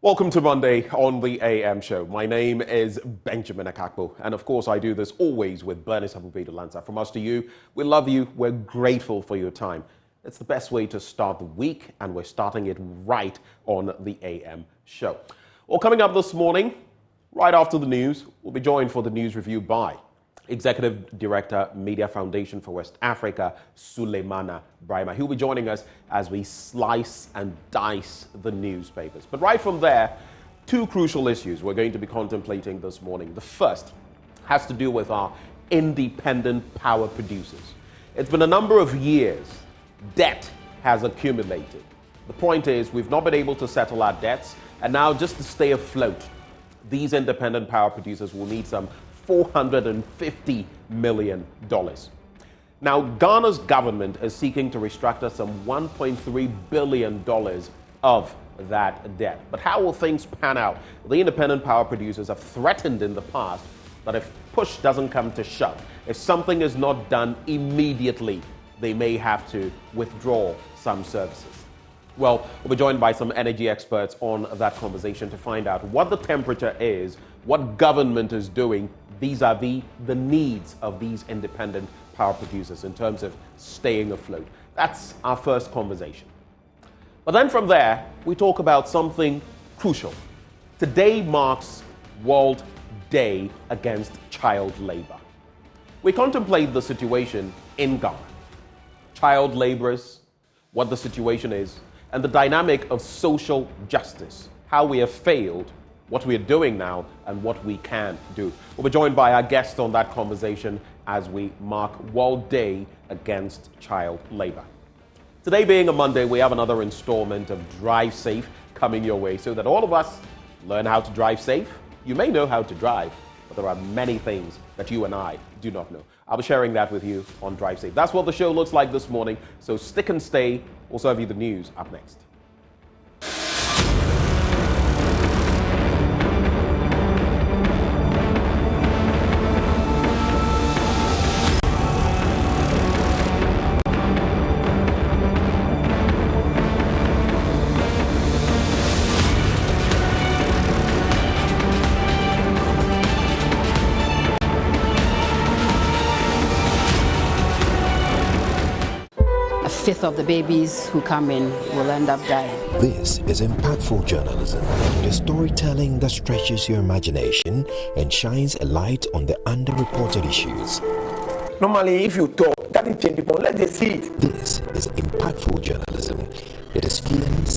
Welcome to Monday on the AM show. My name is Benjamin Akakbo, and of course I do this always with Bernice Abubedu Lanza. From us to you, we love you, we're grateful for your time. It's the best way to start the week, and we're starting it right on the AM show. Well, coming up this morning, right after the news, we'll be joined for the news review by Executive Director, Media Foundation for West Africa, Suleimana Brahima. He'll be joining us as we slice and dice the newspapers. But right from there, two crucial issues we're going to be contemplating this morning. The first has to do with our independent power producers. It's been a number of years. Debt has accumulated. The point is, we've not been able to settle our debts, and now just to stay afloat, these independent power producers will need some $450 million. Now, Ghana's government is seeking to restructure some $1.3 billion of that debt. But how will things pan out? The independent power producers have threatened in the past that if push doesn't come to shove, if something is not done immediately, they may have to withdraw some services. Well, we'll be joined by some energy experts on that conversation to find out what the temperature is, what government is doing vis-a-vis the needs of these independent power producers in terms of staying afloat. That's our first conversation. But then from there, we talk about something crucial. Today marks World Day Against Child Labor. We contemplate the situation in Ghana. Child laborers, what the situation is, and the dynamic of social justice, how we have failed, what we are doing now, and what we can do. We'll be joined by our guests on that conversation as we mark World Day Against Child Labor. Today being a Monday, we have another installment of Drive Safe coming your way so that all of us learn how to drive safe. You may know how to drive, but there are many things that you and I do not know. I'll be sharing that with you on Drive Safe. That's what the show looks like this morning, so stick and stay. We'll serve you the news up next. Fifth of the babies who come in will end up dying. This is impactful journalism, the storytelling that stretches your imagination and shines a light on the underreported issues. Normally, if you talk, that is change people. Let them see it. This is impactful journalism. It is fearless,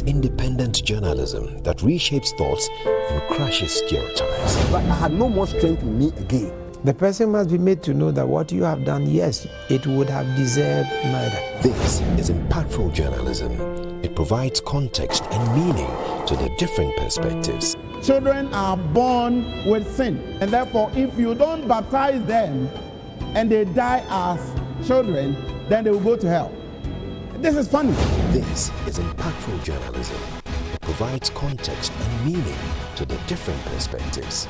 independent journalism that reshapes thoughts and crushes stereotypes. But I had no more strength in me again. The person must be made to know that what you have done, yes, it would have deserved murder. This is impactful journalism. It provides context and meaning to the different perspectives. Children are born with sin, and therefore if you don't baptize them and they die as children, then they will go to hell. This is funny. This is impactful journalism. It provides context and meaning to the different perspectives.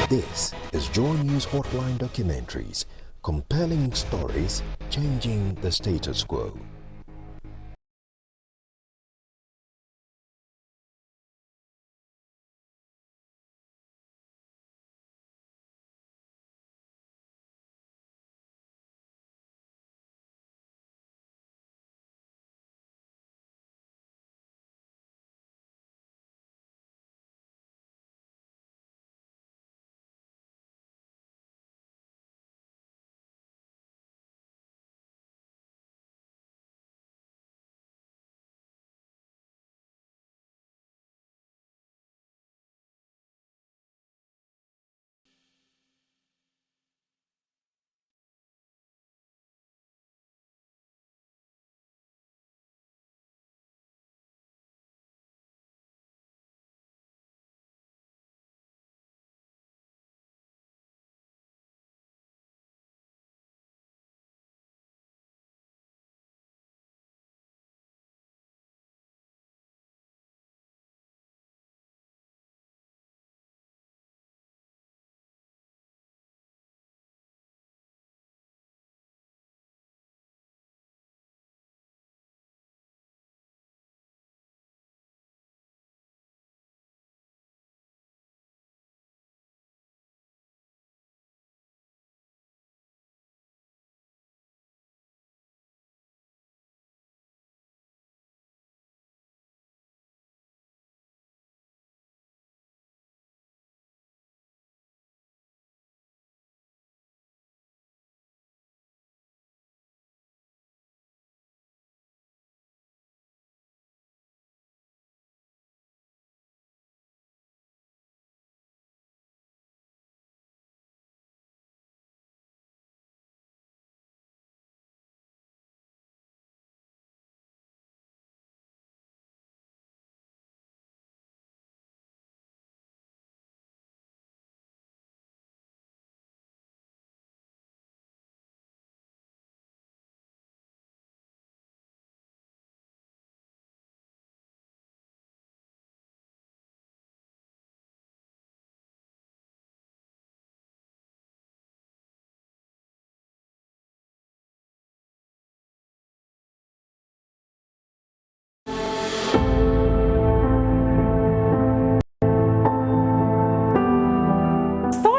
This is Joy News Hotline Documentaries, compelling stories changing the status quo.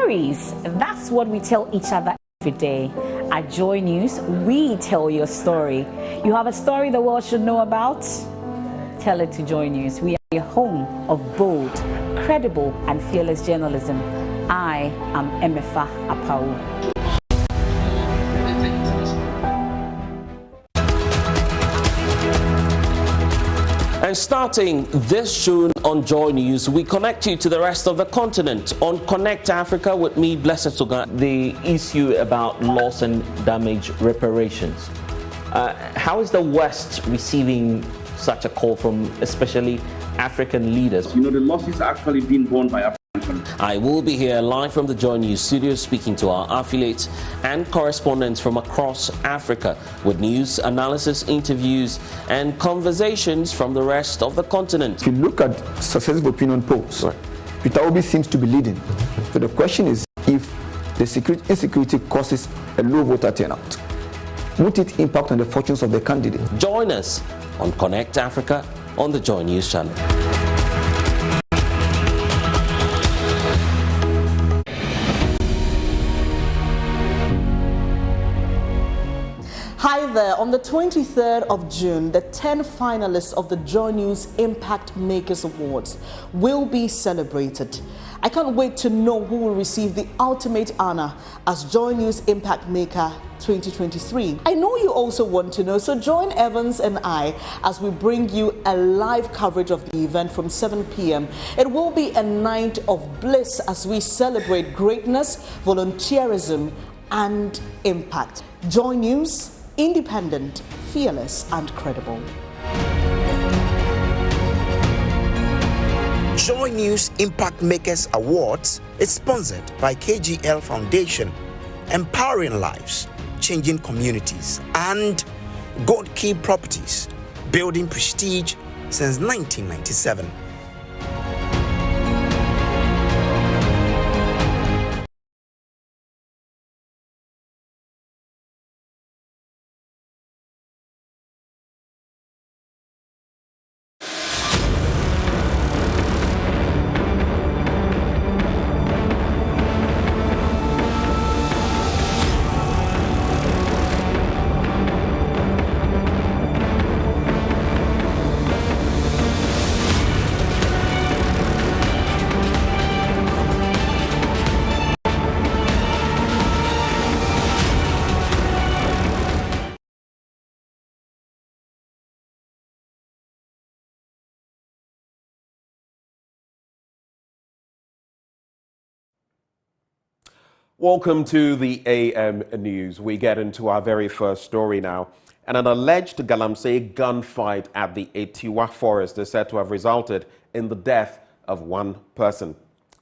Stories, that's what we tell each other every day. At Joy News, we tell your story. You have a story the world should know about? Tell it to Joy News. We are your home of bold, credible, and fearless journalism. I am Emefa Apau. And starting this June on Joy News, we connect you to the rest of the continent on Connect Africa with me, Blessed Suga. The issue about loss and damage reparations. How is the West receiving such a call from especially African leaders? You know, the losses are actually being borne by African countries. I will be here live from the Joy News studio speaking to our affiliates and correspondents from across Africa with news, analysis, interviews and conversations from the rest of the continent. If you look at successive opinion polls, Peter Obi seems to be leading. So the question is, if the insecurity causes a low voter turnout, would it impact on the fortunes of the candidate? Join us on Connect Africa on the Joy News channel. Hi there. On the 23rd of June, the 10 finalists of the Joy News Impact Makers Awards will be celebrated. I can't wait to know who will receive the ultimate honor as Joy News Impact Maker 2023. I know you also want to know, so join Evans and I as we bring you a live coverage of the event from 7 p.m. It will be a night of bliss as we celebrate greatness, volunteerism, and impact. Joy News, independent, fearless, and credible. Joy News Impact Makers Awards is sponsored by KGL Foundation, empowering lives, changing communities, and Gold Key Properties, building prestige since 1997. Welcome to the AM News. We get into our very first story now. And an alleged Galamsey gunfight at the Atiwa forest is said to have resulted in the death of one person.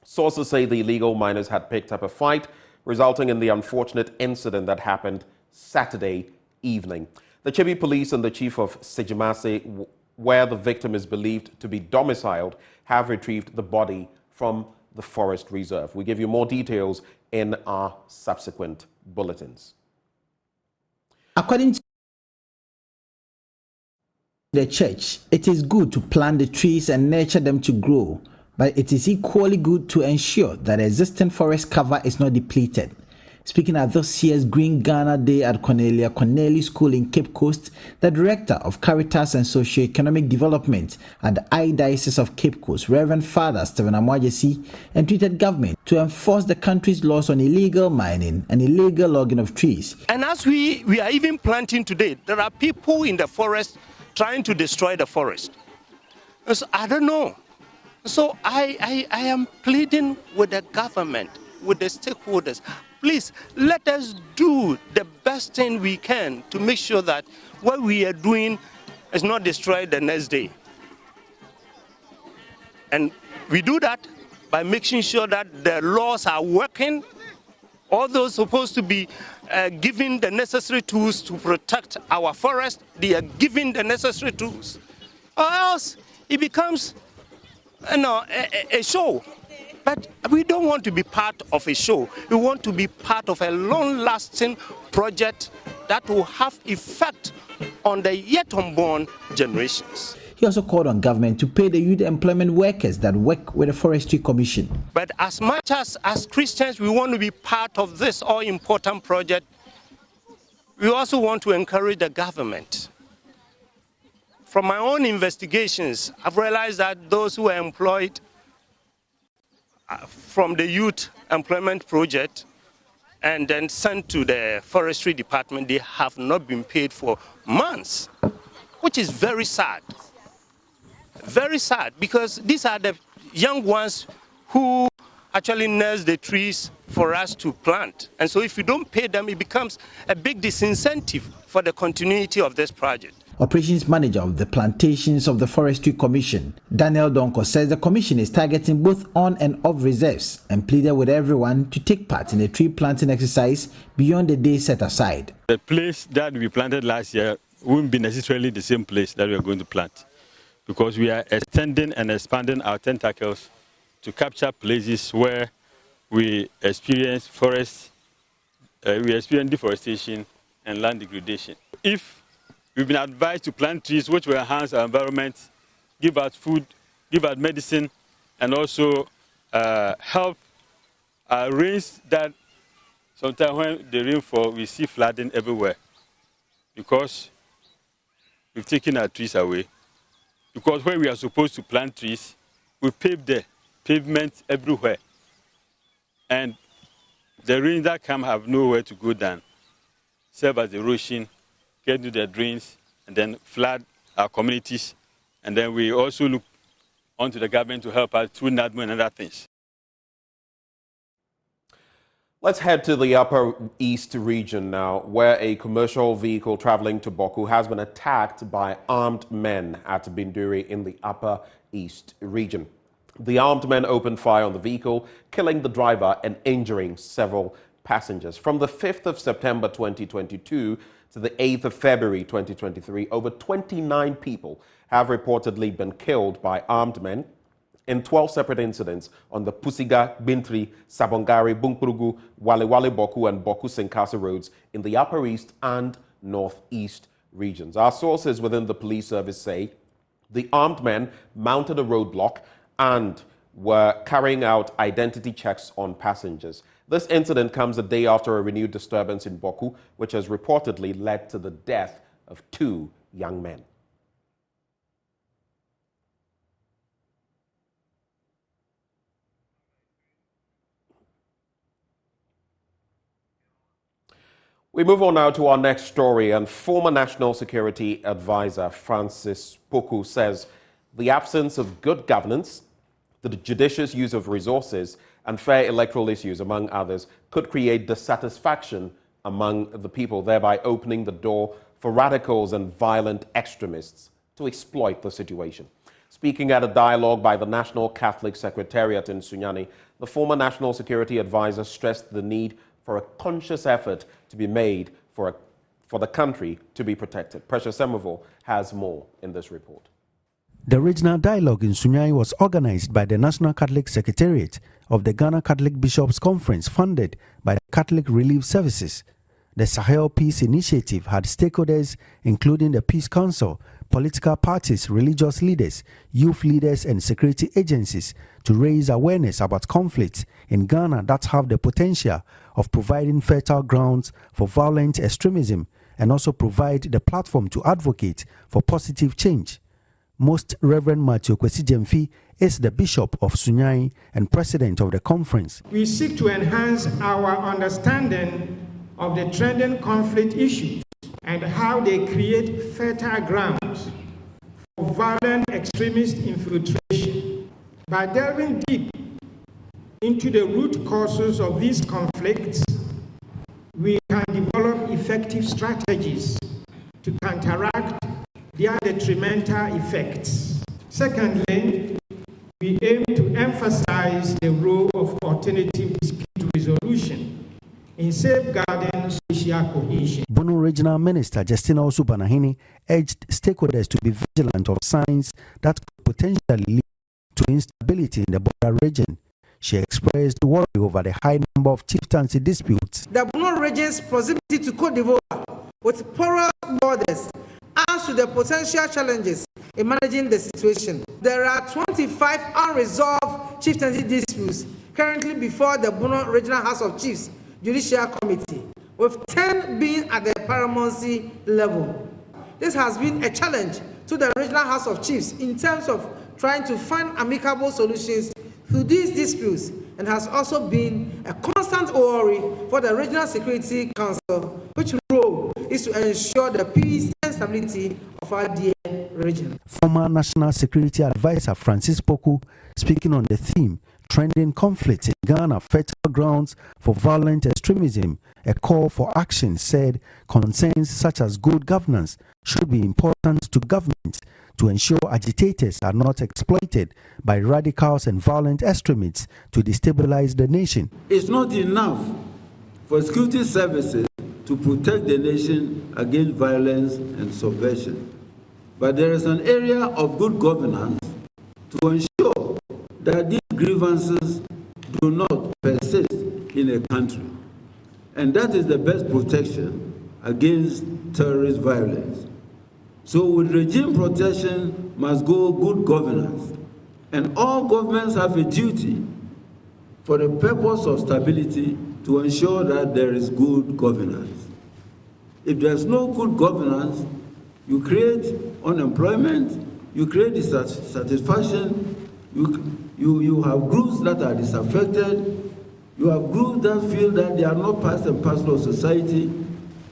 Sources say the illegal miners had picked up a fight, resulting in the unfortunate incident that happened Saturday evening. The Chibi police and the chief of Sijimase, where the victim is believed to be domiciled, have retrieved the body from the forest reserve. We give you more details in our subsequent bulletins. According to the church, it is good to plant the trees and nurture them to grow, but it is equally good to ensure that existing forest cover is not depleted. Speaking at this year's Green Ghana Day at Cornelia Corneli School in Cape Coast, the Director of Caritas and Socio-Economic Development at the Archdiocese of Cape Coast, Reverend Father Stephen Amwajesi, entreated government to enforce the country's laws on illegal mining and illegal logging of trees. And as we are even planting today, there are people in the forest trying to destroy the forest. So I don't know. So I am pleading with the government, with the stakeholders. Please, let us do the best thing we can to make sure that what we are doing is not destroyed the next day. And we do that by making sure that the laws are working. All those supposed to be given the necessary tools to protect our forest, they are given the necessary tools. Or else it becomes a show. But we don't want to be part of a show. We want to be part of a long-lasting project that will have effect on the yet unborn generations. He also called on government to pay the youth employment workers that work with the Forestry Commission. But as much as Christians, we want to be part of this all-important project, we also want to encourage the government. From my own investigations, I've realized that those who are employed from the Youth Employment Project and then sent to the Forestry Department, they have not been paid for months, which is very sad. Very sad, because these are the young ones who actually nurse the trees for us to plant. And so if you don't pay them, it becomes a big disincentive for the continuity of this project. Operations Manager of the Plantations of the Forestry Commission, Daniel Donko, says the commission is targeting both on and off reserves and pleaded with everyone to take part in the tree planting exercise beyond the day set aside. The place that we planted last year won't be necessarily the same place that we are going to plant, because we are extending and expanding our tentacles to capture places where we experience deforestation and land degradation. If we've been advised to plant trees which will enhance our environment, give us food, give us medicine, and also help rains that sometimes when the rain falls, we see flooding everywhere, because we've taken our trees away. Because where we are supposed to plant trees, we paved the pavement everywhere. And the rain that come have nowhere to go down, serve as erosion, get into the drains, and then flood our communities. And then we also look onto the government to help us through NADMO and other things. Let's head to the Upper East region now, where a commercial vehicle traveling to Poku has been attacked by armed men at Binduri in the Upper East region. The armed men opened fire on the vehicle, killing the driver and injuring several passengers. From the 5th of September 2022 to the 8th of February 2023, over 29 people have reportedly been killed by armed men in 12 separate incidents on the Pusiga, Bintri, Sabongari, Bunkpurugu, Walewale Boku and Boku Senkasa roads in the Upper East and Northeast regions. Our sources within the police service say the armed men mounted a roadblock and were carrying out identity checks on passengers. This incident comes a day after a renewed disturbance in Poku, which has reportedly led to the death of 2 young men. We move on now to our next story, and former National Security Advisor Francis Poku says the absence of good governance, the judicious use of resources, and fair electoral issues, among others, could create dissatisfaction among the people, thereby opening the door for radicals and violent extremists to exploit the situation. Speaking at a dialogue by the National Catholic Secretariat in Sunyani, the former National Security Advisor stressed the need for a conscious effort to be made for the country to be protected. Precious Semovo has more in this report. The regional dialogue in Sunyani was organized by the National Catholic Secretariat of the Ghana Catholic Bishops' Conference, funded by the Catholic Relief Services. The Sahel Peace Initiative had stakeholders including the Peace Council, political parties, religious leaders, youth leaders, and security agencies to raise awareness about conflicts in Ghana that have the potential of providing fertile grounds for violent extremism, and also provide the platform to advocate for positive change. Most Reverend Matthew Kwesi Jemfi is the Bishop of Sunyani and President of the conference. We seek to enhance our understanding of the trending conflict issues and how they create fertile grounds for violent extremist infiltration. By delving deep into the root causes of these conflicts, we can develop effective strategies to counteract their detrimental effects. Secondly, we aim to emphasize the role of alternative dispute resolution in safeguarding social cohesion. Bono Regional Minister Justina Osubanahini urged stakeholders to be vigilant of signs that could potentially lead to instability in the border region. She expressed worry over the high number of chieftaincy disputes. The Bono region's proximity to Côte d'Ivoire with porous borders adds to the potential challenges in managing the situation. There are 25 unresolved chieftaincy disputes currently before the Bono Regional House of Chiefs Judicial Committee, with 10 being at the paramountcy level. This has been a challenge to the Regional House of Chiefs in terms of trying to find amicable solutions to these disputes, and has also been a constant worry for the Regional Security Council, which role is to ensure the peace and stability of our dear region. Former National Security Advisor Francis Poku, speaking on the theme, trending conflicts in Ghana, fertile grounds for violent extremism, a call for action, said concerns such as good governance should be important to governments to ensure agitators are not exploited by radicals and violent extremists to destabilize the nation. It's not enough for security services to protect the nation against violence and subversion, but there is an area of good governance to ensure that these grievances do not persist in a country. And that is the best protection against terrorist violence. So with regime protection must go good governance. And all governments have a duty for the purpose of stability to ensure that there is good governance. If there's no good governance, you create unemployment, you create dissatisfaction, you have groups that are disaffected, you have groups that feel that they are not part and parcel of society.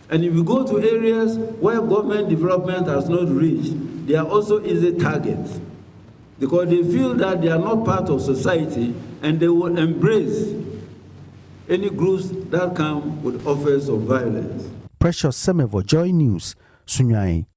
And if you go to areas where government development has not reached, they are also easy targets because they feel that they are not part of society and they will embrace any groups that come with offers of violence. Precious Semevo, Joy News, Sunyai.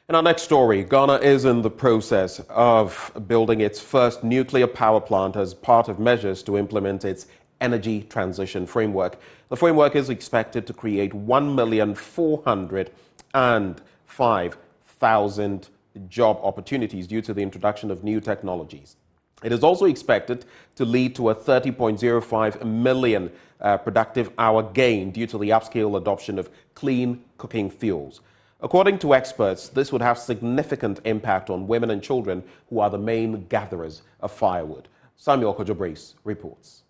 In our next story, Ghana is in the process of building its first nuclear power plant as part of measures to implement its energy transition framework. The framework is expected to create 1,405,000 job opportunities due to the introduction of new technologies. It is also expected to lead to a 30.05 million productive hour gain due to the upscale adoption of clean cooking fuels. According to experts, this would have significant impact on women and children who are the main gatherers of firewood. Samuel Kojobrace reports.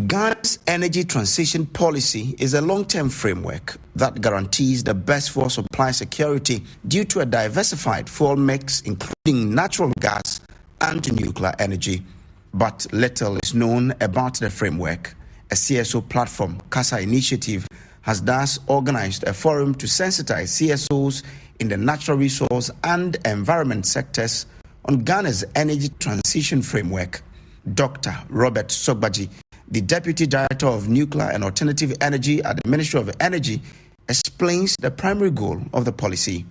Ghana's energy transition policy is a long-term framework that guarantees the best fuel supply security due to a diversified fuel mix, including natural gas and nuclear energy. But little is known about the framework. A CSO platform, CASA Initiative, has thus organized a forum to sensitize CSOs in the natural resource and environment sectors on Ghana's energy transition framework. Dr. Robert Sogbaji, the Deputy Director of Nuclear and Alternative Energy at the Ministry of Energy, explains the primary goal of the policy.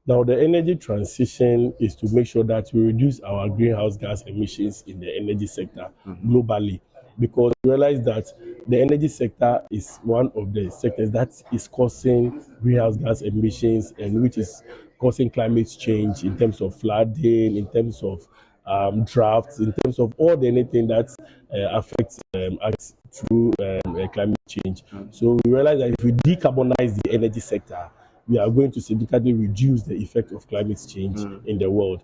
Now, the energy transition is to make sure that we reduce our greenhouse gas emissions in the energy sector globally, because we realize that the energy sector is one of the sectors that is causing greenhouse gas emissions and which is causing climate change in terms of flooding, in terms of droughts, in terms of anything that affects us through climate change. So we realize that if we decarbonize the energy sector, we are going to significantly reduce the effect of climate change in the world.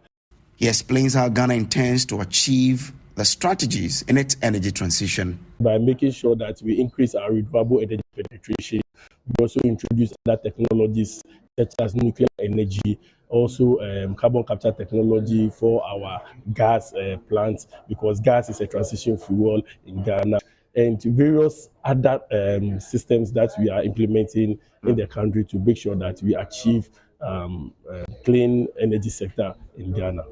He explains how Ghana intends to achieve the strategies in its energy transition. By making sure that we increase our renewable energy penetration, we also introduce other technologies such as nuclear energy, also carbon capture technology for our gas plants, because gas is a transition fuel in Ghana, and various other systems that we are implementing in the country to make sure that we achieve clean energy sector in Ghana.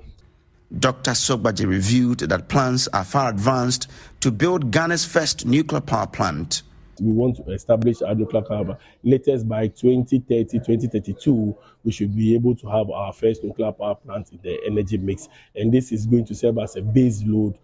Dr. Sogbaji reviewed that plans are far advanced to build Ghana's first nuclear power plant. We want to establish our nuclear power plant. Latest by 2030, 2032, we should be able to have our first nuclear power plant in the energy mix. And this is going to serve as a base load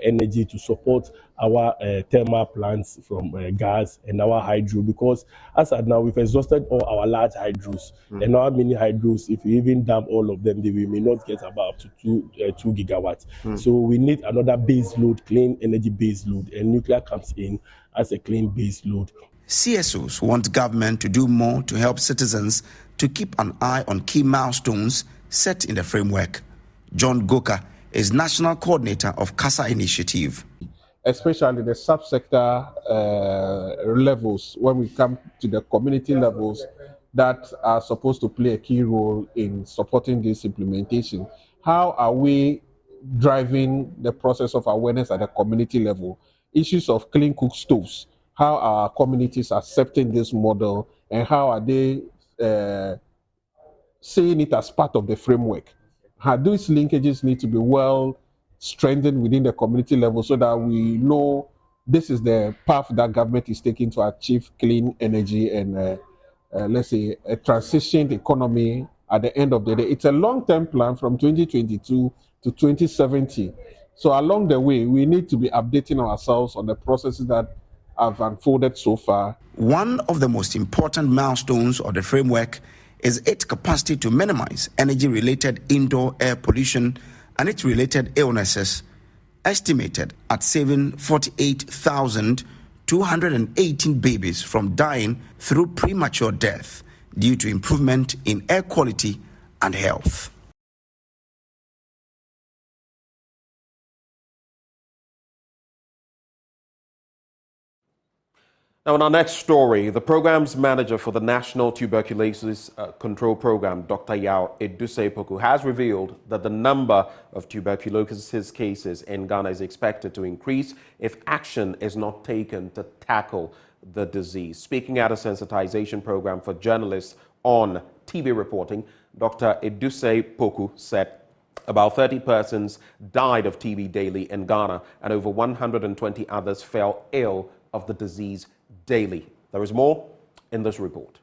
energy to support our thermal plants from gas and our hydro, because as of now, we've exhausted all our large hydros and our mini hydros. If we even dam all of them, we may not get about up to 2 gigawatts. So we need another base load, clean energy base load, and nuclear comes in as a clean base load. CSOs want government to do more to help citizens to keep an eye on key milestones set in the framework. John Goka is National Coordinator of CASA Initiative. Especially the subsector levels, when we come to the community levels that are supposed to play a key role in supporting this implementation. How are we driving the process of awareness at the community level? Issues of clean cook stoves. How are communities accepting this model, and how are they seeing it as part of the framework? How these linkages need to be well strengthened within the community level so that we know this is the path that government is taking to achieve clean energy and let's say a transitioned economy at the end of the day. It's a long-term plan from 2022 to 2070. So along the way, we need to be updating ourselves on the processes that have unfolded so far. One of the most important milestones of the framework is its capacity to minimize energy-related indoor air pollution and its related illnesses, estimated at saving 48,218 babies from dying through premature death due to improvement in air quality and health. Now, in our next story, the program's manager for the National Tuberculosis Control Program, Dr. Yao Eduse Poku, has revealed that the number of tuberculosis cases in Ghana is expected to increase if action is not taken to tackle the disease. Speaking at a sensitization program for journalists on TB reporting, Dr. Eduse Poku said about 30 persons died of TB daily in Ghana, and over 120 others fell ill of the disease daily. There is more in this report.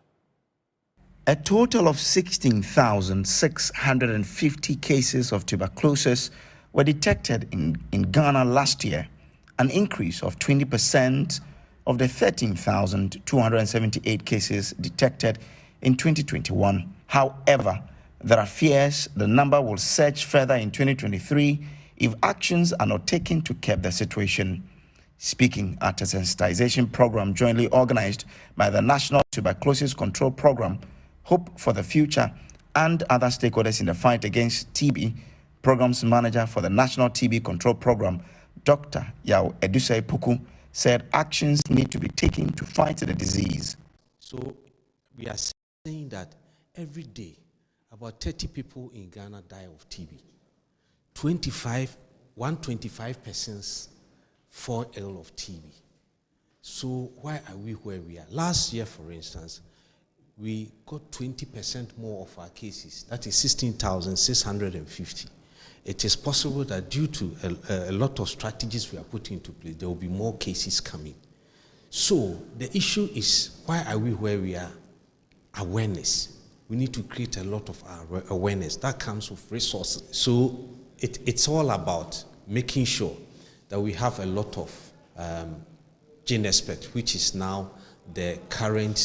A total of 16,650 cases of tuberculosis were detected in Ghana last year, an increase of 20% of the 13,278 cases detected in 2021. However, there are fears the number will surge further in 2023 if actions are not taken to curb the situation. Speaking at a sensitization program jointly organized by the National Tuberculosis Control Program, Hope for the Future, and other stakeholders in the fight against TB, Programs Manager for the National TB Control Program, Dr. Yao Eduse Poku, said actions need to be taken to fight the disease. So we are saying that every day, about 30 people in Ghana die of TB. 125 persons fall ill of TB. So why are we where we are? Last year, for instance, we got 20% more of our cases. That is 16,650. It is possible that due to a lot of strategies we are putting into place, there will be more cases coming. So the issue is, why are we where we are? Awareness. We need to create a lot of our awareness. That comes with resources. So it's all about making sure that we have a lot of gene expert, which is now the current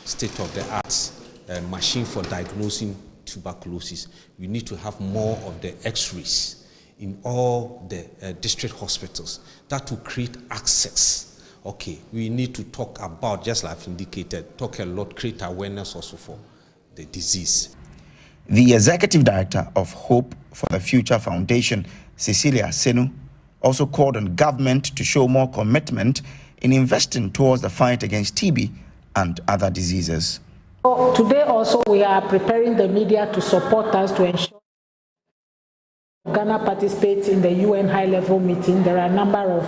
state-of-the-art machine for diagnosing tuberculosis. We need to have more of the x-rays in all the district hospitals. That will create access. Okay, we need to talk about, just like I've indicated, talk a lot, create awareness also for the disease. The Executive Director of Hope for the Future Foundation, Cecilia Senu, also called on government to show more commitment in investing towards the fight against TB and other diseases. Today also we are preparing the media to support us to ensure Ghana participates in the UN high-level meeting. There are a number of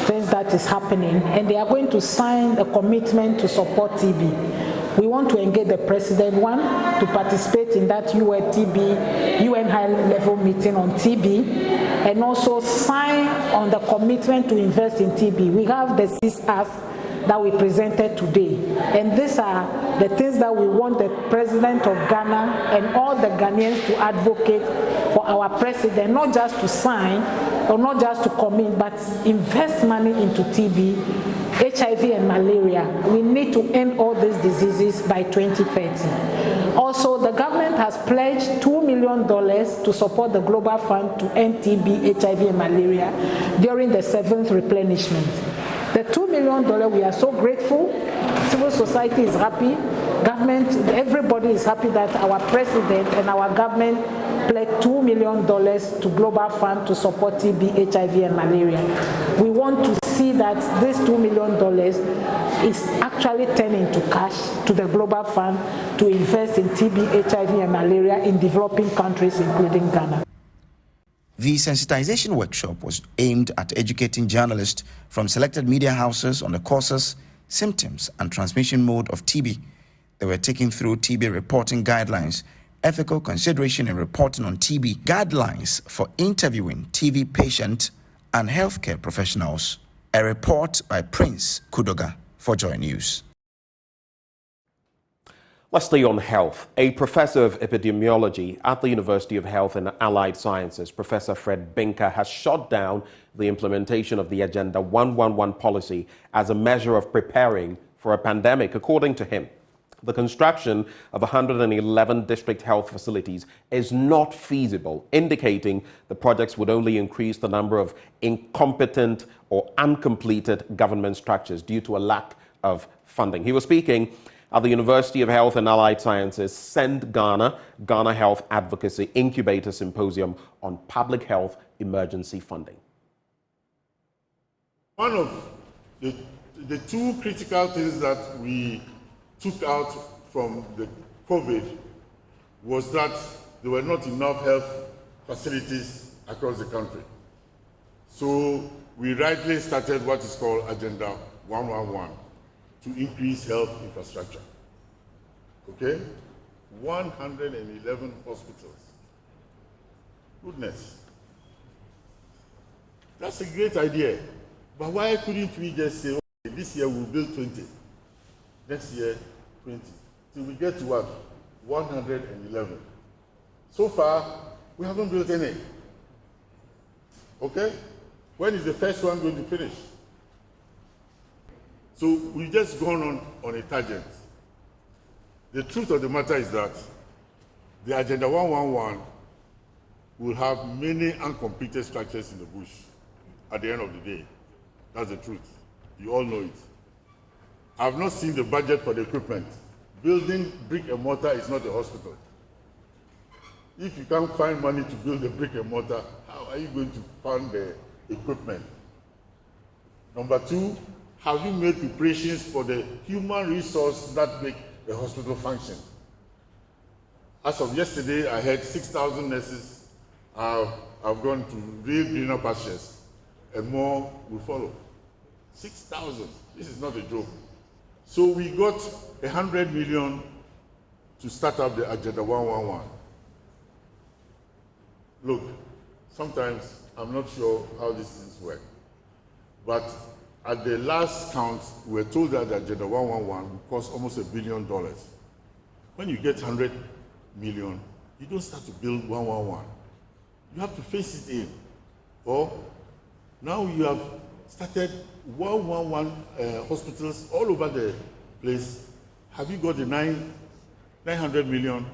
things that is happening, and they are going to sign a commitment to support TB. We want to engage the president, one, to participate in that UN high-level meeting on TB, and also sign on the commitment to invest in TB. We have the 6 asks that we presented today, and these are the things that we want the president of Ghana and all the Ghanaians to advocate for our president, not just to sign or not just to commit, but invest money into TB, HIV and malaria. We need to end all these diseases by 2030. Also, the government has pledged $2 million to support the Global Fund to end TB, HIV and malaria during the 7th replenishment. The $2 million, we are so grateful, civil society is happy, government, everybody is happy that our president and our government pledged $2 million to Global Fund to support TB, HIV, and malaria. We want to see that this $2 million is actually turned into cash to the Global Fund to invest in TB, HIV, and malaria in developing countries, including Ghana. The sensitization workshop was aimed at educating journalists from selected media houses on the causes, symptoms, and transmission mode of TB. They were taken through TB reporting guidelines, ethical consideration in reporting on TB, guidelines for interviewing TB patients and healthcare professionals. A report by Prince Kudoga for Joy News. Let's stay on health. A professor of epidemiology at the University of Health and Allied Sciences, Professor Fred Binker, has shut down the implementation of the Agenda 111 policy as a measure of preparing for a pandemic. According to him, the construction of 111 district health facilities is not feasible, indicating the projects would only increase the number of incompetent or uncompleted government structures due to a lack of funding. He was speaking at the University of Health and Allied Sciences Send Ghana Health Advocacy Incubator Symposium on Public Health Emergency Funding. One of the two critical things that we took out from the COVID was that there were not enough health facilities across the country. So we rightly started what is called Agenda 111 to increase health infrastructure. Okay? 111 hospitals. Goodness. That's a great idea. But why couldn't we just say, okay, this year we'll build 20, next year 20, till we get to what? 111. So far, we haven't built any. Okay? When is the first one going to finish? So we've just gone on a tangent. The truth of the matter is that the Agenda 111 will have many uncompleted structures in the bush at the end of the day. That's the truth. You all know it. I've not seen the budget for the equipment. Building brick and mortar is not a hospital. If you can't find money to build a brick and mortar, how are you going to fund the equipment? Number two, have you made preparations for the human resource that make the hospital function? As of yesterday, I had 6,000 nurses have gone to real greener pastures, and more will follow. 6,000. This is not a joke. So we got 100 million to start up the Agenda 111. Look, sometimes I'm not sure how these things work, but at the last count, we were told that the Agenda 111 would cost almost $1 billion. When you get 100 million, you don't start to build 111. You have to face it in. Or now you have started 111 hospitals all over the place. Have you got the 900 million?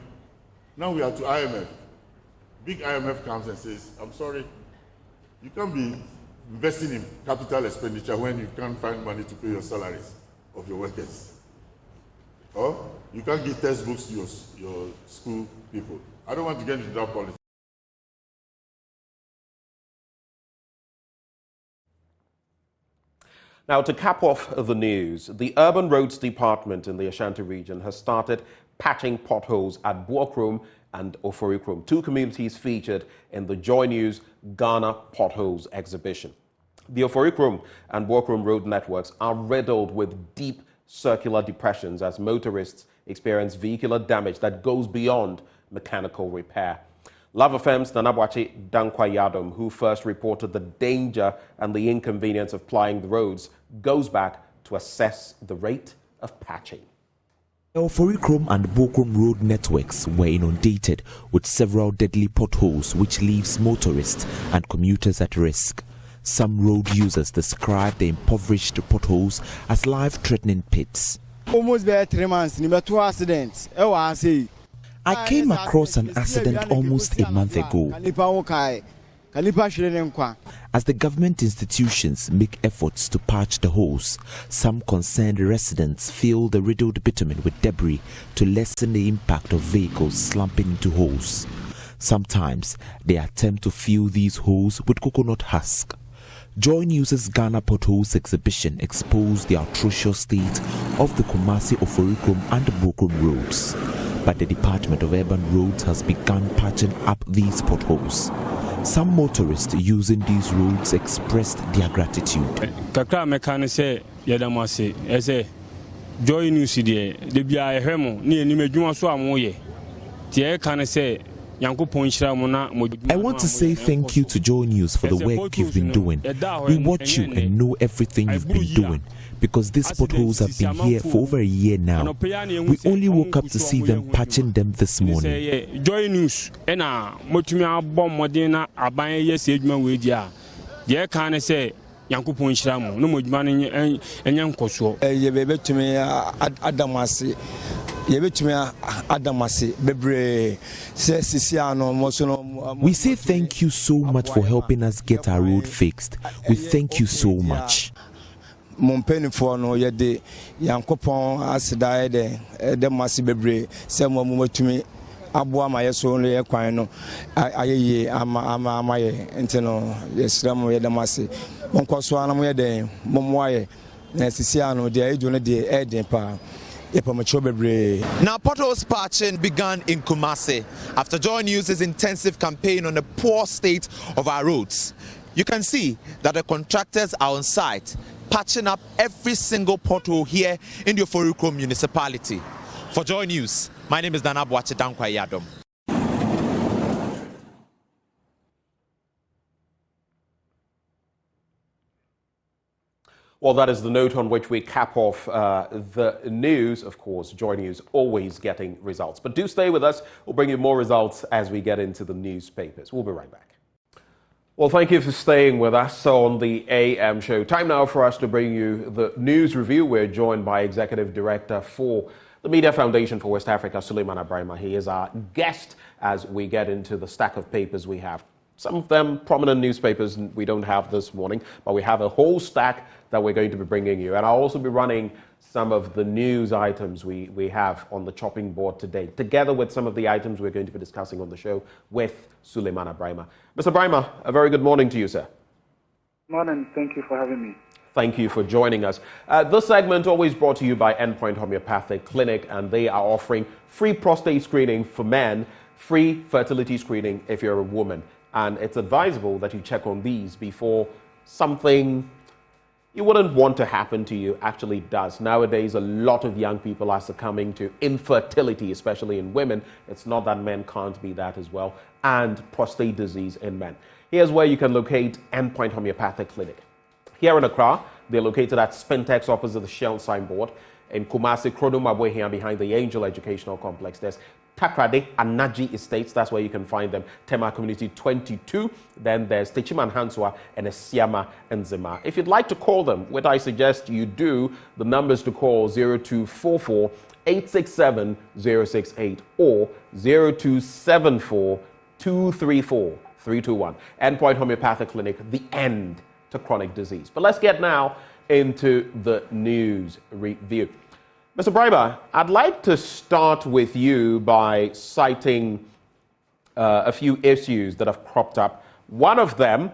Now we are to IMF. Big IMF comes and says, I'm sorry, you can't be investing in capital expenditure when you can't find money to pay your salaries of your workers. Or you can't give textbooks to your school people. I don't want to get into that policy. Now, to cap off the news, the Urban Roads Department in the Ashanti region has started patching potholes at Buokrum and Oforikrum, two communities featured in the Joy News Ghana Potholes exhibition. The Oforikrum and Buokrum road networks are riddled with deep circular depressions as motorists experience vehicular damage that goes beyond mechanical repair. Love FM's Nanabwachi Dankwayadom, who first reported the danger and the inconvenience of plying the roads, goes back to assess the rate of patching. Oforikrum and Buokrum road networks were inundated with several deadly potholes which leaves motorists and commuters at risk. Some road users describe the impoverished potholes as life-threatening pits. Almost 3 months, 2 accidents. I came across an accident almost a month ago. As the government institutions make efforts to patch the holes, some concerned residents fill the riddled bitumen with debris to lessen the impact of vehicles slumping into holes. Sometimes they attempt to fill these holes with coconut husk. Joy News' Ghana Potholes exhibition exposed the atrocious state of the Kumasi, Oforikrom and Bokrom roads. But the Department of Urban Roads has begun patching up these potholes. Some motorists using these roads expressed their gratitude. Kakra mekane se yedamase ese Joy News de bia ehwemo ne anim adwuma so amoye tie kan se I want to say thank you to Joy News for the work you've been doing. We watch you and know everything you've been doing because these potholes have been here for over a year now. We only woke up to see them patching them this morning. Joy News ena motumi abom modena aban yes edwuma we dia. Ye kan say Yankupon Shiramu no modwuma no enye nkoso. Ye bebetumi adamase We say thank you so much for helping us get our road fixed. We thank you so much. Mumpenifo no yede Yankopon asida de masi bebre se mo mutumi aboa ma yeso no ye kwan no ayeye ama ye ntino yesram ye de masi monkoso anam ye den momoaye na sisia no de ejo no de eden pa. Now, potholes patching began in Kumasi after Joy News' intensive campaign on the poor state of our roads. You can see that the contractors are on site, patching up every single pothole here in the Oforikrom municipality. For Joy News, my name is Nana Boache Dankwa Yadom. Well, that is the note on which we cap off the news. Of course, Joy News always getting results. But do stay with us. We'll bring you more results as we get into the newspapers. We'll be right back. Well, thank you for staying with us on the AM show. Time now for us to bring you the news review. We're joined by Executive Director for the Media Foundation for West Africa, Suleiman Abrahima. He is our guest as we get into the stack of papers we have. Some of them prominent newspapers we don't have this morning, but we have a whole stack that we're going to be bringing you. And I'll also be running some of the news items we have on the chopping board today, together with some of the items we're going to be discussing on the show with Suleiman Abrahima. Mr. Abrahima, a very good morning to you, sir. Morning. Thank you for having me. Thank you for joining us. This segment always brought to you by Endpoint Homeopathic Clinic, and they are offering free prostate screening for men, free fertility screening if you're a woman. And it's advisable that you check on these before something you wouldn't want to happen to you actually does. Nowadays, a lot of young people are succumbing to infertility, especially in women. It's not that men can't be that as well. And prostate disease in men. Here's where you can locate Endpoint Homeopathic Clinic. Here in Accra, they're located at Spintex opposite the Shell signboard. In Kumasi, Krodumabwe here behind the Angel Educational Complex. There's Takrade and Naji Estates, that's where you can find them. Tema Community 22. Then there's Techiman Hanswa and Esiama and Zima. If you'd like to call them, what I suggest you do, the numbers to call 0244 867 068 or 0274 234 321. Endpoint Homeopathic Clinic, the end to chronic disease. But let's get now into the news review. Mr. Abrahima, I'd like to start with you by citing a few issues that have cropped up. One of them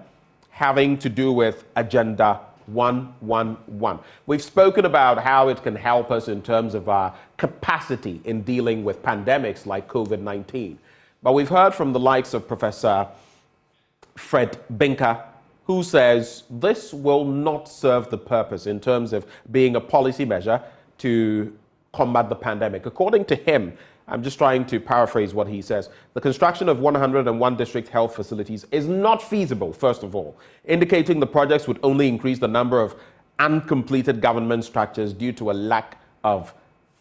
having to do with Agenda 111. We've spoken about how it can help us in terms of our capacity in dealing with pandemics like COVID-19. But we've heard from the likes of Professor Fred Binker, who says this will not serve the purpose in terms of being a policy measure to combat the pandemic. According to him, I'm just trying to paraphrase what he says, the construction of 101 district health facilities is not feasible, first of all, indicating the projects would only increase the number of uncompleted government structures due to a lack of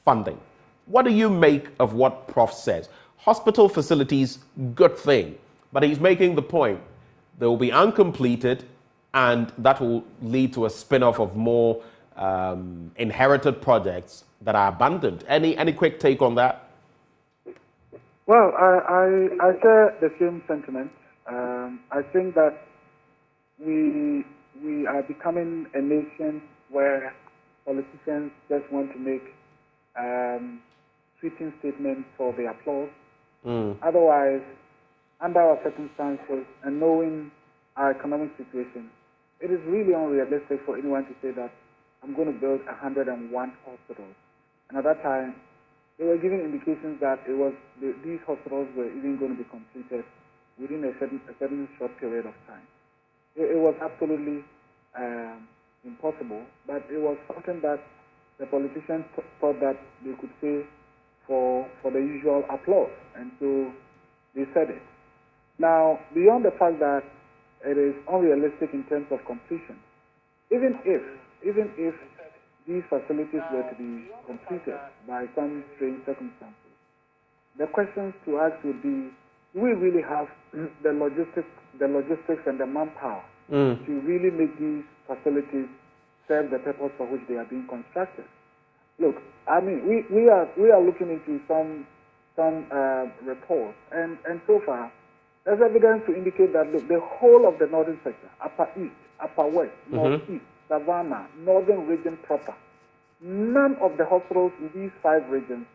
funding. What do you make of what Prof says? Hospital facilities, good thing, but he's making the point they will be uncompleted and that will lead to a spin-off of more inherited projects that are abandoned. Any quick take on that? Well, I share the same sentiment. I think that we are becoming a nation where politicians just want to make sweeping statements for the applause. Otherwise, under our circumstances and knowing our economic situation, it is really unrealistic for anyone to say that I'm going to build 101 hospitals. And at that time, they were giving indications that these hospitals were even going to be completed within a certain short period of time. It was absolutely impossible, but it was something that the politicians thought that they could say for the usual applause, and so they said it. Now, beyond the fact that it is unrealistic in terms of completion, even if these facilities were to be completed by some strange circumstances, the questions to ask would be, do we really have the logistics and the manpower to really make these facilities serve the purpose for which they are being constructed? Look, I mean, we are looking into some reports, and so far, there's evidence to indicate that the whole of the northern sector, Upper East, Upper West, Northeast, Savannah, Northern region proper, none of the hospitals in these 5 regions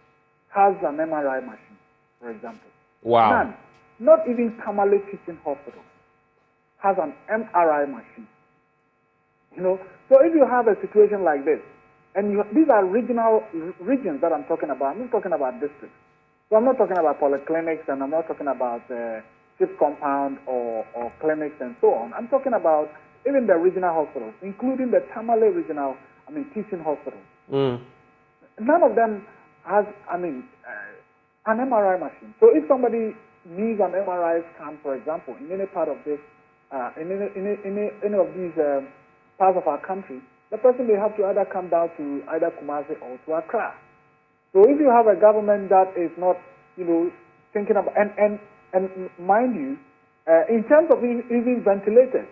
has an MRI machine, for example. Wow. None. Not even Tamale Teaching Hospital has an MRI machine. You know, so if you have a situation like this, and these are regions that I'm talking about. I'm not talking about districts. So I'm not talking about polyclinics, and I'm not talking about shift compound or clinics and so on. I'm talking about even the regional hospitals, including the Tamale Regional, Teaching Hospital. None of them has, an MRI machine. So if somebody needs an MRI scan, for example, in any part of this, in any of these parts of our country, the person may have to either come down to either Kumasi or to Accra. So if you have a government that is not, thinking about, and mind you, in terms of even ventilators,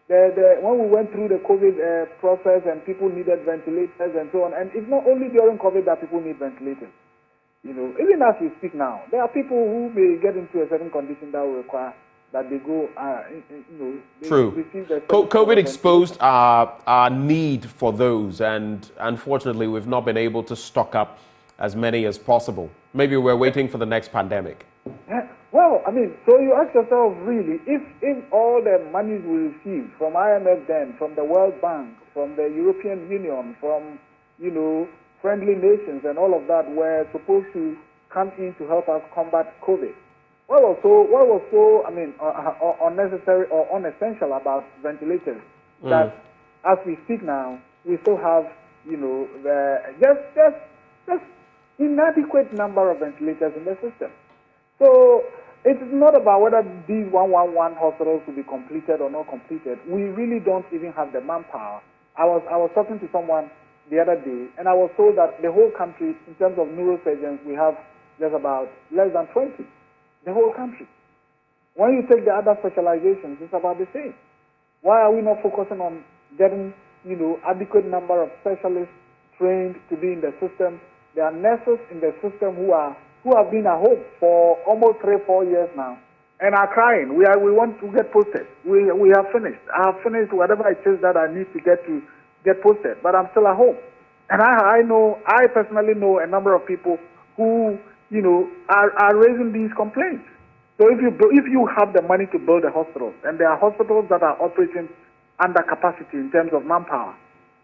when we went through the COVID process and people needed ventilators and so on, and it's not only during COVID that people need ventilators. Even as we speak now, there are people who may get into a certain condition that will require that they go, True. COVID exposed our need for those, and unfortunately, we've not been able to stock up as many as possible. Maybe we're waiting for the next pandemic. Well, so you ask yourself, really, if all the monies we received from IMF then, from the World Bank, from the European Union, from, friendly nations and all of that were supposed to come in to help us combat COVID, what was so unnecessary or unessential about ventilators that as we speak now, we still have, just inadequate number of ventilators in the system. So it is not about whether these 111 hospitals will be completed or not completed. We really don't even have the manpower. I was talking to someone the other day, and I was told that the whole country, in terms of neurosurgeons, we have just about less than 20. The whole country. When you take the other specializations, it's about the same. Why are we not focusing on getting, adequate number of specialists trained to be in the system? There are nurses in the system who have been at home for almost 3-4 years now and are crying. We want to get posted. We have finished. I have finished whatever it is that I need to get posted, but I'm still at home. And I personally know a number of people who are raising these complaints. So if you have the money to build a hospital, and there are hospitals that are operating under capacity in terms of manpower,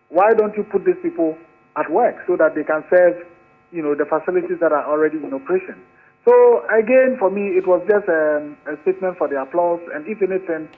why don't you put these people at work so that they can serve, the facilities that are already in operation? So again, for me, it was just a statement for the applause, and if anything,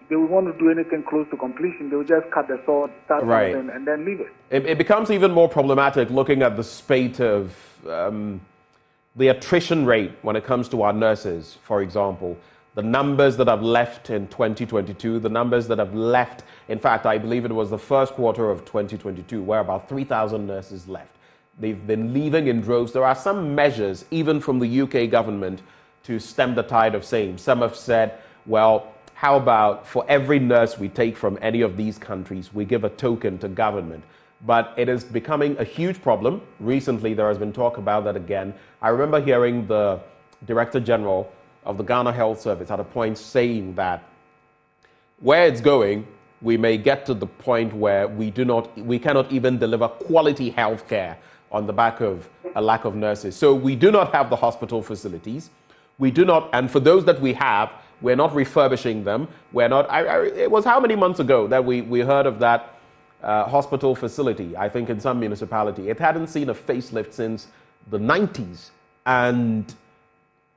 they would want to do anything close to completion, they would just cut the sword, start something, and then leave it. It becomes even more problematic looking at the spate of the attrition rate when it comes to our nurses, for example. The numbers that have left in 2022, the numbers that have left, in fact, I believe it was the first quarter of 2022, where about 3,000 nurses left. They've been leaving in droves. There are some measures, even from the UK government, to stem the tide of same. Some have said, well, how about for every nurse we take from any of these countries, we give a token to government? But it is becoming a huge problem. Recently, there has been talk about that again. I remember hearing the Director General of the Ghana Health Service at a point saying that where it's going, we may get to the point where we cannot even deliver quality health care on the back of a lack of nurses. So we do not have the hospital facilities. We do not, and for those that we have, we're not refurbishing them. We're not, it was how many months ago that we heard of that hospital facility, I think in some municipality. It hadn't seen a facelift since the 90s. And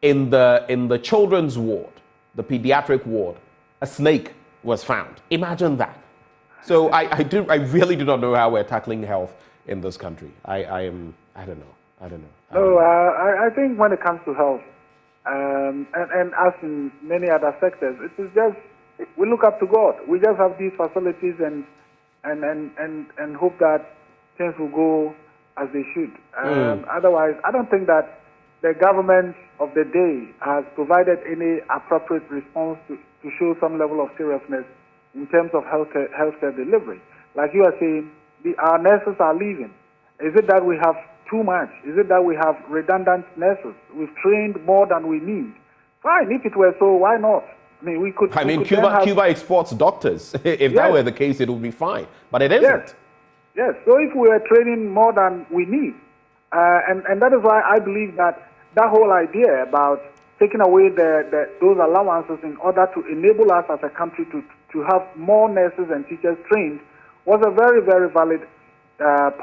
in the children's ward, the pediatric ward, a snake was found. Imagine that. So I really do not know how we're tackling health in this country. I don't know. No, I think when it comes to health, and as in many other sectors, it is just, we look up to God. We just have these facilities and hope that things will go as they should. Otherwise, I don't think that the government of the day has provided any appropriate response to show some level of seriousness in terms of healthcare delivery. Like you are saying, our nurses are leaving. Is it that we have too much? Is it that we have redundant nurses? We've trained more than we need. Fine, if it were so, why not? I mean, we could. Cuba exports doctors. If that were the case, it would be fine. But it isn't. Yes. So if we are training more than we need, and that is why I believe that whole idea about taking away those allowances in order to enable us as a country to have more nurses and teachers trained was a very, very valid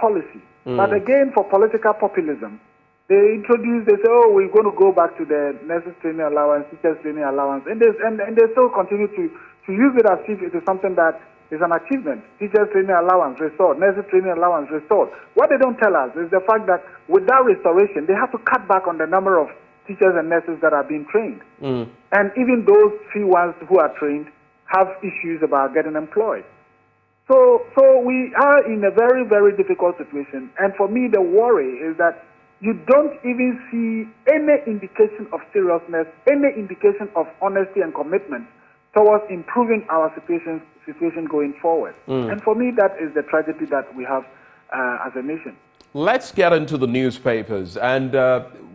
policy. But again, for political populism, they say, oh, we're going to go back to the nurses training allowance, teachers training allowance, and they still continue to use it as if it is something that is an achievement. Teachers training allowance restored, nurses training allowance restored. What they don't tell us is the fact that with that restoration, they have to cut back on the number of teachers and nurses that are being trained. And even those few ones who are trained have issues about getting employed. So we are in a very, very difficult situation. And for me, the worry is that you don't even see any indication of seriousness, any indication of honesty and commitment towards improving our situation going forward. And for me, that is the tragedy that we have as a nation. Let's get into the newspapers. And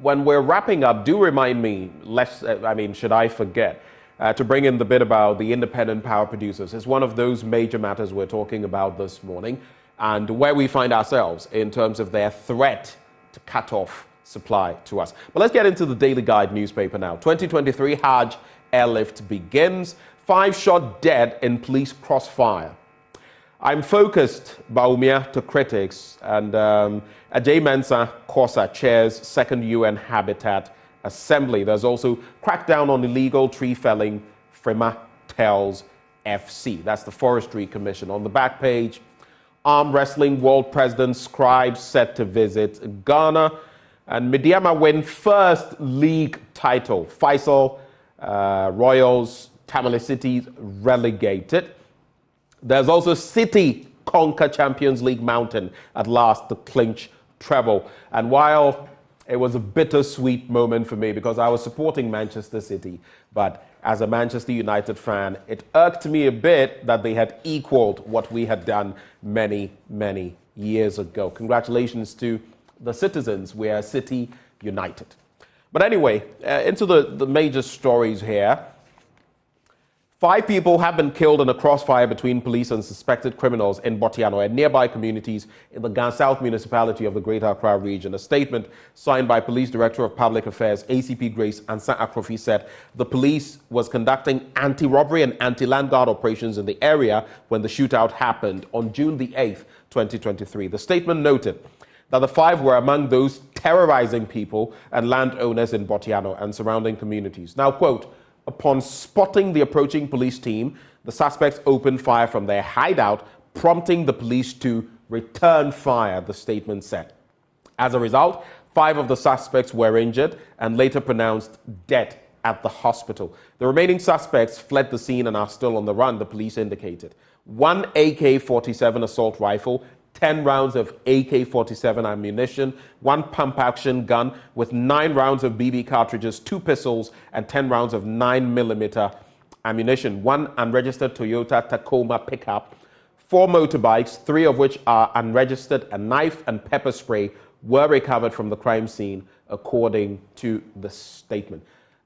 when we're wrapping up, do remind me, should I forget, to bring in the bit about the independent power producers. It's one of those major matters we're talking about this morning, and where we find ourselves in terms of their threat to cut off supply to us. But let's get into the Daily Guide newspaper now. 2023 Hajj airlift begins. 5 shot dead in police crossfire. I'm focused, Baumia, to critics, and Ajay Mensah Kosa chairs second UN Habitat Assembly. There's also crackdown on illegal tree felling, Frema tells FC. That's the Forestry Commission. On the back page, arm wrestling world president Scribe set to visit Ghana, and Midiama win first league title. Faisal Royals, Tamale City relegated. There's also City conquer Champions League mountain at last to clinch treble. And while it was a bittersweet moment for me because I was supporting Manchester City, but as a Manchester United fan, it irked me a bit that they had equaled what we had done many, many years ago. Congratulations to the citizens. We are City United. But anyway, into the major stories here. 5 people have been killed in a crossfire between police and suspected criminals in Botiano and nearby communities in the Gan South municipality of the Greater Accra region. A statement signed by Police Director of Public Affairs, ACP Grace Ansa Akrofi, said the police was conducting anti-robbery and anti-land guard operations in the area when the shootout happened on June the 8th, 2023. The statement noted that the 5 were among those terrorizing people and landowners in Botiano and surrounding communities. Now, quote, upon spotting the approaching police team, the suspects opened fire from their hideout, prompting the police to return fire, the statement said. As a result, 5 of the suspects were injured and later pronounced dead at the hospital. The remaining suspects fled the scene and are still on the run, the police indicated. 1 AK-47 assault rifle, 10 rounds of AK-47 ammunition, 1 pump-action gun with 9 rounds of BB cartridges, 2 pistols, and 10 rounds of 9mm ammunition, 1 unregistered Toyota Tacoma pickup, 4 motorbikes, 3 of which are unregistered, a knife and pepper spray were recovered from the crime scene, according to the statement.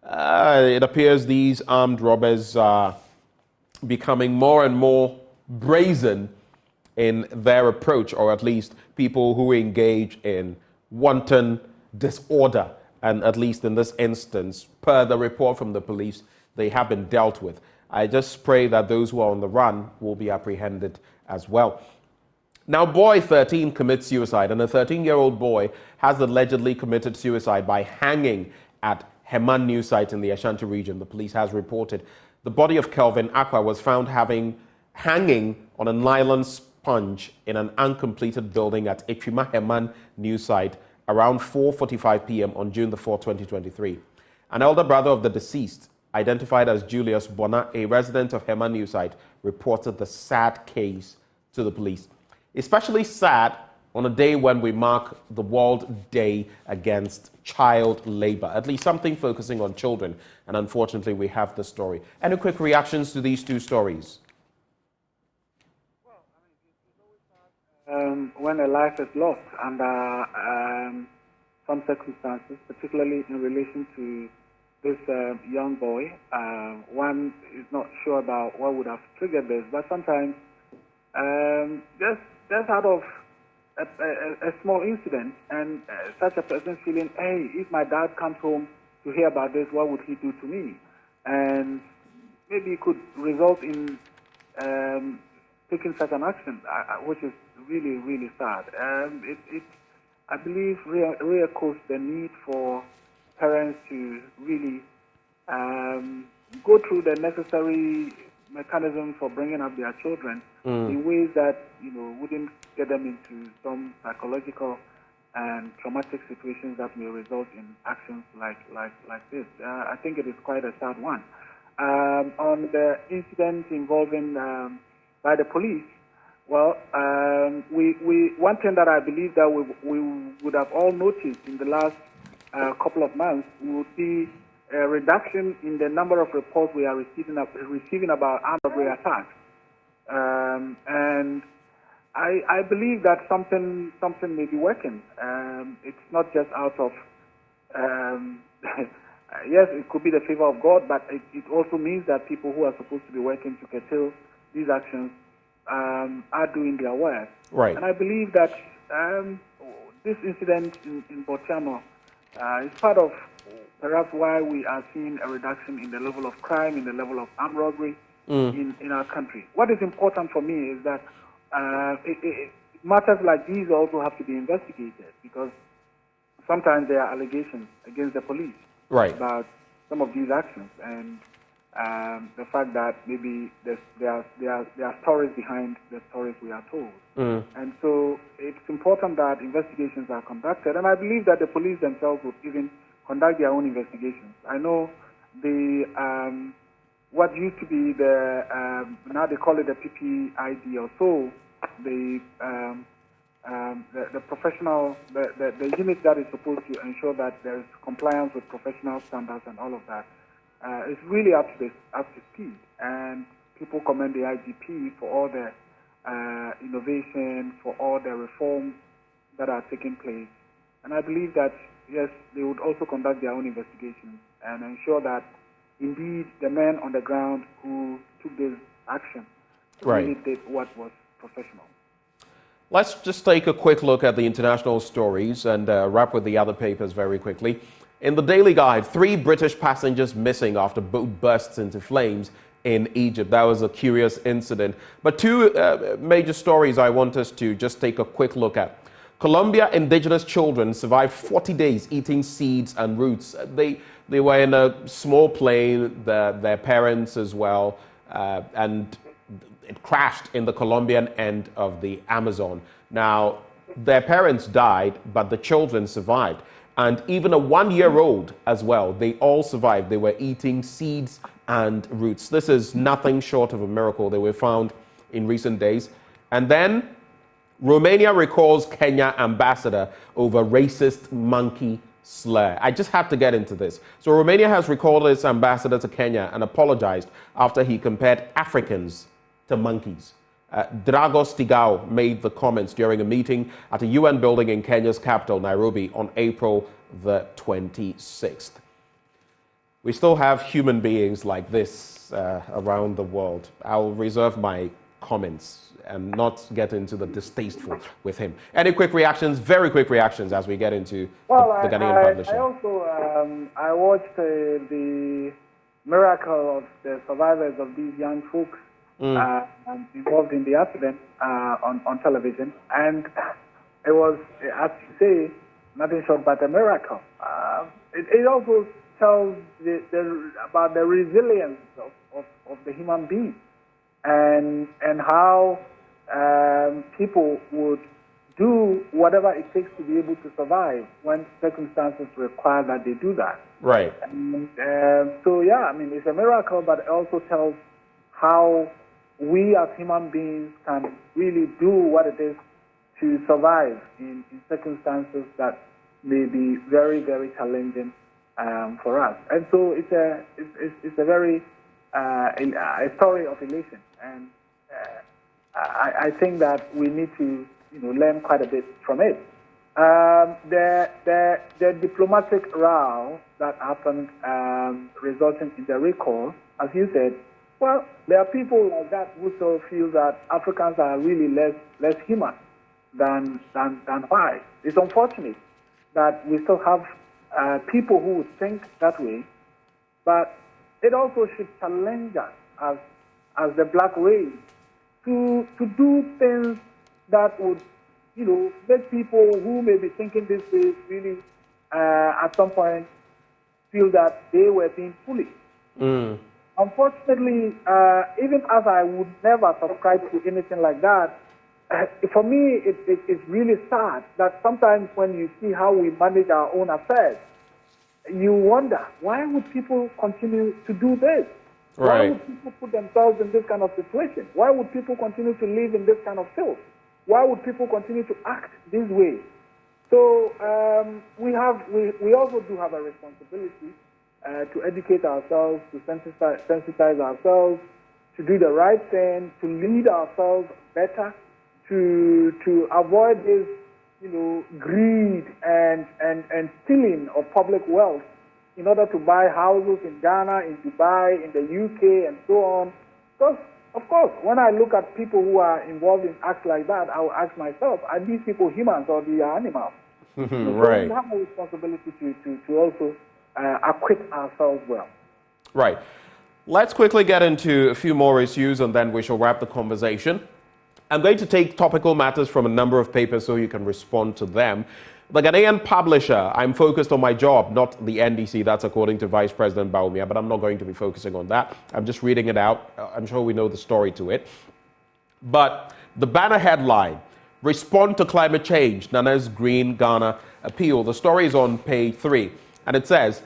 It appears these armed robbers are becoming more and more brazen in their approach, or at least people who engage in wanton disorder. And at least in this instance, per the report from the police, they have been dealt with. I just pray that those who are on the run will be apprehended as well. Now, boy 13 commits suicide, and a 13-year-old boy has allegedly committed suicide by hanging at Heman news site in the Ashanti region, the police has reported. The body of Kelvin Aqua was found hanging on a nylon sponge in an uncompleted building at Atiwa Heman news site around 4:45 p.m. on June the 4th, 2023. An elder brother of the deceased, identified as Julius Bona, a resident of Heman news site, reported the sad case to the police. Especially sad on a day when we mark the World Day Against Child Labor, at least something focusing on children. And unfortunately, we have the story. Any quick reactions to these two stories? When a life is lost under some circumstances, particularly in relation to this young boy, one is not sure about what would have triggered this, but sometimes just out of a small incident and such a person feeling, hey, if my dad comes home to hear about this, what would he do to me? And maybe it could result in taking such an action, which is really, really sad. It I believe, reechoes the need for parents to really go through the necessary mechanism for bringing up their children in ways that wouldn't get them into some psychological and traumatic situations that may result in actions like this. I think it is quite a sad one. On the incident involving by the police, well, one thing that I believe that we would have all noticed in the last couple of months would be a reduction in the number of reports we are receiving about armed robbery attacks. And I believe that something may be working. It's not just out of, yes, it could be the favor of God, but it also means that people who are supposed to be working to curtail these actions are doing their work. Right. And I believe that this incident in Botiano is part of perhaps why we are seeing a reduction in the level of crime, in the level of armed robbery in our country. What is important for me is that matters like these also have to be investigated, because sometimes there are allegations against the police about some of these actions, and the fact that maybe there are stories behind the stories we are told. And so it's important that investigations are conducted, and I believe that the police themselves would even conduct their own investigations. I know what used to be now they call it the PPID or so, the professional, the unit that is supposed to ensure that there is compliance with professional standards and all of that. It's really up to speed, and people commend the IGP for all the innovation, for all the reforms that are taking place. And I believe that, yes, they would also conduct their own investigations and ensure that, indeed, the men on the ground who took this action really did what was professional. Let's just take a quick look at the international stories and wrap with the other papers very quickly. In the Daily Guide, 3 British passengers missing after boat bursts into flames in Egypt. That was a curious incident. But 2 major stories I want us to just take a quick look at. Colombia indigenous children survived 40 days eating seeds and roots. They were in a small plane, their parents as well, and it crashed in the Colombian end of the Amazon. Now, their parents died, but the children survived. And even a 1-year-old as well, they all survived. They were eating seeds and roots. This is nothing short of a miracle. They were found in recent days. And then Romania recalls Kenya ambassador over racist monkey slur. I just have to get into this. So Romania has recalled its ambassador to Kenya and apologized after he compared Africans to monkeys. Dragos Tigao made the comments during a meeting at a UN building in Kenya's capital, Nairobi, on April the 26th. we still have human beings like this around the world. I'll reserve my comments and not get into the distasteful with him. Any quick reactions, very quick reactions as we get into the Ghanaian publisher? I also I watched the miracle of the survivors of these young folks involved in the accident on television, and it was, as you say, nothing short but a miracle. It also tells about the resilience of the human being, and how people would do whatever it takes to be able to survive when circumstances require that they do that. Right. And, so, yeah, I mean, it's a miracle, but it also tells how we as human beings can really do what it is to survive in circumstances that may be very, very challenging for us. And so it's a very a story of elation, and I think that we need to learn quite a bit from it. The diplomatic row that happened resulting in the recall, as you said, well, there are people like that who still feel that Africans are really less human than white. It's unfortunate that we still have people who would think that way, but it also should challenge us as the black race to do things that would, make people who may be thinking this way really at some point feel that they were being foolish. Unfortunately, even as I would never subscribe to anything like that, for me, it's really sad that sometimes when you see how we manage our own affairs, you wonder, why would people continue to do this? Right. Why would people put themselves in this kind of situation? Why would people continue to live in this kind of filth? Why would people continue to act this way? So we also do have a responsibility to educate ourselves, to sensitize ourselves, to do the right thing, to lead ourselves better, to avoid this, greed and stealing of public wealth in order to buy houses in Ghana, in Dubai, in the UK, and so on. Because, of course, when I look at people who are involved in acts like that, I will ask myself, are these people humans or they are animals? Right. So we have a responsibility to also acquit ourselves well. Right. Let's quickly get into a few more issues and then we shall wrap the conversation. I'm going to take topical matters from a number of papers so you can respond to them. The Ghanaian publisher, I'm focused on my job, not the NDC. That's according to Vice President Bawumia, but I'm not going to be focusing on that. I'm just reading it out. I'm sure we know the story to it. But the banner headline, Respond to Climate Change, Nana's Green Ghana Appeal. The story is on page 3, and it says,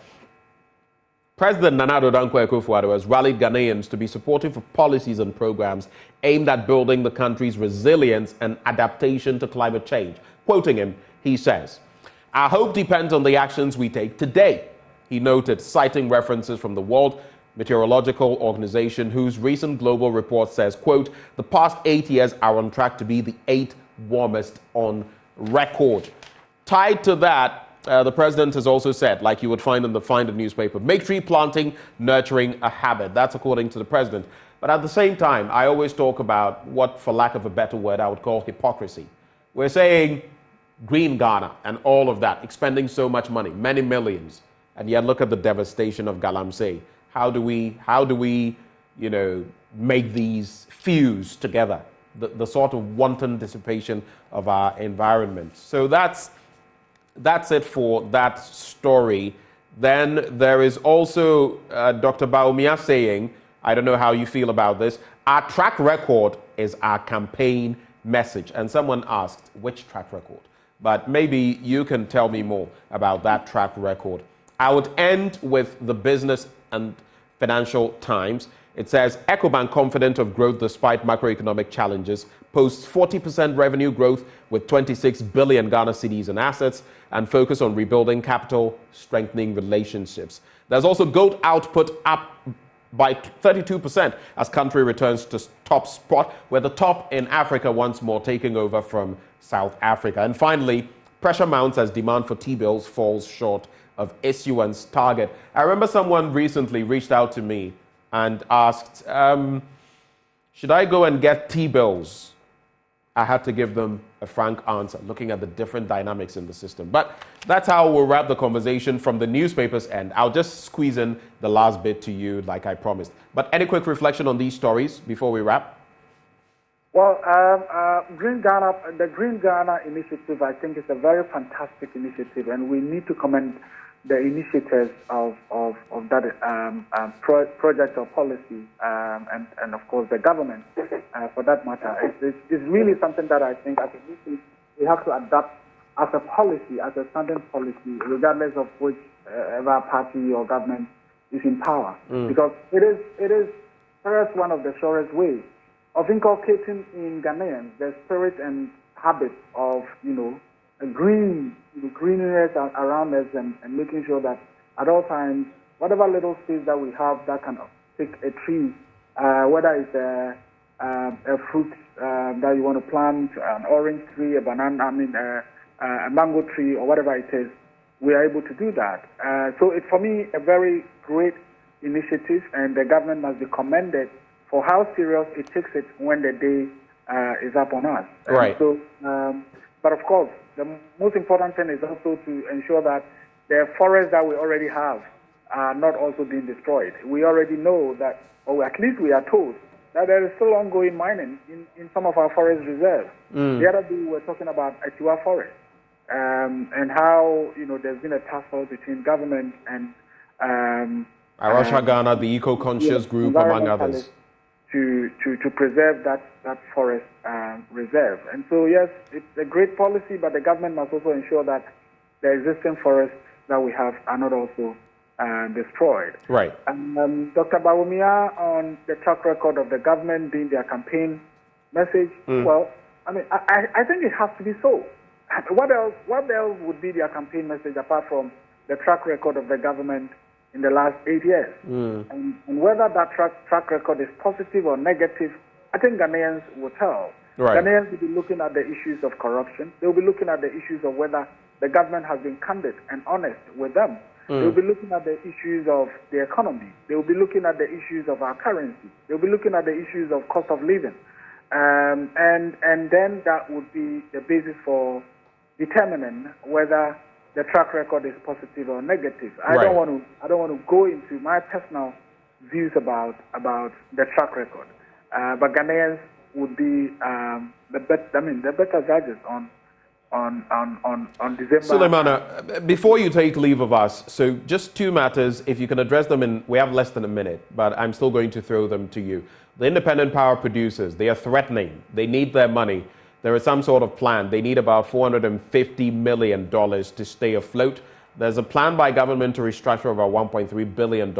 President Nana Addo Dankwa Akufo-Addo has rallied Ghanaians to be supportive of policies and programs aimed at building the country's resilience and adaptation to climate change. Quoting him, he says, our hope depends on the actions we take today, he noted, citing references from the World Meteorological Organization, whose recent global report says, quote, the past 8 years are on track to be the 8th warmest on record. Tied to that, the president has also said, like you would find in the Finder newspaper, make tree planting, nurturing a habit. That's according to the president. But at the same time, I always talk about what, for lack of a better word, I would call hypocrisy. We're saying Green Ghana and all of that, expending so much money, many millions, and yet look at the devastation of Galamsey. How do we, make these fuse together? The sort of wanton dissipation of our environment. So that's it for that story. Then there is also Dr. Bawumia saying, I don't know how you feel about this, our track record is our campaign message. And someone asked, which track record? But maybe you can tell me more about that track record. I would end with the Business and Financial Times. It says, EcoBank confident of growth despite macroeconomic challenges, posts 40% revenue growth with 26 billion Ghana cedis in assets and focus on rebuilding capital, strengthening relationships. There's also gold output up by 32% as country returns to top spot. We're the top in Africa once more, taking over from South Africa. And finally, pressure mounts as demand for T-bills falls short of issuance target. I remember someone recently reached out to me and asked, should I go and get T-bills? I had to give them a frank answer, looking at the different dynamics in the system. But that's how we'll wrap the conversation from the newspapers end. I'll just squeeze in the last bit to you like I promised. But any quick reflection on these stories before we wrap? Well, the Green Ghana initiative, I think, is a very fantastic initiative, and we need to commend the initiators of that project or policy, and of course the government, for that matter. It's really something that I think as a nation we have to adapt as a policy, as a standing policy, regardless of which ever party or government is in power, because it is perhaps one of the surest ways of inculcating in Ghanaians the spirit and habit of, greenness around us, and making sure that at all times, whatever little space that we have that can take a tree, whether it's a fruit that you want to plant, an orange tree, a banana, a mango tree, or whatever it is, we are able to do that. So it's, for me, a very great initiative, and the government must be commended for how serious it takes it when the day is up on us. Right. So, but of course, the most important thing is also to ensure that the forests that we already have are not also being destroyed. We already know that, or at least we are told, that there is still ongoing mining in some of our forest reserves. The other day we were talking about Atiwa forest, and how there's been a tussle between government and Arusha Ghana, the eco-conscious group, among others, to preserve that forest reserve. And so yes, it's a great policy, but the government must also ensure that the existing forests that we have are not also destroyed. Right. And Dr. Bawumia, on the track record of the government being their campaign message, well, I think it has to be so. What else would be their campaign message apart from the track record of the government in the last 8 years? And whether that track record is positive or negative, I think Ghanaians will tell. Right. Ghanaians will be looking at the issues of corruption. They will be looking at the issues of whether the government has been candid and honest with them. They will be looking at the issues of the economy. They will be looking at the issues of our currency. They will be looking at the issues of cost of living. And then that would be the basis for determining whether the track record is positive or negative. I don't want to go into my personal views about the track record, but Ghanaians would be the better judges on December. Suleimana, before you take leave of us, so just two matters, if you can address them in, we have less than a minute, but I'm still going to throw them to you. The independent power producers, they are threatening, they need their money. There is some sort of plan. They need about $450 million to stay afloat. There's a plan by government to restructure about $1.3 billion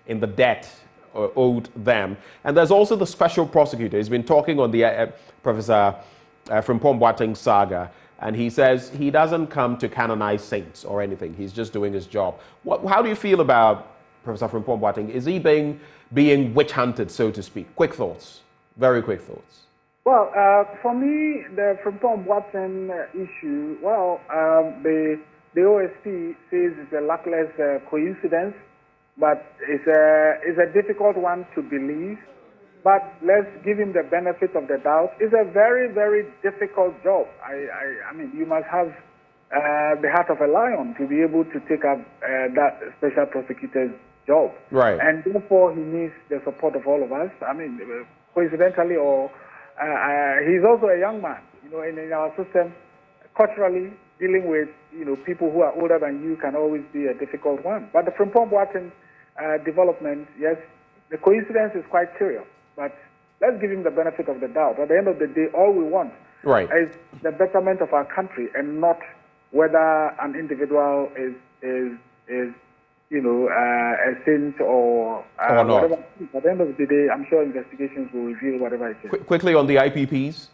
in the debt owed them. And there's also the special prosecutor. He's been talking on the Professor Frimpong Boateng saga, and he says he doesn't come to canonize saints or anything. He's just doing his job. How do you feel about Professor Frimpong Boateng? Is he being witch hunted, so to speak? Quick thoughts. Very quick thoughts. Well, for me, the Frimpong Boateng issue, the OSP says it's a luckless coincidence, but it's a difficult one to believe. But let's give him the benefit of the doubt. It's a very, very difficult job. I mean, you must have the heart of a lion to be able to take up that special prosecutor's job. Right. And therefore, he needs the support of all of us. I mean, coincidentally or... he's also a young man, in our system, culturally, dealing with, people who are older than you can always be a difficult one. But the Frimpong Boateng development, yes, the coincidence is quite serious, but let's give him the benefit of the doubt. At the end of the day, all we want is the betterment of our country, and not whether an individual is a saint or whatever. At the end of the day, I'm sure investigations will reveal whatever it is. Quickly on the IPPs.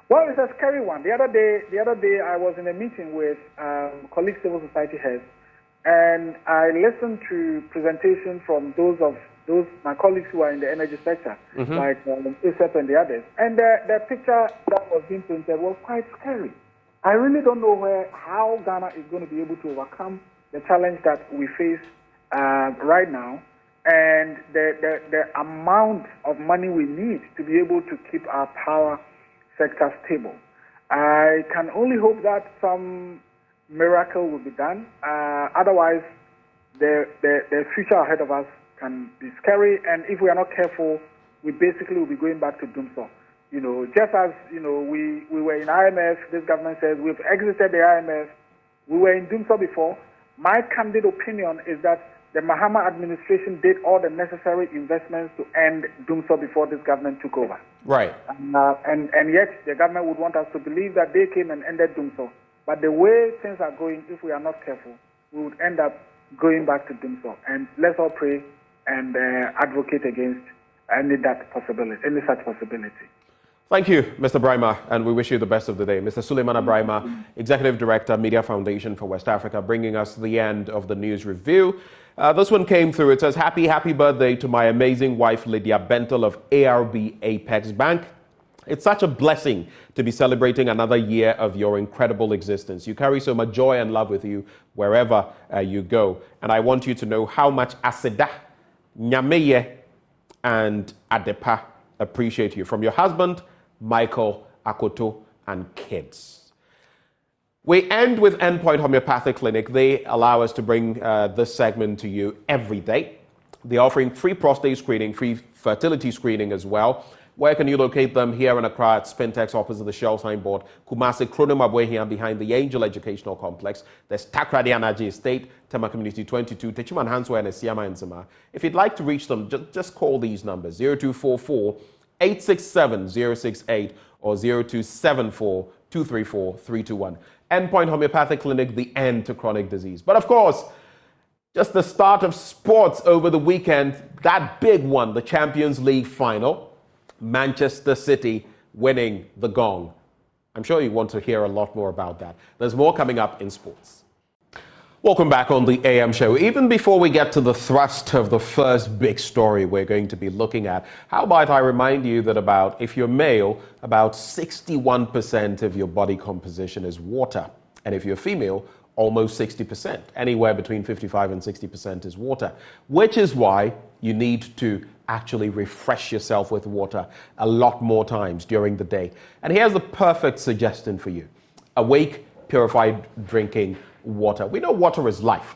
Well, it's a scary one. The other day, I was in a meeting with colleague civil society heads, and I listened to presentations from my colleagues who are in the energy sector, like ISEP and the others. And the picture that was being painted was quite scary. I really don't know how Ghana is going to be able to overcome the challenge that we face right now and the amount of money we need to be able to keep our power sector stable. I can only hope that some miracle will be done. Otherwise, the future ahead of us can be scary, and if we are not careful, we basically will be going back to doomsday. You know, just as we were in IMF, this government says we've exited the IMF. We were in doomsday before. My candid opinion is that the Mahama administration did all the necessary investments to end doomsday before this government took over. Right. And yet the government would want us to believe that they came and ended doomsday. But the way things are going, if we are not careful, we would end up going back to doomsday. And let's all pray and advocate against any such possibility. Thank you, Mr. Brima, and we wish you the best of the day. Mr. Suleimana Brima, Executive Director, Media Foundation for West Africa, bringing us to the end of the news review. This one came through. It says, happy birthday to my amazing wife, Lydia Bentel of ARB Apex Bank. It's such a blessing to be celebrating another year of your incredible existence. You carry so much joy and love with you wherever you go. And I want you to know how much Aseda, Nyameye, and Adepa appreciate you. From your husband, Michael, Akoto, and kids. We end with Endpoint Homeopathic Clinic. They allow us to bring this segment to you every day. They're offering free prostate screening, free fertility screening as well. Where can you locate them? Here in Accra at Spintex opposite the Shell signboard, Kumasi, Kronomabwehian behind the Angel Educational Complex. There's Takrady Anaji Estate, Tema Community 22, Techiman Hanswa and Esiama and Zima. If you'd like to reach them, just call these numbers, 0244 867 068 or 0274 234 321. Endpoint Homeopathic Clinic, the end to chronic disease. But of course, just the start of sports over the weekend, that big one, the Champions League final. Manchester City winning the gong. I'm sure you want to hear a lot more about that. There's more coming up in sports. Welcome back on the AM show. Even before we get to the thrust of the first big story we're going to be looking at, how about I remind you that if you're male, about 61% of your body composition is water. And if you're female, almost 60%. Anywhere between 55 and 60% is water, which is why you need to actually refresh yourself with water a lot more times during the day. And here's the perfect suggestion for you. Awake, purified drinking water. We know water is life.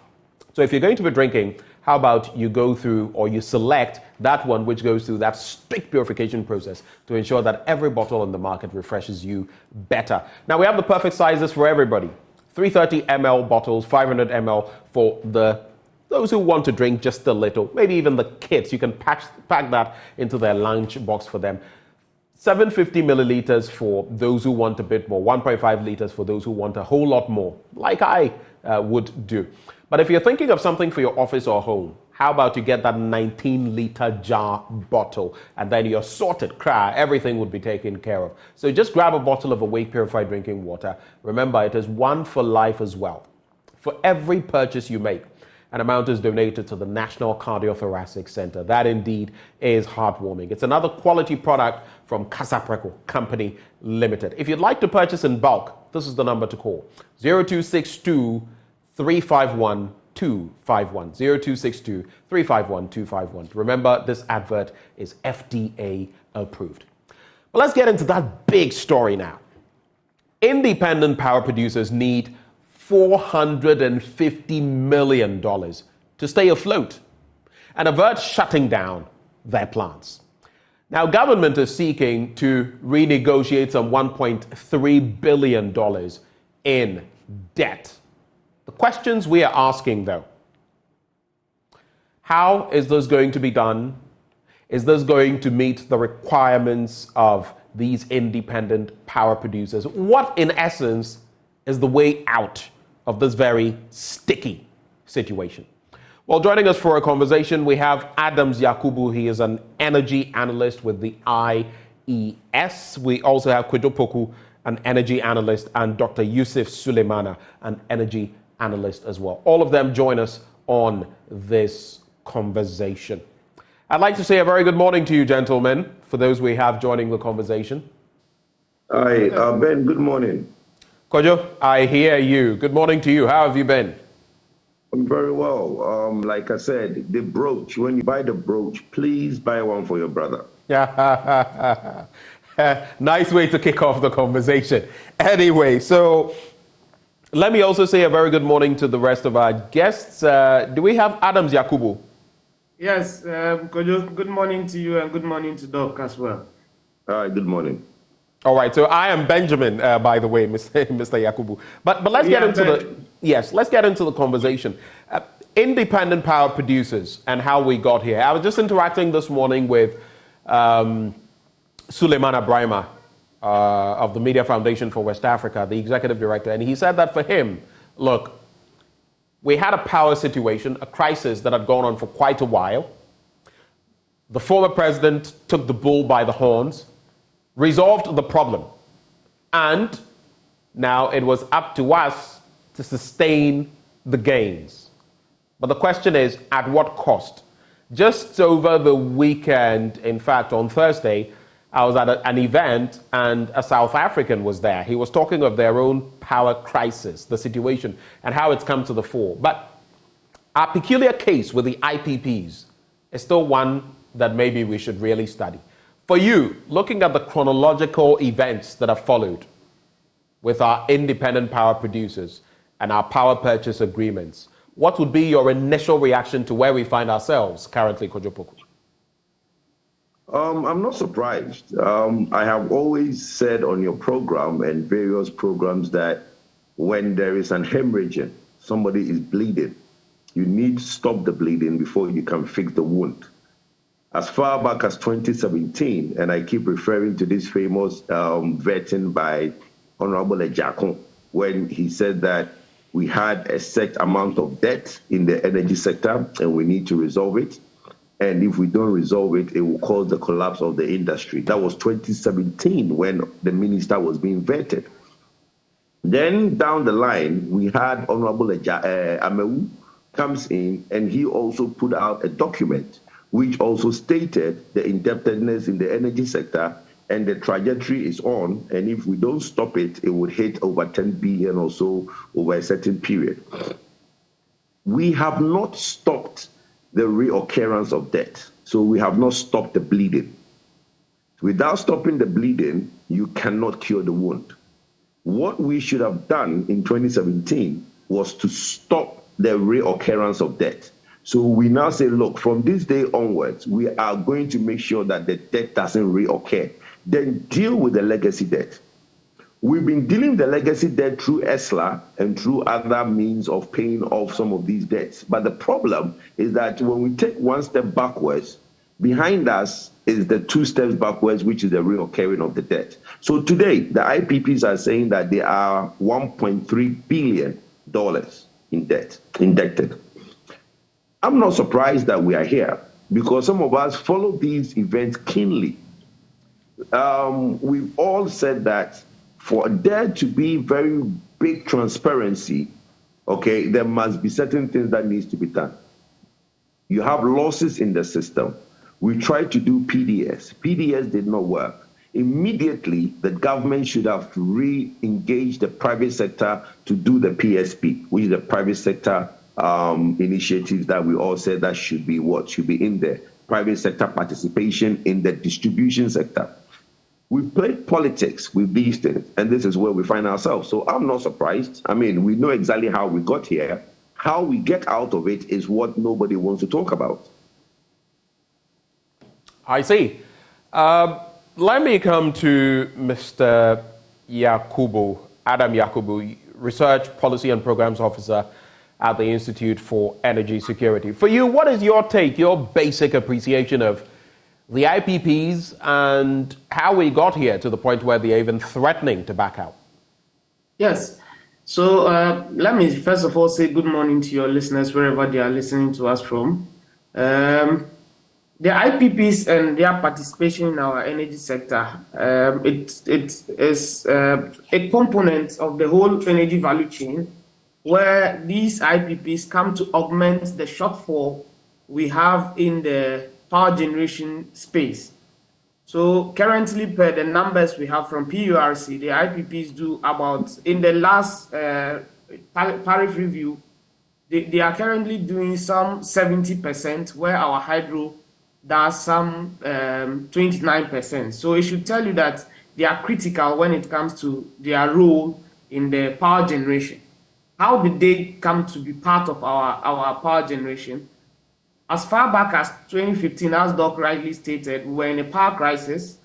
So if you're going to be drinking, how about you go through or you select that one which goes through that strict purification process to ensure that every bottle on the market refreshes you better. Now we have the perfect sizes for everybody. 330 ml bottles, 500 ml for those who want to drink just a little, maybe even the kids. You can pack that into their lunch box for them. 750 milliliters for those who want a bit more, 1.5 liters for those who want a whole lot more, like I would do. But if you're thinking of something for your office or home, how about you get that 19-liter jar bottle and then you're sorted, everything would be taken care of. So just grab a bottle of Awake Purified Drinking Water. Remember, it is one for life as well. For every purchase you make, an amount is donated to the National Cardiothoracic Center. That indeed is heartwarming. It's another quality product from Casapreco Company Limited. If you'd like to purchase in bulk, this is the number to call. 0262 351 251. 0262 351 251. Remember, this advert is FDA approved. But let's get into that big story now. Independent power producers need $450 million to stay afloat and avert shutting down their plants. Now, government is seeking to renegotiate some $1.3 billion in debt. The questions we are asking, though, how is this going to be done? Is this going to meet the requirements of these independent power producers? What, in essence, is the way out of this very sticky situation? Well, joining us for a conversation, we have Adams Yakubu. He is an energy analyst with the IES. We also have Poku, an energy analyst, and Dr. Yusuf Suleimana, an energy analyst as well. All of them join us on this conversation. I'd like to say a very good morning to you, gentlemen, for those we have joining the conversation. Hi, Ben, good morning. Kojo, I hear you. Good morning to you. How have you been? I'm very well. Like I said, the brooch, when you buy the brooch, please buy one for your brother. Yeah. Nice way to kick off the conversation. Anyway, so let me also say a very good morning to the rest of our guests. Do we have Adams Yakubu? Yes, Kojo, good morning to you and good morning to Doc as well. All right, good morning. All right, so I am Benjamin, by the way, Mr. Yakubu. But let's get into let's get into the conversation. Independent power producers and how we got here. I was just interacting this morning with Suleiman Abrahima of the Media Foundation for West Africa, the executive director, and he said that for him, look, we had a power situation, a crisis that had gone on for quite a while. The former president took the bull by the horns, resolved the problem, and now it was up to us to sustain the gains. But the question is, at what cost? Just over the weekend, in fact, on Thursday, I was at an event and a South African was there. He was talking of their own power crisis, the situation, and how it's come to the fore. But our peculiar case with the IPPs is still one that maybe we should really study. For you, looking at the chronological events that have followed with our independent power producers and our power purchase agreements, what would be your initial reaction to where we find ourselves currently, Kojo Poku? I'm not surprised. I have always said on your program and various programs that when there is an hemorrhaging, somebody is bleeding, you need to stop the bleeding before you can fix the wound. As far back as 2017, and I keep referring to this famous vetting by Honorable Ejakon, when he said that we had a set amount of debt in the energy sector and we need to resolve it. And if we don't resolve it, it will cause the collapse of the industry. That was 2017 when the minister was being vetted. Then down the line, we had Honorable Amewu comes in, and he also put out a document which also stated the indebtedness in the energy sector, and the trajectory is on, and if we don't stop it, it would hit over 10 billion or so over a certain period. We have not stopped the reoccurrence of debt, so we have not stopped the bleeding. Without stopping the bleeding, you cannot cure the wound. What we should have done in 2017 was to stop the reoccurrence of debt. So we now say, look, from this day onwards, we are going to make sure that the debt doesn't reoccur. Then deal with the legacy debt. We've been dealing with the legacy debt through ESLA and through other means of paying off some of these debts. But the problem is that when we take one step backwards, behind us is the 2 steps backwards, which is the reoccurring of the debt. So today, the IPPs are saying that they are $1.3 billion in debt, indebted. I'm not surprised that we are here because some of us follow these events keenly. We've all said that for there to be very big transparency, okay, there must be certain things that needs to be done. You have losses in the system. We tried to do PDS. PDS did not work. Immediately, the government should have re-engaged the private sector to do the PSP, which is the private sector initiatives that we all said that should be what should be in there. Private sector participation in the distribution sector. We played politics with these things, and this is where we find ourselves. So I'm not surprised. I mean, we know exactly how we got here. How we get out of it is what nobody wants to talk about. I see. Let me come to Mr. Yakubu, Adam Yakubu, Research Policy and Programs Officer at the Institute for Energy Security. For you, what is your take, your basic appreciation of the IPPs and how we got here to the point where they're even threatening to back out? Yes. So let me first of all say good morning to your listeners wherever they are listening to us from. The IPPs and their participation in our energy sector, it is a component of the whole energy value chain where these IPPs come to augment the shortfall we have in the power generation space. So currently, per the numbers we have from PURC, the IPPs do about, in the last tariff review, they are currently doing some 70%, where our hydro does some 29%. So it should tell you that they are critical when it comes to their role in the power generation. How did they come to be part of our power generation? As far back as 2015, as Doc rightly stated, we were in a power crisis,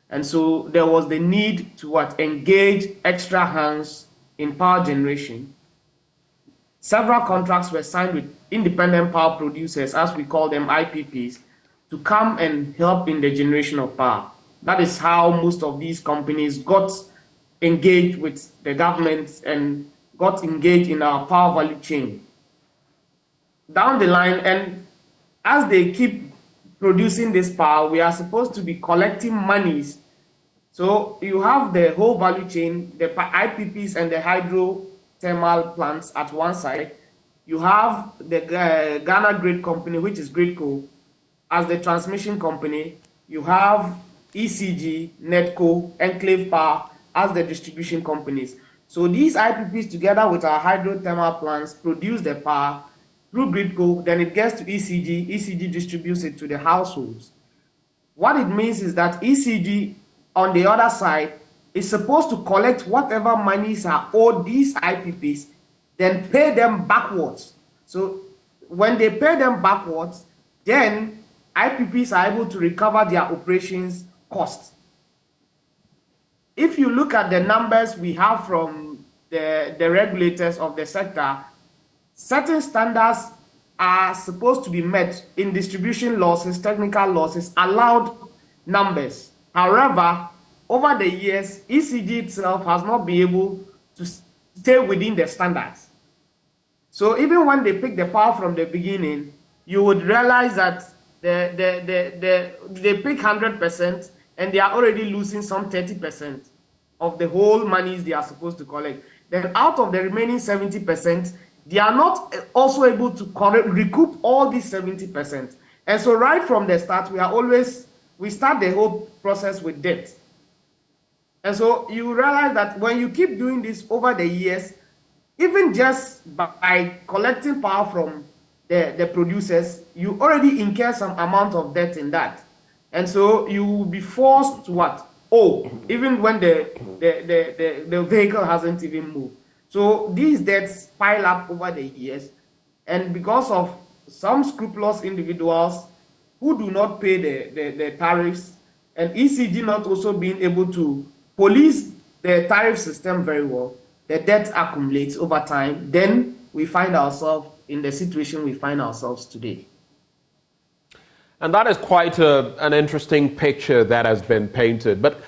and so there was the need to engage extra hands in power generation. Several contracts were signed with independent power producers, as we call them IPPs, to come and help in the generation of power. That is how most of these companies got engaged with the government and got engaged in our power value chain. Down the line, and as they keep producing this power, we are supposed to be collecting monies. So you have the whole value chain, the IPPs and the hydrothermal plants at one side. You have the Ghana Grid Company, which is Gridco, as the transmission company. You have ECG, NETCO, Enclave Power as the distribution companies. So these IPPs, together with our hydrothermal plants, produce the power through Gridco, then it gets to ECG. ECG distributes it to the households. What it means is that ECG, on the other side, is supposed to collect whatever monies are owed these IPPs, then pay them backwards. So when they pay them backwards, then IPPs are able to recover their operations costs. If you look at the numbers we have from the regulators of the sector, certain standards are supposed to be met in distribution losses, technical losses, allowed numbers. However, over the years, ECG itself has not been able to stay within the standards. So even when they pick the power from the beginning, you would realize that they pick 100% and they are already losing some 30% of the whole monies they are supposed to collect. Then out of the remaining 70%, they are not also able to recoup all these 70%. And so right from the start, we start the whole process with debt. And so you realize that when you keep doing this over the years, even just by collecting power from the producers, you already incur some amount of debt in that. And so you will be forced to even when the vehicle hasn't even moved. So these debts pile up over the years, and because of some scrupulous individuals who do not pay the tariffs, and ECG not also being able to police the tariff system very well, the debt accumulates over time. Then we find ourselves in the situation we find ourselves today. And that is quite an interesting picture that has been painted. But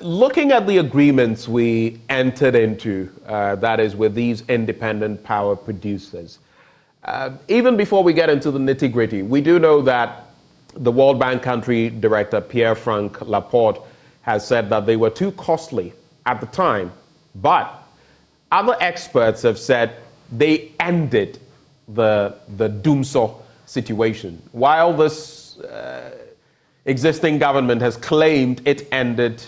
looking at the agreements we entered into, that is with these independent power producers, even before we get into the nitty-gritty, we do know that the World Bank country director, Pierre-Franck Laporte, has said that they were too costly at the time. But other experts have said they ended the Dumso situation. While this existing government has claimed it ended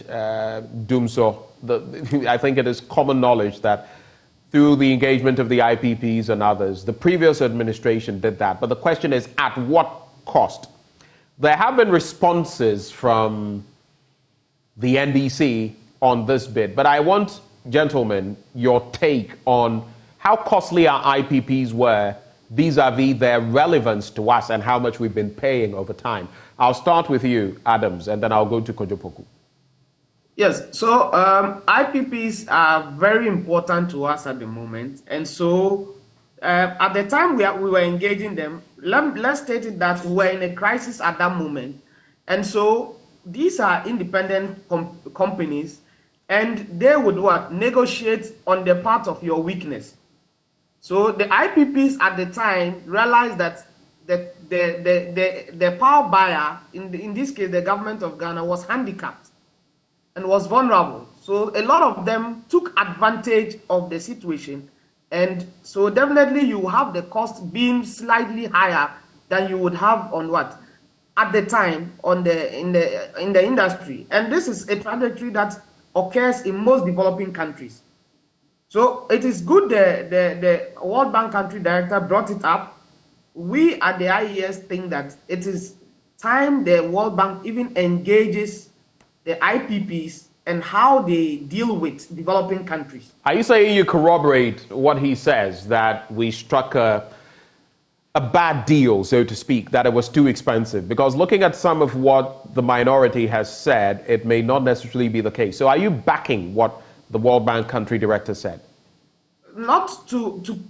Dumso, I think it is common knowledge that through the engagement of the IPPs and others, the previous administration did that. But the question is, at what cost? There have been responses from the NDC on this bid, but I want, gentlemen, your take on how costly our IPPs were vis-a-vis their relevance to us and how much we've been paying over time. I'll start with you, Adams, and then I'll go to Kojo Poku. Yes, so IPPs are very important to us at the moment. And so at the time we were engaging them, let's state it that we were in a crisis at that moment. And so these are independent companies, and they would negotiate on the part of your weakness. So the IPPs at the time realized that the power buyer, in this case the government of Ghana, was handicapped and was vulnerable. So a lot of them took advantage of the situation, and so definitely you have the cost being slightly higher than you would have on at the time in the industry. And this is a trajectory that occurs in most developing countries. So it is good the World Bank country director brought it up. We at the IES think that it is time the World Bank even engages the IPPs and how they deal with developing countries. Are you saying you corroborate what he says, that we struck a bad deal, so to speak, that it was too expensive? Because looking at some of what the minority has said, it may not necessarily be the case. So are you backing what the World Bank country director said? Not to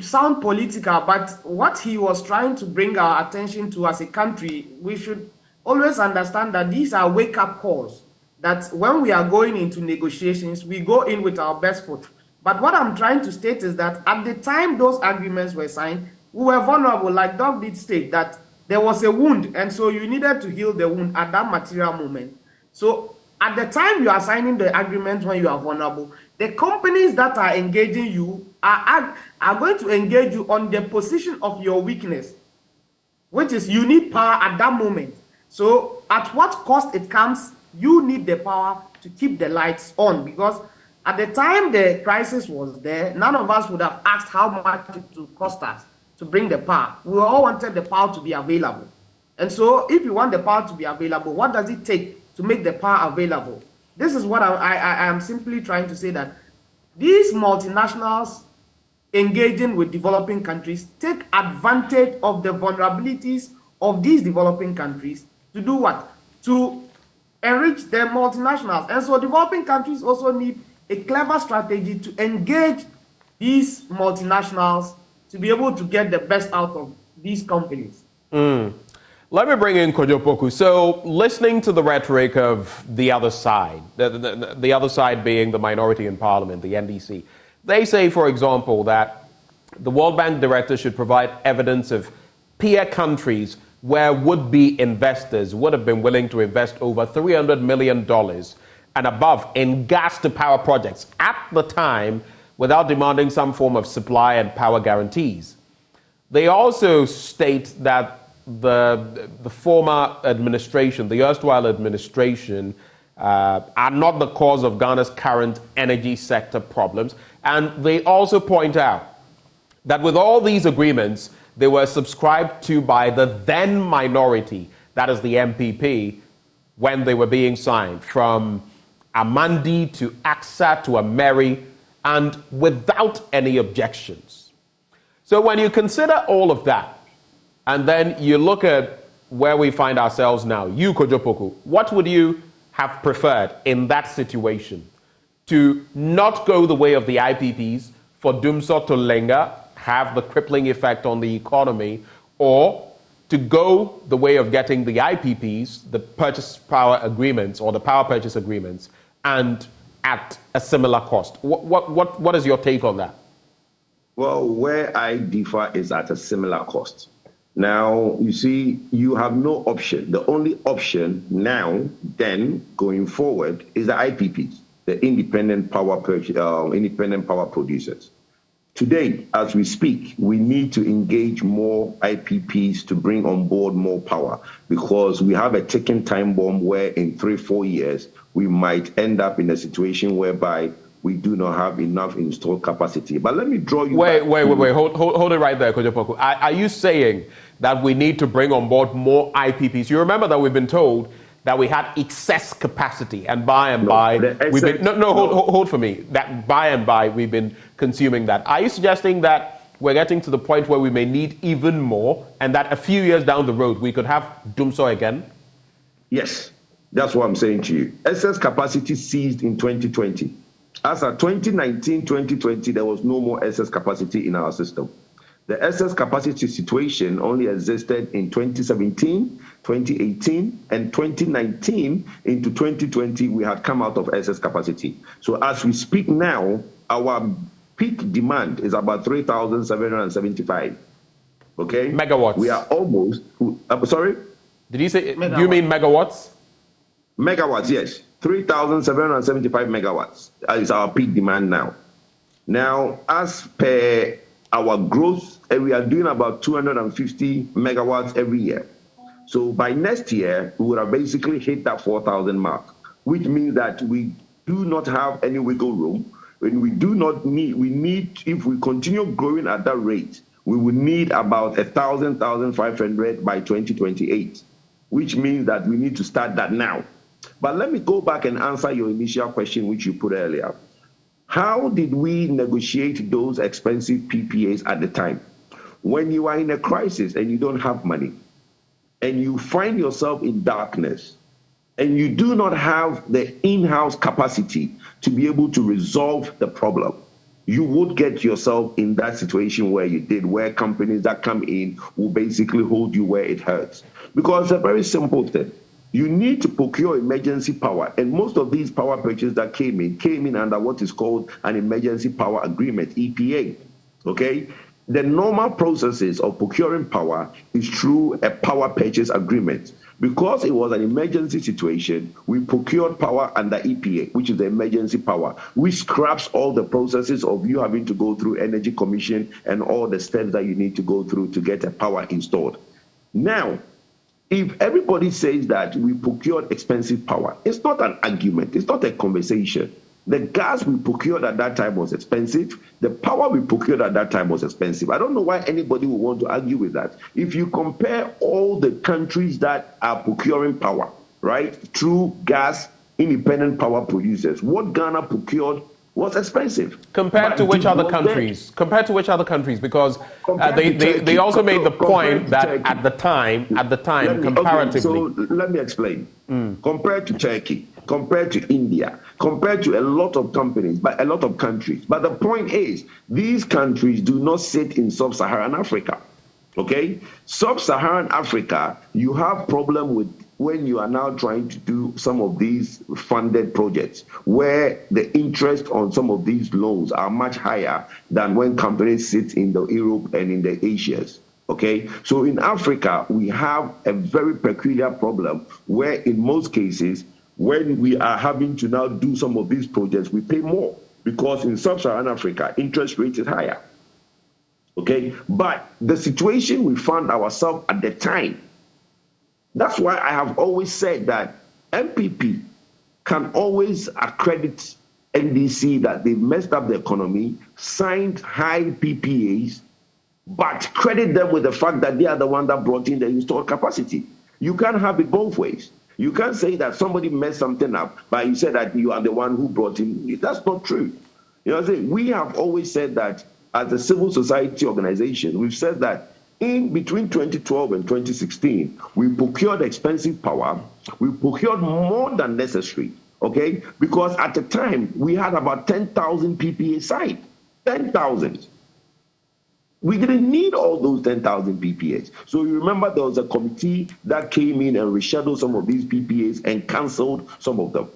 sound political, but what he was trying to bring our attention to as a country, we should always understand that these are wake-up calls, that when we are going into negotiations, we go in with our best foot. But what I'm trying to state is that at the time those agreements were signed, we were vulnerable. Like Doug did state, that there was a wound, and so you needed to heal the wound at that material moment. So at the time you are signing the agreement when you are vulnerable, the companies that are engaging you are going to engage you on the position of your weakness, which is you need power at that moment. So at what cost it comes, you need the power to keep the lights on, because at the time the crisis was there, none of us would have asked how much it would cost us to bring the power. We all wanted the power to be available. And so if you want the power to be available, what does it take to make the power available? This is what I am simply trying to say, that these multinationals engaging with developing countries take advantage of the vulnerabilities of these developing countries to do what? To enrich their multinationals. And so developing countries also need a clever strategy to engage these multinationals to be able to get the best out of these companies. Let me bring in Kojo Poku. So listening to the rhetoric of the other side, the other side being the minority in parliament, the NDC, they say, for example, that the World Bank director should provide evidence of peer countries where would-be investors would have been willing to invest over $300 million and above in gas-to-power projects at the time without demanding some form of supply and power guarantees. They also state that the former administration, the erstwhile administration, are not the cause of Ghana's current energy sector problems. And they also point out that with all these agreements, they were subscribed to by the then minority, that is the MPP, when they were being signed, from Amandi to AXA to Ameri, and without any objections. So when you consider all of that, and then you look at where we find ourselves now, you, Kojo Poku, what would you have preferred in that situation? To not go the way of the IPPs, for Dumso to linger, have the crippling effect on the economy, or to go the way of getting the IPPs, the purchase power agreements or the power purchase agreements, and at a similar cost? What is your take on that? Well, where I differ is at a similar cost. Now, you see, you have no option. The only option now, then, going forward, is the IPPs, the independent power producers. Today, as we speak, we need to engage more IPPs to bring on board more power, because we have a ticking time bomb where in 3-4 years, we might end up in a situation whereby we do not have enough installed capacity. But let me draw you Wait. Hold it right there, Kojo Poku. Are you saying that we need to bring on board more IPPs? You remember that we've been told that we had excess capacity, and by and by, we've been... Hold for me. That by and by, we've been consuming that. Are you suggesting that we're getting to the point where we may need even more, and that a few years down the road, we could have Dumso again? Yes, that's what I'm saying to you. Excess capacity ceased in 2020. As of 2019, 2020, there was no more excess capacity in our system. The excess capacity situation only existed in 2017, 2018, and 2019. Into 2020, we had come out of excess capacity. So as we speak now, our peak demand is about 3,775. Okay? Megawatts. We are almost, sorry? Did you say, do you mean megawatts? Megawatts, yes. 3,775 megawatts is our peak demand now. Now, as per our growth, we are doing about 250 megawatts every year. So by next year, we would have basically hit that 4,000 mark, which means that we do not have any wiggle room When we do not need, if we continue growing at that rate, we will need about 1,500 by 2028, which means that we need to start that now. But let me go back and answer your initial question, which you put earlier. How did we negotiate those expensive PPAs at the time? When you are in a crisis and you don't have money, and you find yourself in darkness, and you do not have the in-house capacity to be able to resolve the problem, you would get yourself in that situation where you did, where companies that come in will basically hold you where it hurts. Because it's a very simple thing. You need to procure emergency power, and most of these power purchases that came in under what is called an emergency power agreement, EPA, okay? The normal processes of procuring power is through a power purchase agreement. Because it was an emergency situation, we procured power under EPA, which is the emergency power, which scraps all the processes of you having to go through Energy Commission and all the steps that you need to go through to get a power installed. Now, if everybody says that we procured expensive power, it's not an argument, it's not a conversation. The gas we procured at that time was expensive. The power we procured at that time was expensive. I don't know why anybody would want to argue with that. If you compare all the countries that are procuring power, right, through gas, independent power producers, what Ghana procured was expensive. Compared to which other countries? Compared to which other countries? Because they also made the point that at the time, comparatively. So let me explain. Compared to Turkey, compared to India, compared to a lot of companies, but a lot of countries. But the point is, these countries do not sit in sub-Saharan Africa. Okay? Sub-Saharan Africa, you have problem with when you are now trying to do some of these funded projects where the interest on some of these loans are much higher than when companies sit in the Europe and in the Asias. Okay, so in Africa, we have a very peculiar problem where in most cases, when we are having to now do some of these projects, we pay more because in sub-Saharan Africa, interest rate is higher. Okay, but the situation we found ourselves at the time, that's why I have always said that MPP can always accredit NDC that they've messed up the economy, signed high PPAs, but credit them with the fact that they are the one that brought in the installed capacity. You can't have it both ways. You can't say that somebody messed something up, but you said that you are the one who brought in. That's not true. You know what I'm saying? We have always said that as a civil society organization, we've said that in between 2012 and 2016, we procured expensive power. We procured more than necessary, okay? Because at the time, we had about 10,000 PPA signed, 10,000. We didn't need all those 10,000 PPAs. So you remember there was a committee that came in and rescheduled some of these PPAs and canceled some of them.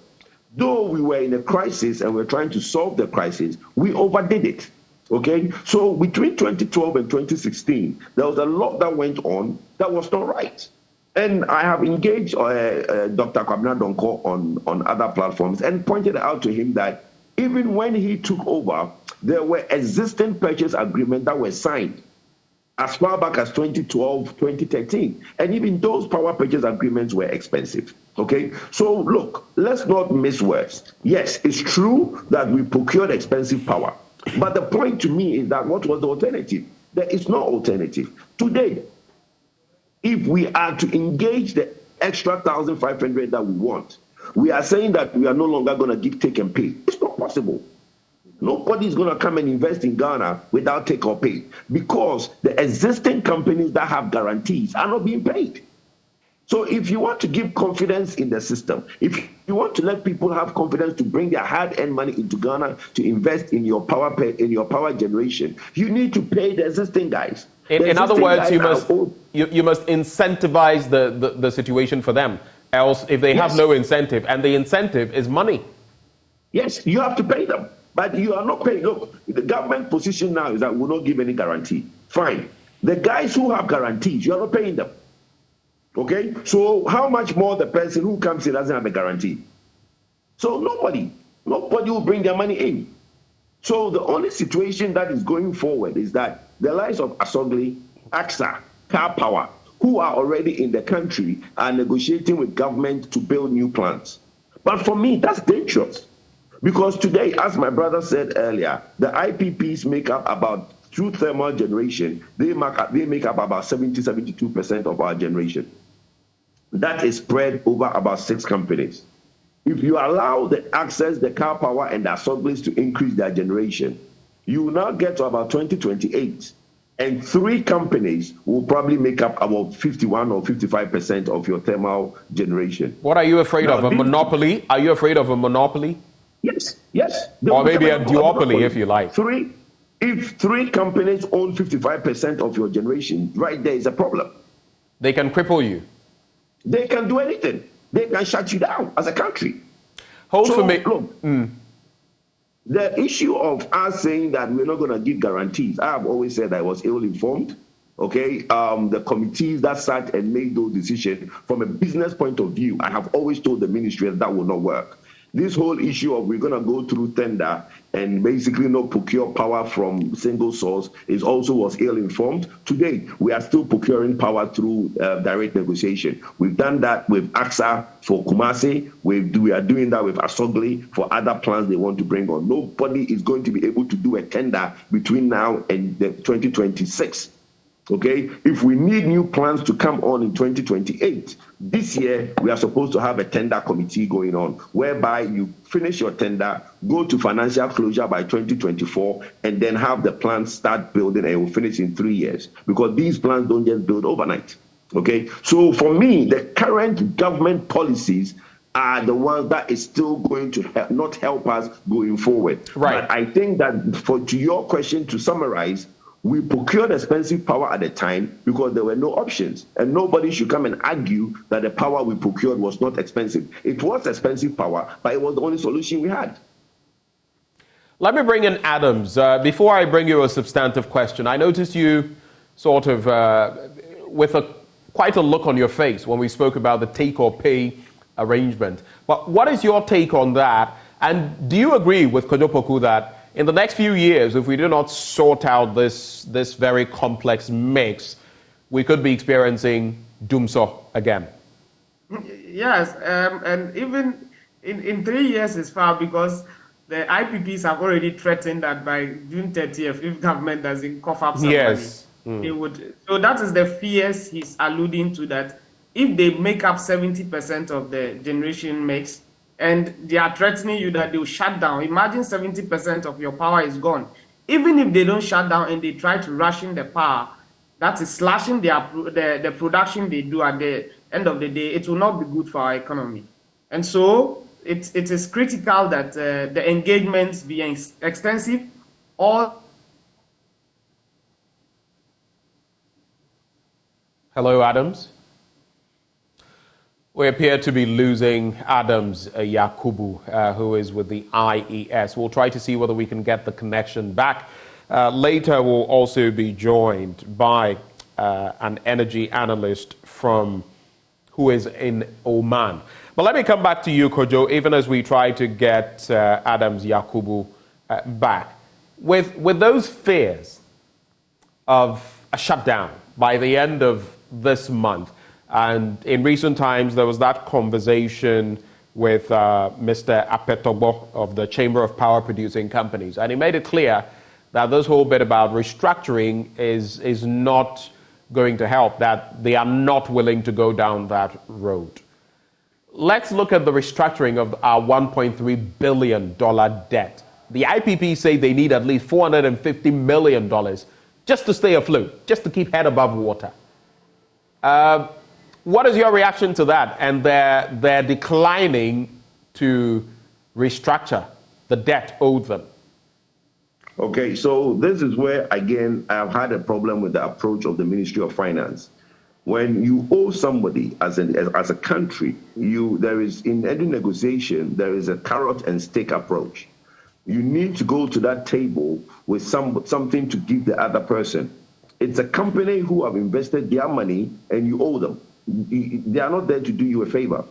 Though we were in a crisis and we're trying to solve the crisis, we overdid it. Okay, so between 2012 and 2016, there was a lot that went on that was not right. And I have engaged Dr. Kwabena Donko on other platforms and pointed out to him that even when he took over, there were existing purchase agreements that were signed as far back as 2012, 2013. And even those power purchase agreements were expensive. Okay, so look, let's not miss words. Yes, it's true that we procured expensive power. But the point to me is that what was the alternative? There is no alternative. Today, if we are to engage the extra 1,500 that we want, we are saying that we are no longer going to give take and pay. It's not possible. Nobody is going to come and invest in Ghana without take or pay because the existing companies that have guarantees are not being paid. So if you want to give confidence in the system, if you want to let people have confidence to bring their hard-earned money into Ghana to invest in your power generation, you need to pay the existing guys. In other words, you must incentivize the situation for them. Else, if they have no incentive, and the incentive is money. Yes, you have to pay them. But you are not paying. Look, the government position now is that we'll not give any guarantee. Fine. The guys who have guarantees, you are not paying them. Okay, so how much more the person who comes in doesn't have a guarantee? So nobody will bring their money in. So the only situation that is going forward is that the likes of Asogli, AXA, Car Power, who are already in the country, are negotiating with government to build new plants. But for me, that's dangerous. Because today, as my brother said earlier, the IPPs make up about, through thermal generation, they make up about 72% of our generation. That is spread over about 6 companies. If you allow the access, the car power, and the assemblies to increase their generation, you will now get to about 2028, and 3 companies will probably make up about 51 or 55% of your thermal generation. What are you afraid of? A monopoly? Are you afraid of a monopoly? Yes, yes. Or maybe a duopoly, if you like. If 3 companies own 55% of your generation, right there is a problem. They can cripple you. They can do anything. They can shut you down as a country. Look, the issue of us saying that we're not going to give guarantees, I have always said I was ill-informed. Okay, the committees that sat and made those decisions from a business point of view, I have always told the ministry that will not work. This whole issue of we're going to go through tender and basically not procure power from single source was ill-informed. Today, we are still procuring power through direct negotiation. We've done that with AXA for Kumasi. We are doing that with Asogli for other plans they want to bring on. Nobody is going to be able to do a tender between now and 2026. Okay, if we need new plans to come on in 2028, this year we are supposed to have a tender committee going on, whereby you finish your tender, go to financial closure by 2024, and then have the plans start building, and it will finish in 3 years, because these plans don't just build overnight. Okay, so for me, the current government policies are the ones that is still going to not help us going forward. Right. But I think that to your question, to summarize, we procured expensive power at the time because there were no options, and nobody should come and argue that the power we procured was not expensive. It was expensive power, but it was the only solution we had. Let me bring in Adams. Before I bring you a substantive question, I noticed you sort of with quite a look on your face when we spoke about the take or pay arrangement. But what is your take on that? And do you agree with Poku that in the next few years, if we do not sort out this very complex mix, we could be experiencing doomsday again? Yes, and even in 3 years is far, because the IPPs have already threatened that by June 30th, if government doesn't cough up some money, they would. So that is the fears he's alluding to, that if they make up 70% of the generation mix, and they are threatening you that they will shut down. Imagine 70% of your power is gone. Even if they don't shut down and they try to ration the power, that is slashing the production they do at the end of the day. It will not be good for our economy. And so it is critical that the engagements be extensive. Hello, Adams. We appear to be losing Adams Yakubu, who is with the IES. We'll try to see whether we can get the connection back. Later, we'll also be joined by an energy analyst who is in Oman. But let me come back to you, Kojo, even as we try to get Adams Yakubu back. With those fears of a shutdown by the end of this month, and in recent times, there was that conversation with Mr. Apetobo of the Chamber of Power Producing Companies. And he made it clear that this whole bit about restructuring is not going to help, that they are not willing to go down that road. Let's look at the restructuring of our $1.3 billion debt. The IPP say they need at least $450 million just to stay afloat, just to keep head above water. What is your reaction to that? And they're declining to restructure the debt owed them. Okay, so this is where, again, I've had a problem with the approach of the Ministry of Finance. When you owe somebody as a country, there is, in any negotiation, there is a carrot and stick approach. You need to go to that table with something to give the other person. It's a company who have invested their money and you owe them. They are not there to do you a favor.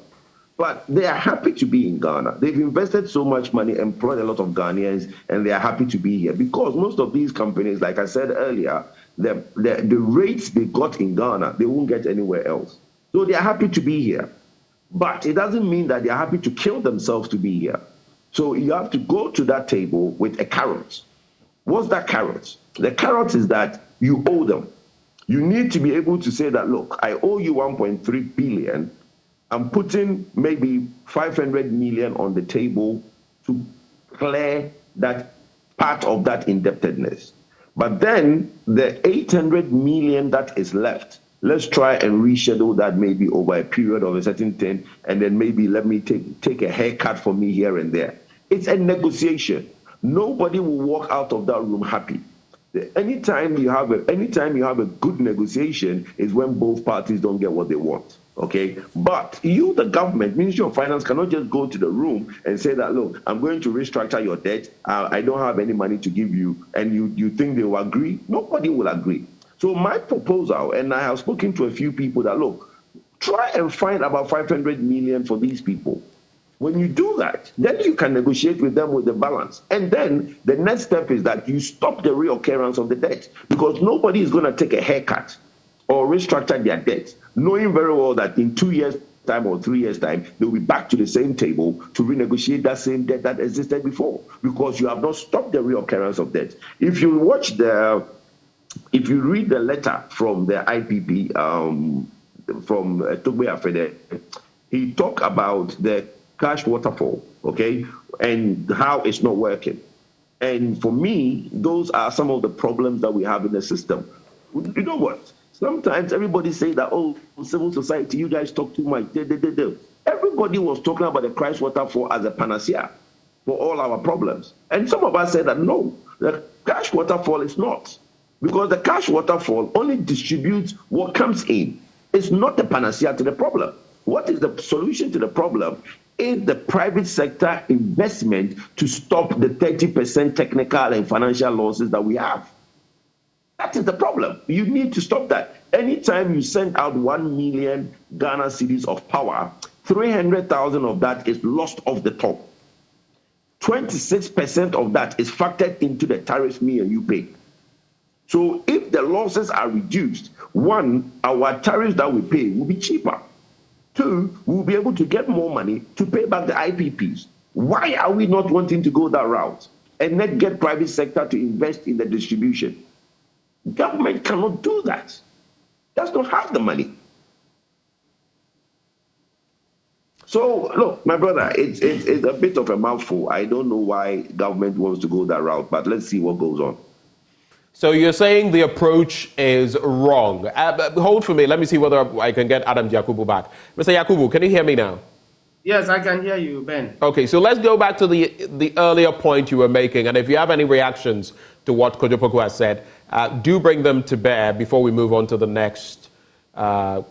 But they are happy to be in Ghana. They've invested so much money, employed a lot of Ghanaians, and they are happy to be here. Because most of these companies, like I said earlier, the rates they got in Ghana, they won't get anywhere else. So they are happy to be here. But it doesn't mean that they are happy to kill themselves to be here. So you have to go to that table with a carrot. What's that carrot? The carrot is that you owe them. You need to be able to say that, look, I owe you 1.3 billion. I'm putting maybe 500 million on the table to clear that part of that indebtedness. But then the 800 million that is left, let's try and reschedule that maybe over a period of a certain time, and then maybe let me take a haircut for me here and there. It's a negotiation. Nobody will walk out of that room happy. Anytime you have a good negotiation is when both parties don't get what they want. Okay, but you, the government, Ministry of Finance, cannot just go to the room and say that, look, I'm going to restructure your debt. I don't have any money to give you, and you think they will agree? Nobody will agree. So my proposal, and I have spoken to a few people that, look, try and find about 500 million for these people. When you do that, then you can negotiate with them with the balance. And then the next step is that you stop the reoccurrence of the debt, because nobody is going to take a haircut or restructure their debt, knowing very well that in 2 years' time or 3 years' time, they'll be back to the same table to renegotiate that same debt that existed before, because you have not stopped the reoccurrence of debt. If you read the letter from the IPP, from Tuberculosis, he talked about the cash waterfall, okay, and how it's not working. And for me, those are some of the problems that we have in the system. You know what? Sometimes everybody say that, oh, civil society, you guys talk too much. Everybody was talking about the cash waterfall as a panacea for all our problems. And some of us said that, no, the cash waterfall is not. Because the cash waterfall only distributes what comes in. It's not the panacea to the problem. What is the solution to the problem? Is the private sector investment to stop the 30% technical and financial losses that we have. That is the problem. You need to stop that. Anytime you send out 1 million Ghana cedis of power, 300,000 of that is lost off the top. 26% of that is factored into the tariffs me and you pay. So if the losses are reduced, one, our tariffs that we pay will be cheaper. Two, we'll be able to get more money to pay back the IPPs. Why are we not wanting to go that route and not get private sector to invest in the distribution? Government cannot do that. Does not have the money. So, look, my brother, it's a bit of a mouthful. I don't know why government wants to go that route, but let's see what goes on. So you're saying the approach is wrong. Hold for me. Let me see whether I can get Adam Yakubu back. Mr. Yakubu, can you hear me now? Yes, I can hear you, Ben. Okay, so let's go back to the earlier point you were making. And if you have any reactions to what Kojo Poku has said, do bring them to bear before we move on to the next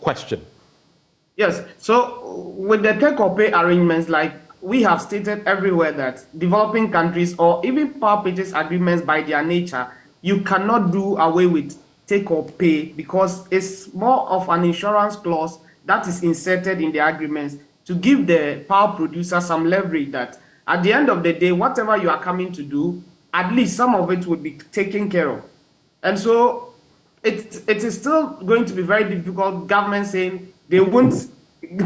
question. Yes, so with the take-or-pay arrangements, like we have stated everywhere that developing countries or even power purchase agreements by their nature, you cannot do away with take or pay because it's more of an insurance clause that is inserted in the agreements to give the power producer some leverage that at the end of the day, whatever you are coming to do, at least some of it would be taken care of. And so it is still going to be very difficult, government saying they won't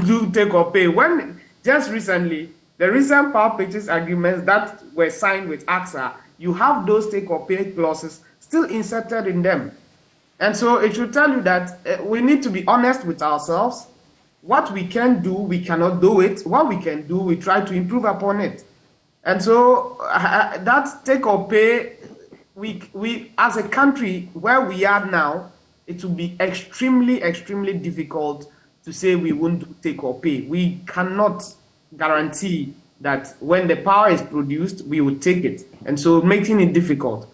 do take or pay. When just recently, the recent power purchase agreements that were signed with AXA, you have those take or pay clauses still inserted in them. And so it should tell you that we need to be honest with ourselves. What we can do, we cannot do it. What we can do, we try to improve upon it. And so that take or pay, we as a country where we are now, it will be extremely, extremely difficult to say we won't do take or pay. We cannot guarantee that when the power is produced, we will take it. And so making it difficult.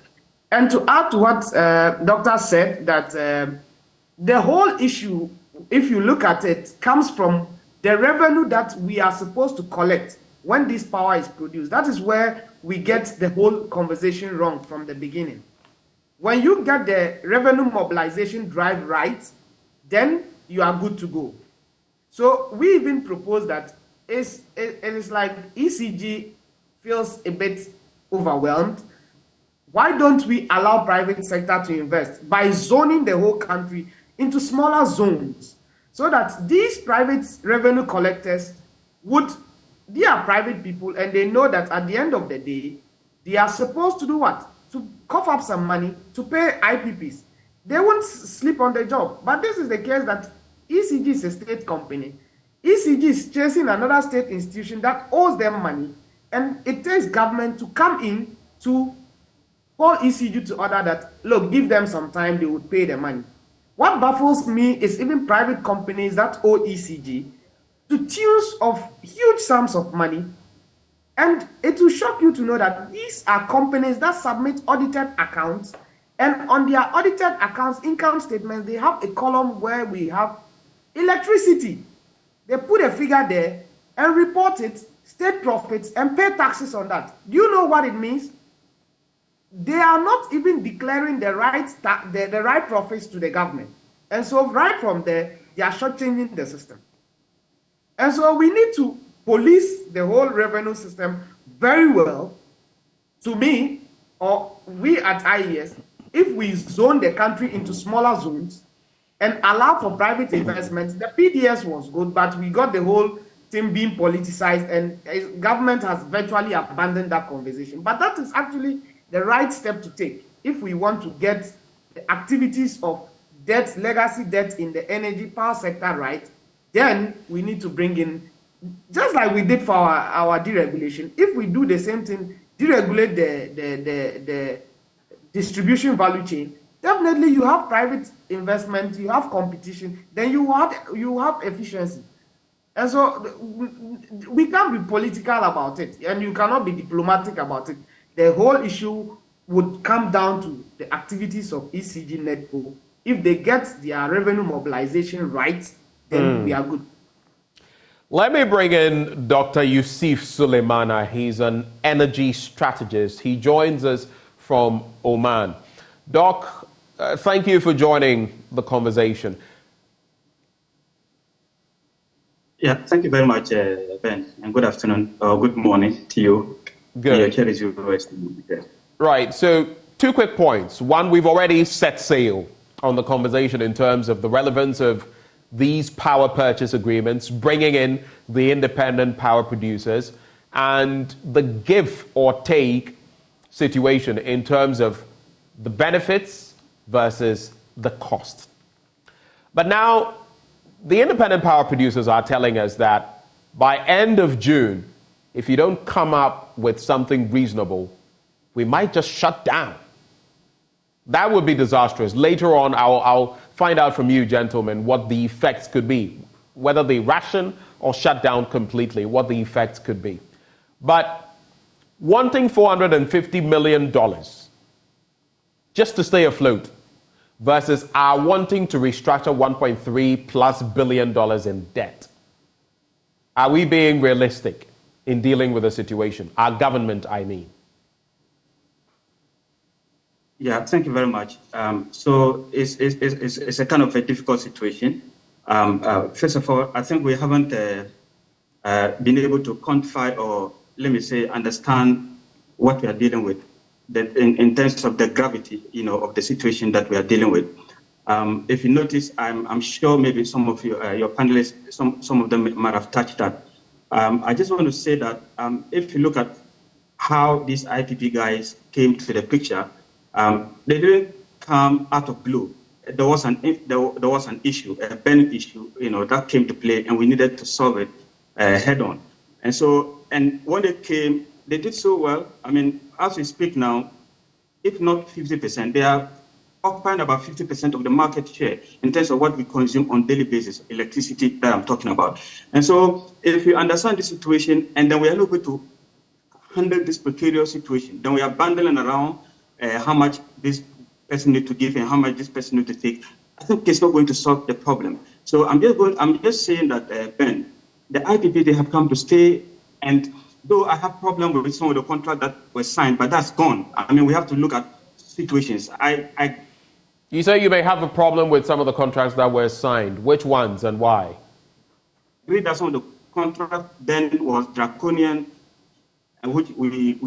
And to add to what Doctor said, that the whole issue, if you look at it, comes from the revenue that we are supposed to collect when this power is produced. That is where we get the whole conversation wrong from the beginning. When you get the revenue mobilization drive right, then you are good to go. So we even propose that it is like ECG feels a bit overwhelmed. Why don't we allow private sector to invest by zoning the whole country into smaller zones so that these private revenue collectors would they are private people, and they know that at the end of the day, they are supposed to do what? To cough up some money to pay IPPs. They won't sleep on the job. But this is the case that ECG is a state company. ECG is chasing another state institution that owes them money, and it takes government to come in to call ECG to order that, look, give them some time, they would pay the money. What baffles me is even private companies that owe ECG to tunes of huge sums of money. And it will shock you to know that these are companies that submit audited accounts, and on their audited accounts, income statements, they have a column where we have electricity. They put a figure there and report it, state profits, and pay taxes on that. Do you know what it means? They are not even declaring the right profits to the government. And so right from there, they are shortchanging the system. And so we need to police the whole revenue system very well. To me, or we at IES, if we zone the country into smaller zones and allow for private investments, the PDS was good, but we got the whole thing being politicized, and government has virtually abandoned that conversation. But that is actually the right step to take if we want to get the activities of debt, legacy debt in the energy power sector right. Then we need to bring in, just like we did for our deregulation, if we do the same thing, deregulate the distribution value chain, definitely you have private investment, you have competition, then you have efficiency. And so we can't be political about it, and you cannot be diplomatic about it. The whole issue would come down to the activities of ECG NEDCO. If they get their revenue mobilization right, then we are good. Let me bring in Dr. Yusuf Suleimana. He's an energy strategist. He joins us from Oman. Doc, thank you for joining the conversation. Yeah, thank you very much, Ben, and good afternoon, or good morning to you. Good. Right, so 2 quick points. One, we've already set sail on the conversation in terms of the relevance of these power purchase agreements, bringing in the independent power producers, and the give or take situation in terms of the benefits versus the cost. But now, the independent power producers are telling us that by end of June, if you don't come up with something reasonable, we might just shut down. That would be disastrous. Later on, I'll find out from you, gentlemen, what the effects could be, whether they ration or shut down completely, what the effects could be. But wanting $450 million just to stay afloat versus our wanting to restructure $1.3+ billion in debt. Are we being realistic in dealing with the situation? Our government, I mean. Yeah, thank you very much. So it's a kind of a difficult situation. First of all, I think we haven't been able to quantify or, let me say, understand what we are dealing with in terms of the gravity, of the situation that we are dealing with. If you notice, I'm sure maybe some of your panelists, some of them might have touched that. I just want to say that if you look at how these IPP guys came to the picture, they didn't come out of blue. There was an issue, a burning issue, that came to play, and we needed to solve it head on. And when they came, they did so well. I mean, as we speak now, if not 50%, they are occupying about 50% of the market share in terms of what we consume on a daily basis, electricity that I'm talking about. And so if you understand the situation, and then we are able to handle this precarious situation, then we are bundling around how much this person need to give and how much this person need to take. I think it's not going to solve the problem. So I'm just saying that, Ben, the IPP, they have come to stay, and though I have problems with some of the contracts that were signed, but that's gone. I mean, we have to look at situations. You say you may have a problem with some of the contracts that were signed. Which ones and why? I agree that some of the contracts then was draconian, and which we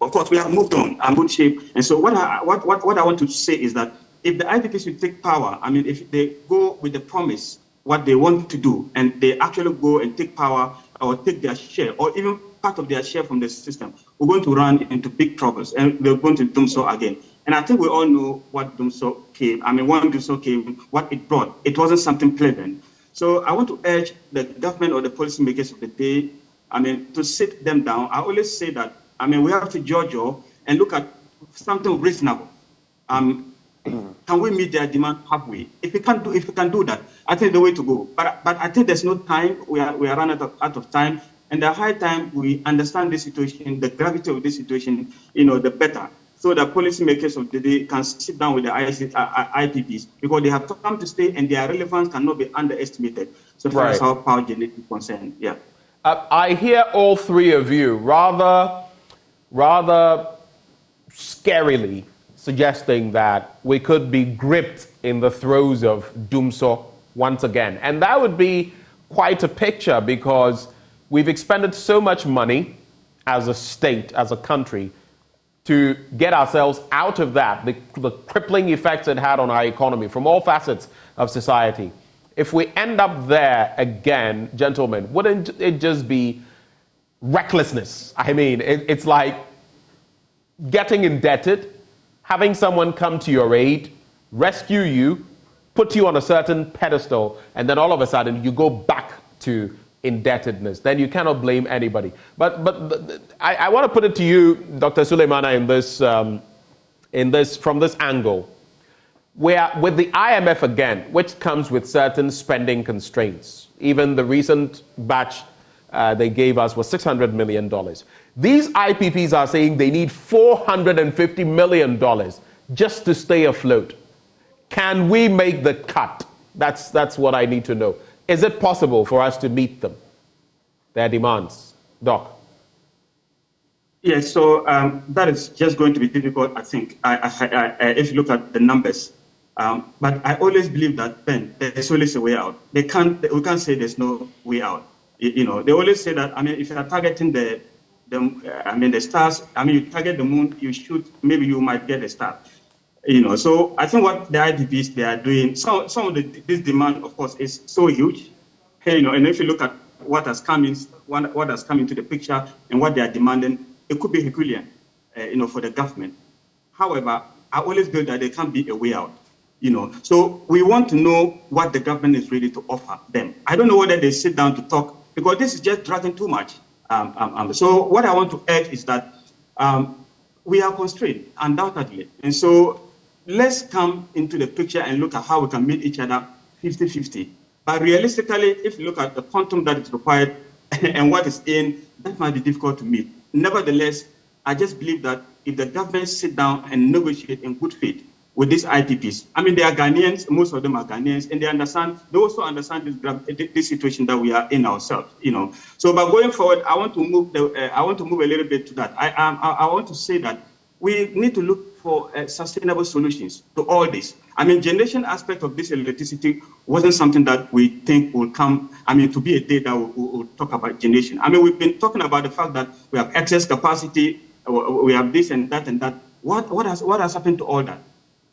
of course we have moved on. I'm good shape. And so what I want to say is that if the IPP should take power, I mean, if they go with the promise what they want to do, and they actually go and take power or take their share, or even part of their share from the system, we're going to run into big troubles, and they're going to do so again. And I think we all know what Dumso came. I mean, when Dumso came, what it brought. It wasn't something pleasant. So I want to urge the government or the policymakers of the day, I mean, to sit them down. I always say that, I mean, we have to judge and look at something reasonable. Can we meet their demand halfway? If we can do that, I think the way to go. But I think there's no time. We are running out of time, and the high time we understand the situation, the gravity of this situation, the better. So the policymakers of the day can sit down with the IPPs, because they have come to stay, and their relevance cannot be underestimated. So far as how power generation is concerned, yeah. I hear all three of you rather scarily suggesting that we could be gripped in the throes of Dumso once again. And that would be quite a picture, because we've expended so much money as a state, as a country, to get ourselves out of that, the crippling effects it had on our economy from all facets of society. If we end up there again, gentlemen, wouldn't it just be recklessness? I mean, it's like getting indebted, having someone come to your aid, rescue you, put you on a certain pedestal, and then all of a sudden you go back to indebtedness. Then you cannot blame anybody. But I want to put it to you, Dr. Suleimana, in this from this angle, where with the IMF again, which comes with certain spending constraints. Even the recent batch they gave us was $600 million. These IPPs are saying they need $450 million just to stay afloat. Can we make the cut? That's what I need to know. Is it possible for us to meet them, their demands? Doc? Yes, so that is just going to be difficult, I think, if you look at the numbers. But I always believe that, Ben, there's always a way out. We can't say there's no way out. They always say that, I mean, if you are targeting the stars, I mean, you target the moon, you shoot, maybe you might get a star. So I think what the IDPs they are doing, some of this demand, of course, is so huge. And if you look at what has come into the picture and what they are demanding, it could be Herculean, for the government. However, I always feel that there can't be a way out. So we want to know what the government is ready to offer them. I don't know whether they sit down to talk, because this is just dragging too much. So what I want to urge is that we are constrained, undoubtedly. And so let's come into the picture and look at how we can meet each other 50-50. But realistically, if you look at the quantum that is required and what is in, that might be difficult to meet. Nevertheless, I just believe that if the government sit down and negotiate in good faith with these IPPs, I mean, they are Ghanaians, most of them are Ghanaians, and they also understand this situation that we are in ourselves, So, by going forward, I want to move a little bit to that. I want to say that we need to look for sustainable solutions to all this. I mean, generation aspect of this electricity wasn't something that we think will come, to be a day that we'll talk about generation. I mean, we've been talking about the fact that we have excess capacity, we have this and that and that. What has happened to all that?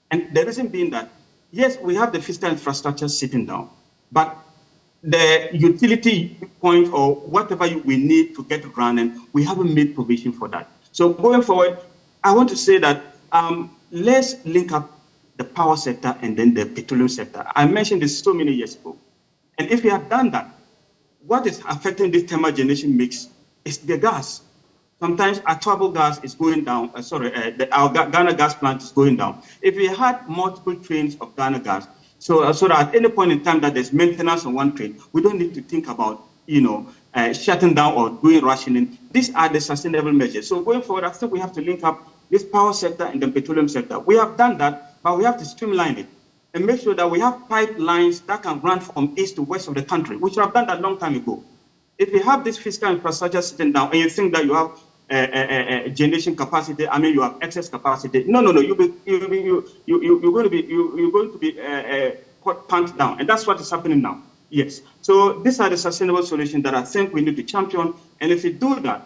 And the reason being that, yes, we have the physical infrastructure sitting down, but the utility point or whatever we need to get running, we haven't made provision for that. So going forward, I want to say that let's link up the power sector and then the petroleum sector. I mentioned this so many years ago. And if we have done that, what is affecting this thermal generation mix is the gas. Sometimes our Atiwa gas is going down. Our Ghana gas plant is going down. If we had multiple trains of Ghana gas, so that at any point in time that there's maintenance on one train, we don't need to think about, shutting down or doing rationing. These are the sustainable measures. So going forward, I think we have to link up this power sector and the petroleum sector. We have done that, but we have to streamline it and make sure that we have pipelines that can run from east to west of the country, which we have done that long time ago. If you have this fiscal infrastructure sitting down and you think that you have generation capacity, you have excess capacity. No. You're going to be pumped down, and that's what is happening now. Yes. So these are the sustainable solutions that I think we need to champion. And if we do that,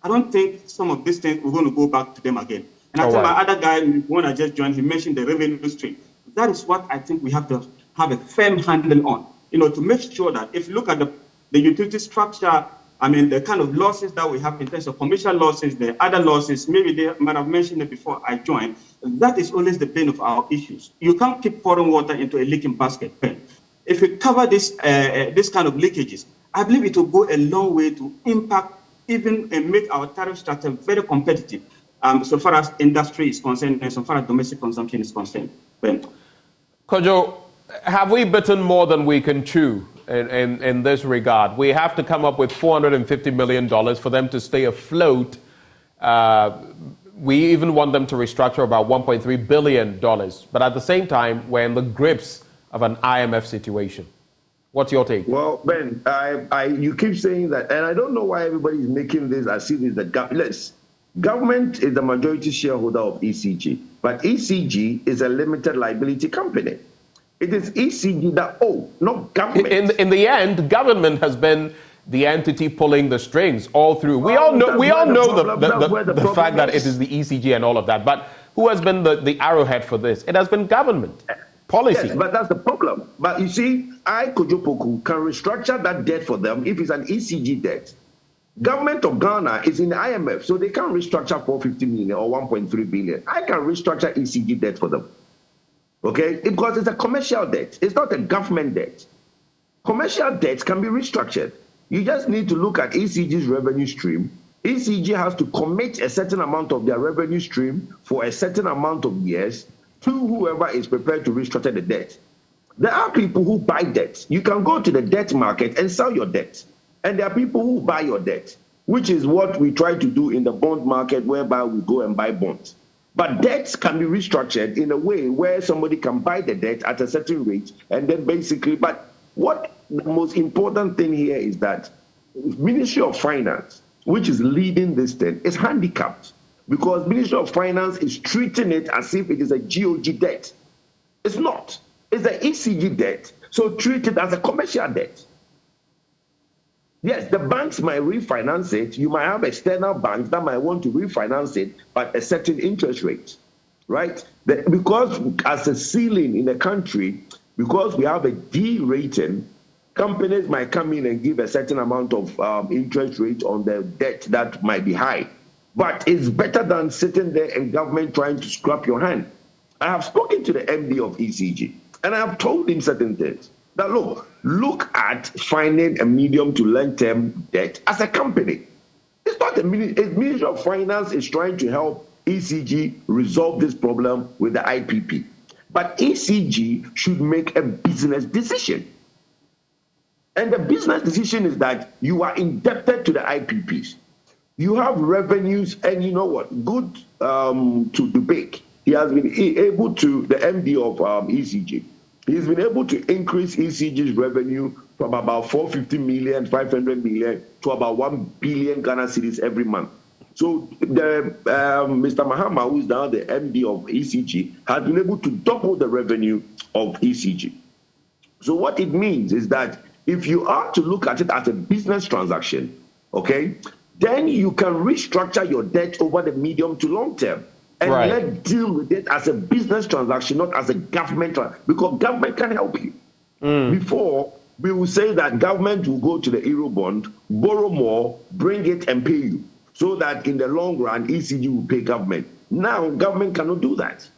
I don't think some of these things we're going to go back to them again. And I think my other guy, when I just joined, he mentioned the revenue stream. That is what I think we have to have a firm handle on. To make sure that if you look at the utility structure I mean, the kind of losses that we have in terms of commercial losses, the other losses, maybe they might have mentioned it before I joined, that is always the pain of our issues. You can't keep pouring water into a leaking basket. If we cover this kind of leakages, I believe it will go a long way to impact even and make our tariff structure very competitive, so far as industry is concerned and so far as domestic consumption is concerned. Ben. Kojo, have we bitten more than we can chew in this regard? We have to come up with $450 million for them to stay afloat. We even want them to restructure about $1.3 billion. But at the same time, we're in the grips of an IMF situation. What's your take? Well, Ben, you keep saying that, and I don't know why everybody is making this as if it's the government is the majority shareholder of ECG, but ECG is a limited liability company. It is ECG that not government. In the end, government has been the entity pulling the strings all through. We all know the fact that it is the ECG and all of that, but who has been the arrowhead for this? It has been government. Policy. Yes, but that's the problem. But you see, Poku, can restructure that debt for them if it's an ECG debt. Government of Ghana is in the IMF, so they can't restructure 450 million or 1.3 billion. I can restructure ECG debt for them. Okay? Because it's a commercial debt. It's not a government debt. Commercial debts can be restructured. You just need to look at ECG's revenue stream. ECG has to commit a certain amount of their revenue stream for a certain amount of years to whoever is prepared to restructure the debt. There are people who buy debt. You can go to the debt market and sell your debt. And there are people who buy your debt, which is what we try to do in the bond market, whereby we go and buy bonds. But debts can be restructured in a way where somebody can buy the debt at a certain rate, and then basically, but what the most important thing here is that Ministry of Finance, which is leading this thing, is handicapped. Because Ministry of Finance is treating it as if it is a GOG debt. It's not. It's an ECG debt. So treat it as a commercial debt. Yes, the banks might refinance it. You might have external banks that might want to refinance it at a certain interest rate, right? Because as a ceiling in the country, because we have a D rating, companies might come in and give a certain amount of interest rate on the debt that might be high. But it's better than sitting there and government trying to scrap your hand. I have spoken to the MD of ECG, and I have told him certain things. That look at finding a medium to long-term debt as a company. It's not a Ministry of Finance is trying to help ECG resolve this problem with the IPP. But ECG should make a business decision. And the business decision is that you are indebted to the IPPs. You have revenues, and you know what? Good to Dubek. He has been able to, the MD of ECG, he's been able to increase ECG's revenue from about 450 million, 500 million to about 1 billion Ghana cedis every month. So the Mr. Mahama, who is now the MD of ECG, has been able to double the revenue of ECG. So what it means is that if you are to look at it as a business transaction, okay, then you can restructure your debt over the medium to long term. And let's deal with it as a business transaction, not as a government transaction, because government can help you. Before, we will say that government will go to the Eurobond, borrow more, bring it and pay you, so that in the long run, ECG will pay government. Now, government cannot do that.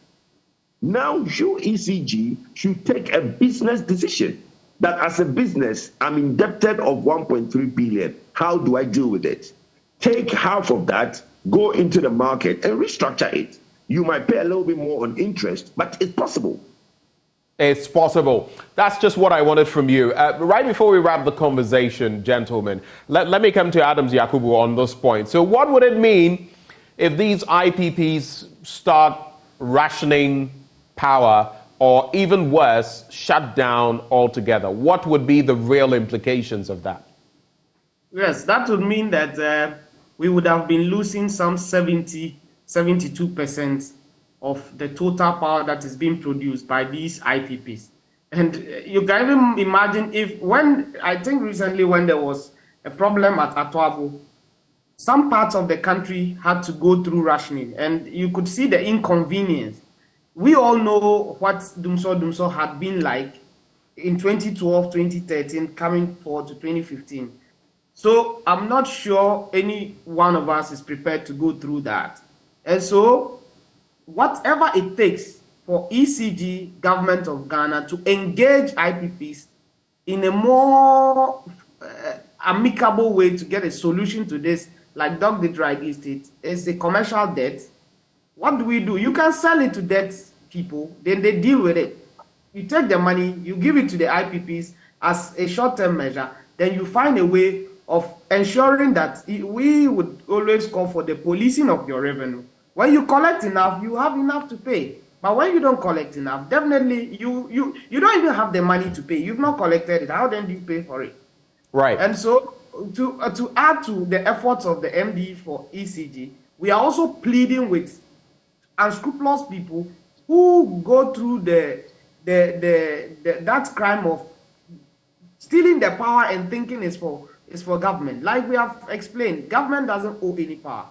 Now, you, ECG, should take a business decision that as a business, I'm indebted of 1.3 billion. How do I deal with it? Take half of that, go into the market and restructure it. You might pay a little bit more on interest, but it's possible. It's possible. That's just what I wanted from you. Right before we wrap the conversation, gentlemen, let me come to Adams Yakubu on this point. So what would it mean if these IPPs start rationing power, or even worse, shut down altogether? What would be the real implications of that? Yes, that would mean that we would have been losing some 72% of the total power that is being produced by these IPPs. And you can even imagine I think recently when there was a problem at Atiwa, some parts of the country had to go through rationing, and you could see the inconvenience. We all know what Dumso had been like in 2012, 2013, coming forward to 2015. So I'm not sure any one of us is prepared to go through that. And so whatever it takes for ECG, government of Ghana, to engage IPPs in a more amicable way to get a solution to this, like Doug did rightly state, is a commercial debt. What do? You can sell it to debt people, then they deal with it. You take the money, you give it to the IPPs as a short-term measure, then you find a way of ensuring that we would always call for the policing of your revenue. When you collect enough, you have enough to pay. But when you don't collect enough, definitely you don't even have the money to pay. You've not collected it. How then do you pay for it? Right. And so to add to the efforts of the MD for ECG, we are also pleading with unscrupulous people who go through that crime of stealing the power and thinking is for government. Like we have explained, government doesn't owe any power.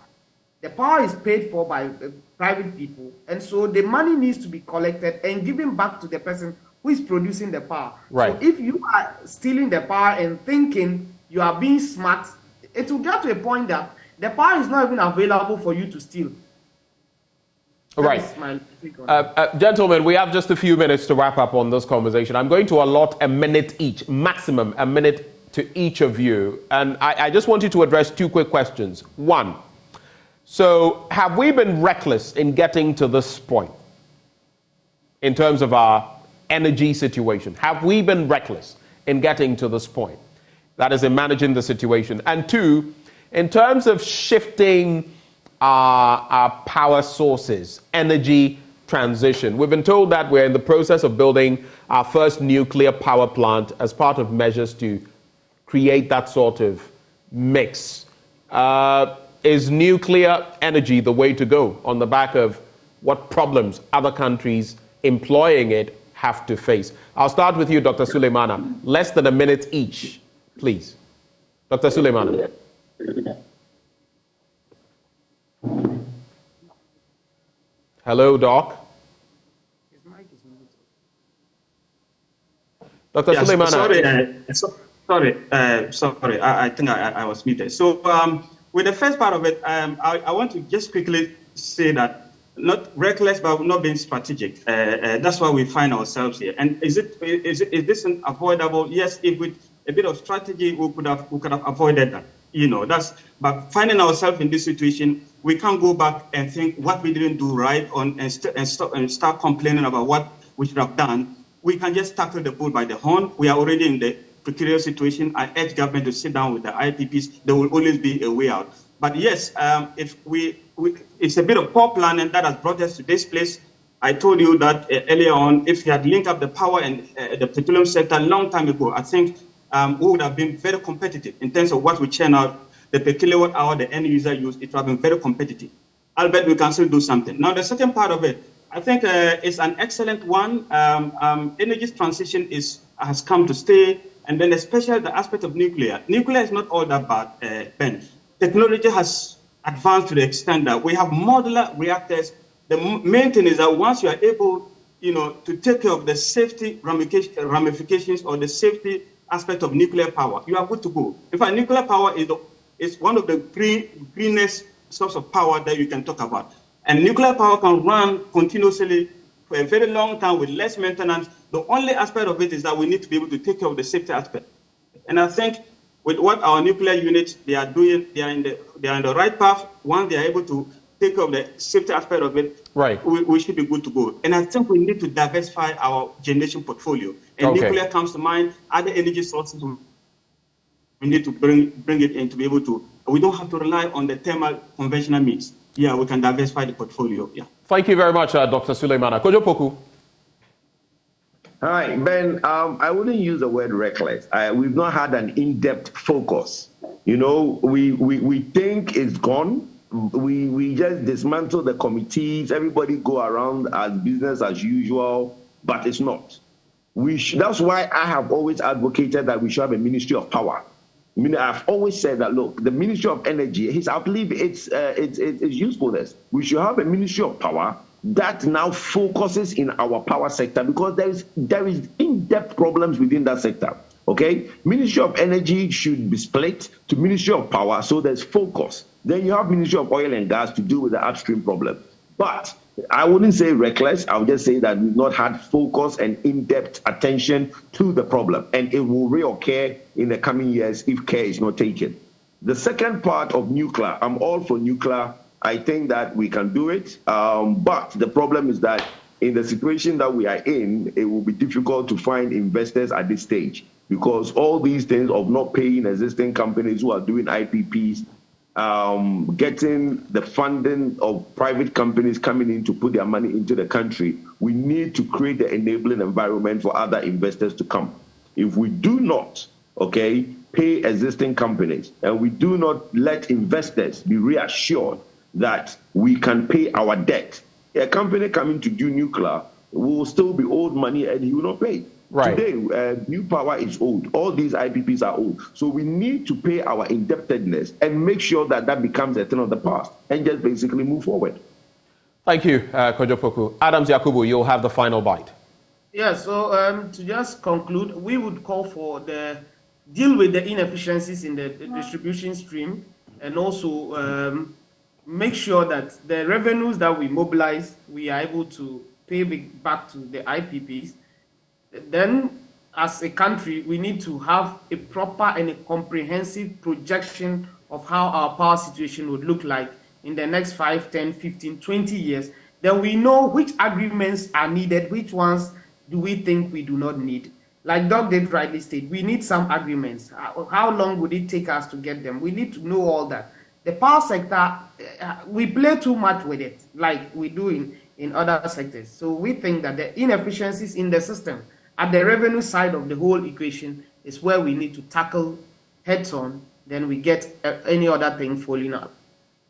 The power is paid for by private people, and so the money needs to be collected and given back to the person who is producing the power. Right. So if you are stealing the power and thinking you are being smart, it will get to a point that the power is not even available for you to steal. Right. Gentlemen, we have just a few minutes to wrap up on this conversation. I'm going to allot a minute each, maximum a minute to each of you. And I just want you to address two quick questions. One, so have we been reckless in getting to this point in terms of our energy situation? Have we been reckless in getting to this point? That is, in managing the situation. And two, in terms of shifting our power sources, energy transition. We've been told that we're in the process of building our first nuclear power plant as part of measures to create that sort of mix. Is nuclear energy the way to go on the back of what problems other countries employing it have to face? I'll start with you, Dr. Suleimana. Less than a minute each, please. Dr. Suleimana. Hello, Doc. Dr. Yes, Suleimana. Sorry. I think I was muted. So with the first part of it, I want to just quickly say that not reckless, but not being strategic. That's why we find ourselves here. And is this avoidable? Yes, if with a bit of strategy, we could have avoided that. But finding ourselves in this situation, we can't go back and think what we didn't do right and start complaining about what we should have done. We can just tackle the bull by the horn. We are already in the precarious situation. I urge government to sit down with the IPPs. There will always be a way out. But yes, if it's a bit of poor planning that has brought us to this place. I told you that earlier on, if we had linked up the power and the petroleum sector a long time ago, I think we would have been very competitive in terms of what we churn out, the per kilowatt hour the end user use. It would have been very competitive. Albeit we can still do something. Now, the second part of it, I think it's an excellent one. Energy transition has come to stay, and then especially the aspect of nuclear. Nuclear is not all that bad, Ben. Technology has advanced to the extent that we have modular reactors. The main thing is that once you are able, to take care of the safety ramifications or the safety aspect of nuclear power, you are good to go. In fact, nuclear power is one of the greenest source of power that you can talk about. And nuclear power can run continuously for a very long time with less maintenance. The only aspect of it is that we need to be able to take care of the safety aspect. And I think with what our nuclear units they are doing, they are in the right path. Once they are able to take care of the safety aspect of it, right, we should be good to go. And I think we need to diversify our generation portfolio. And nuclear comes to mind. Other energy sources, we need to bring it in to be able to. We don't have to rely on the thermal conventional means. Yeah, we can diversify the portfolio. Yeah. Thank you very much, Dr. Suleimana. Kojo Poku. Hi, Ben. I wouldn't use the word reckless. We've not had an in-depth focus. We think it's gone. We just dismantle the committees. Everybody go around as business as usual, but it's not. That's why I have always advocated that we should have a Ministry of Power. I've always said that, look, the Ministry of Energy, I believe its usefulness. We should have a Ministry of Power that now focuses in our power sector because there is in-depth problems within that sector. Okay, Ministry of Energy should be split to Ministry of Power, so there's focus. Then you have Ministry of Oil and Gas to deal with the upstream problem. But I wouldn't say reckless. I would just say that we've not had focus and in-depth attention to the problem, and it will reoccur in the coming years if care is not taken. The second part of nuclear, I'm all for nuclear. I think that we can do it, but the problem is that in the situation that we are in, it will be difficult to find investors at this stage, because all these things of not paying existing companies who are doing IPPs, getting the funding of private companies coming in to put their money into the country, we need to create the enabling environment for other investors to come. If we do not, okay, pay existing companies, and we do not let investors be reassured that we can pay our debt, a company coming to do nuclear will still be owed money and he will not pay. Right. Today, new power is old. All these IPPs are old. So we need to pay our indebtedness and make sure that that becomes a thing of the past and just basically move forward. Thank you, Kojo Poku. Adams Yakubu, you'll have the final bite. Yeah, so to just conclude, we would call for the deal with the inefficiencies in the distribution stream, and also make sure that the revenues that we mobilize, we are able to pay back to the IPPs. Then, as a country, we need to have a proper and a comprehensive projection of how our power situation would look like in the next 5, 10, 15, 20 years. Then we know which agreements are needed, which ones do we think we do not need. Like Doug did rightly state, we need some agreements. How long would it take us to get them? We need to know all that. The power sector, we play too much with it, like we do in other sectors. So we think that the inefficiencies in the system at the revenue side of the whole equation is where we need to tackle heads on, then we get any other thing falling out.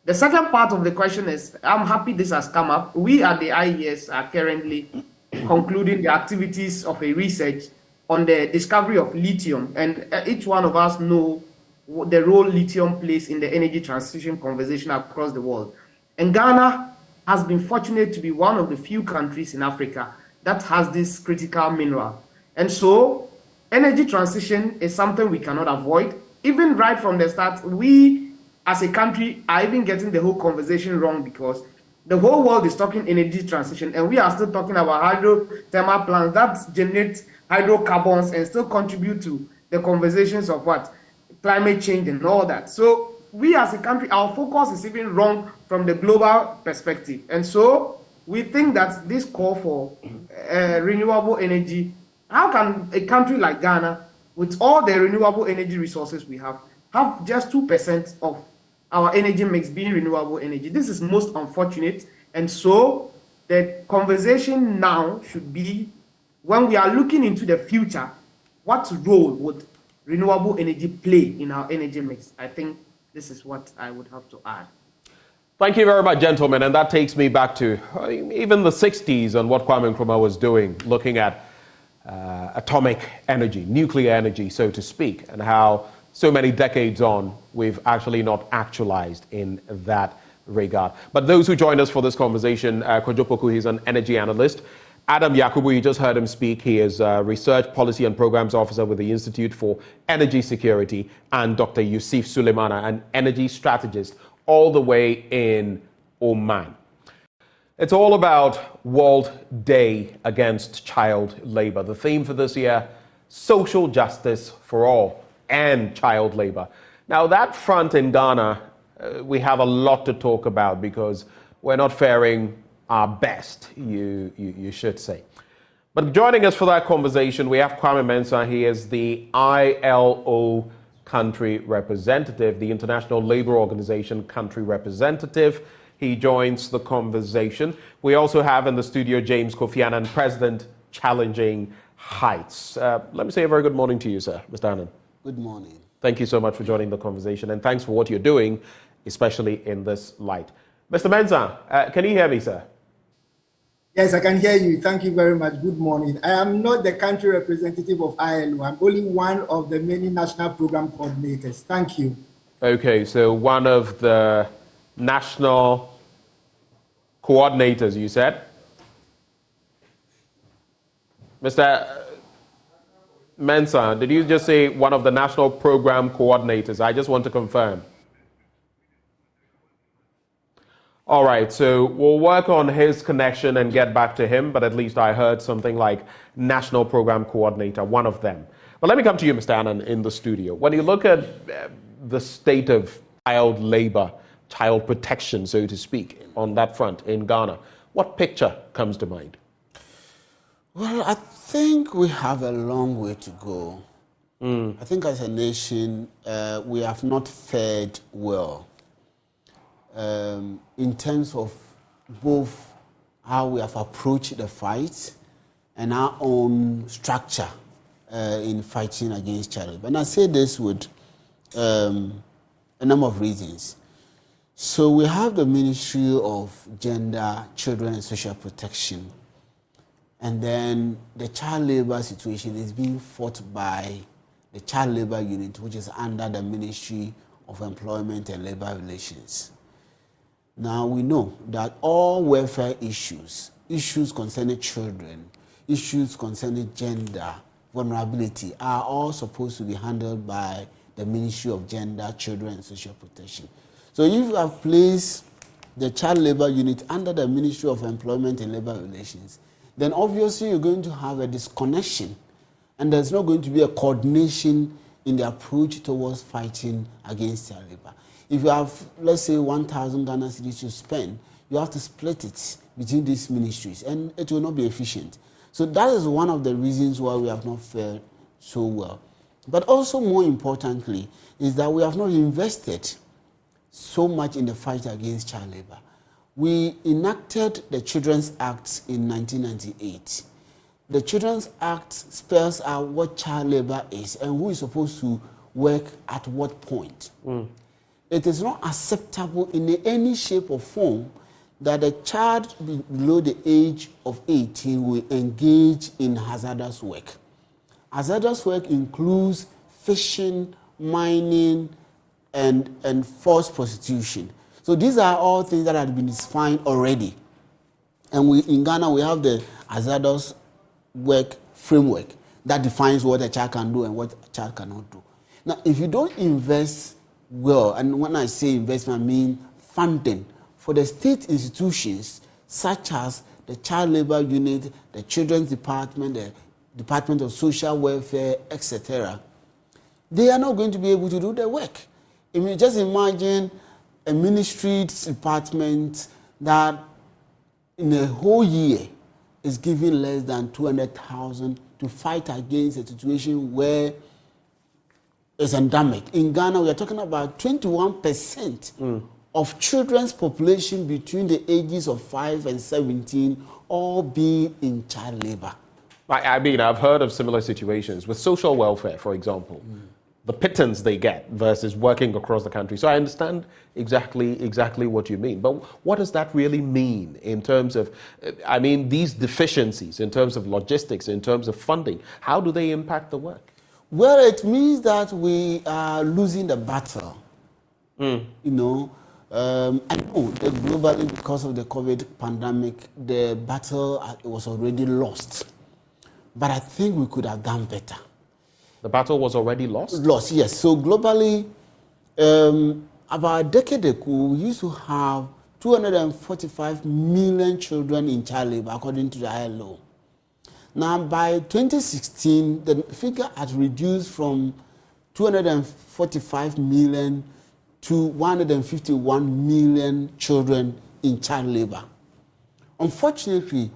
The second part of the question is, I'm happy this has come up. We at the IES are currently concluding the activities of a research on the discovery of lithium, and each one of us know the role lithium plays in the energy transition conversation across the world. And Ghana has been fortunate to be one of the few countries in Africa that has this critical mineral. And so energy transition is something we cannot avoid. Even right from the start, we as a country are even getting the whole conversation wrong, because the whole world is talking energy transition and we are still talking about hydrothermal plants that generate hydrocarbons and still contribute to the conversations of what? Climate change and all that. So we as a country, our focus is even wrong from the global perspective. And so we think that this call for renewable energy, how can a country like Ghana, with all the renewable energy resources we have just 2% of our energy mix being renewable energy? This is most unfortunate. And so the conversation now should be, when we are looking into the future, what role would renewable energy play in our energy mix? I think this is what I would have to add. Thank you very much, gentlemen. And that takes me back to even the 60s and what Kwame Nkrumah was doing, looking at atomic energy, nuclear energy, so to speak, and how so many decades on, we've actually not actualized in that regard. But those who joined us for this conversation, Kojo Poku, he's an energy analyst. Adam Yakubu, you just heard him speak. He is a Research Policy and Programs Officer with the Institute for Energy Security, and Dr. Yusuf Suleimana, an energy strategist all the way in Oman. It's all about World Day Against Child Labor. The theme for this year, social justice for all and child labor. Now, that front in Ghana, we have a lot to talk about because we're not faring our best, you should say. But joining us for that conversation, we have Kwame Mensah. He is the ILO country representative, the International Labour Organization country representative. He joins the conversation. We also have in the studio James Kofi Annan, President, Challenging Heights. Let me say a very good morning to you, sir, Mr. Annan. Good morning. Thank you so much for joining the conversation, and thanks for what you're doing, especially in this light. Mr. Mensah, can you hear me, sir? Yes, I can hear you. Thank you very much. Good morning. I am not the country representative of ILO. I'm only one of the many national program coordinators. Thank you. Okay, so one of the national coordinators, you said? Mr. Mensah, did you just say one of the national program coordinators? I just want to confirm. All right, so we'll work on his connection and get back to him, but at least I heard something like national program coordinator, one of them. But let me come to you, Mr. Annan, in the studio. When you look at the state of child labor, child protection, so to speak, on that front in Ghana, what picture comes to mind? Well, I think we have a long way to go. I think as a nation, we have not fared well. In terms of both how we have approached the fight and our own structure in fighting against child labor. And I say this with a number of reasons. So we have the Ministry of Gender, Children and Social Protection, and then the child labor situation is being fought by the Child Labor Unit, which is under the Ministry of Employment and Labor Relations. Now we know that all welfare issues concerning children, issues concerning gender, vulnerability are all supposed to be handled by the Ministry of Gender, Children and Social Protection. So if you have placed the Child Labor Unit under the Ministry of Employment and Labor Relations, then obviously you're going to have a disconnection and there's not going to be a coordination in the approach towards fighting against child labor. If you have, let's say, 1,000 Ghana cedis to spend, you have to split it between these ministries, and it will not be efficient. So that is one of the reasons why we have not fared so well. But also more importantly is that we have not invested so much in the fight against child labor. We enacted the Children's Act in 1998. The Children's Act spells out what child labor is and who is supposed to work at what point. It is not acceptable in any shape or form that a child below the age of 18 will engage in hazardous work. Hazardous work includes fishing, mining, and forced prostitution. So these are all things that have been defined already. And in Ghana, we have the hazardous work framework that defines what a child can do and what a child cannot do. Now, if you don't invest well, and when I say investment, I mean funding for the state institutions such as the Child Labor Unit, the Children's Department, the Department of Social Welfare, etc., they are not going to be able to do their work. I mean, just imagine a ministry department that in a whole year is giving less than 200,000 to fight against a situation where it's endemic. In Ghana, we are talking about 21% of children's population between the ages of 5 and 17 all being in child labor. I mean, I've heard of similar situations with social welfare, for example. The pittance they get versus working across the country. So I understand exactly what you mean. But what does that really mean in terms of, I mean, these deficiencies in terms of logistics, in terms of funding? How do they impact the work? Well, it means that we are losing the battle. You know, I know that globally, because of the COVID pandemic, the battle was already lost. But I think we could have done better. The battle was already lost? Lost, yes. So globally, about a decade ago, we used to have 245 million children in child labor, according to the ILO. Now, by 2016, the figure had reduced from 245 million to 151 million children in child labor. Unfortunately,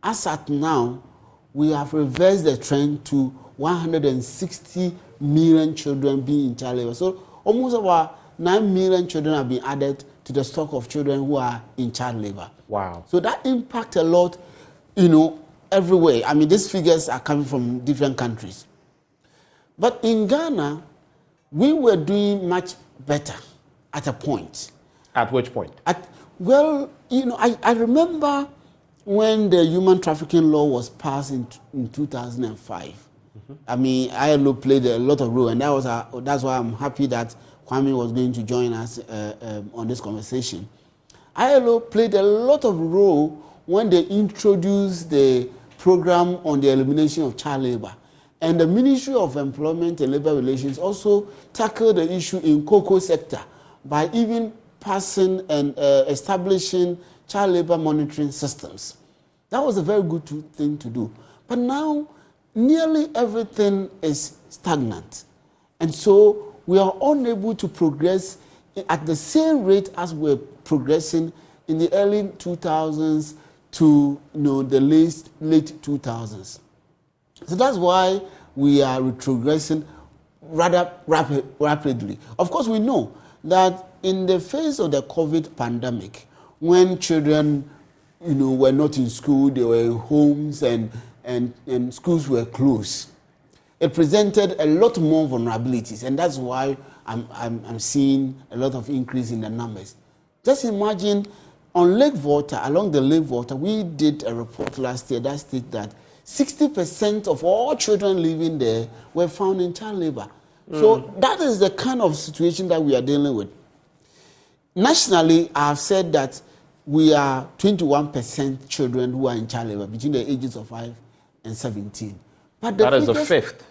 as at now, we have reversed the trend to 160 million children being in child labor. So almost about 9 million children have been added to the stock of children who are in child labor. Wow. So that impacts a lot, you know, everywhere. I mean, these figures are coming from different countries. But in Ghana, we were doing much better at a point. At which point? Well, you know, I remember when the human trafficking law was passed in 2005. I mean, ILO played a lot of role, and that's why I'm happy that Kwame was going to join us on this conversation. ILO played a lot of role when they introduced the program on the elimination of child labor. And the Ministry of Employment and Labor Relations also tackled the issue in cocoa sector by even passing and establishing child labor monitoring systems. That was a very good thing to do. But now, nearly everything is stagnant. And so we are unable to progress at the same rate as we're progressing in the early 2000s to the late 2000s. So that's why we are retrogressing rather rapidly. Of course, we know that in the face of the COVID pandemic, when children were not in school, they were in homes and schools were closed, it presented a lot more vulnerabilities, and that's why I'm seeing a lot of increase in the numbers. Just imagine on Lake Volta, along the Lake Volta, we did a report last year that stated that 60% of all children living there were found in child labor. So that is the kind of situation that we are dealing with. Nationally, I have said that we are 21% children who are in child labor between the ages of 5 and 17. But that is a fifth,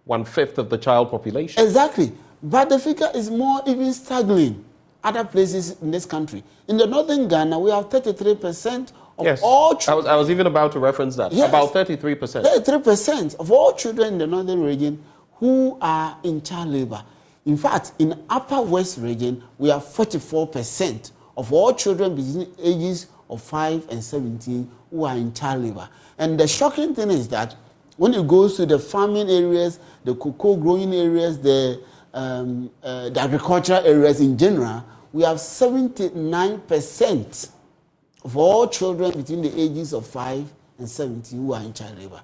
1/5 of the child population. Exactly. But the figure is more even staggering other places in this country. In the northern Ghana, we have 33% of all children. I was even about to reference that. Yes. About 33%. 33% of all children in the northern region who are in child labor. In fact, in Upper West region, we have 44% of all children between ages of 5 and 17 who are in child labor. And the shocking thing is that when it goes to the farming areas, the cocoa growing areas, the agricultural areas in general, we have 79% of all children between the ages of 5 and 17 who are in child labor.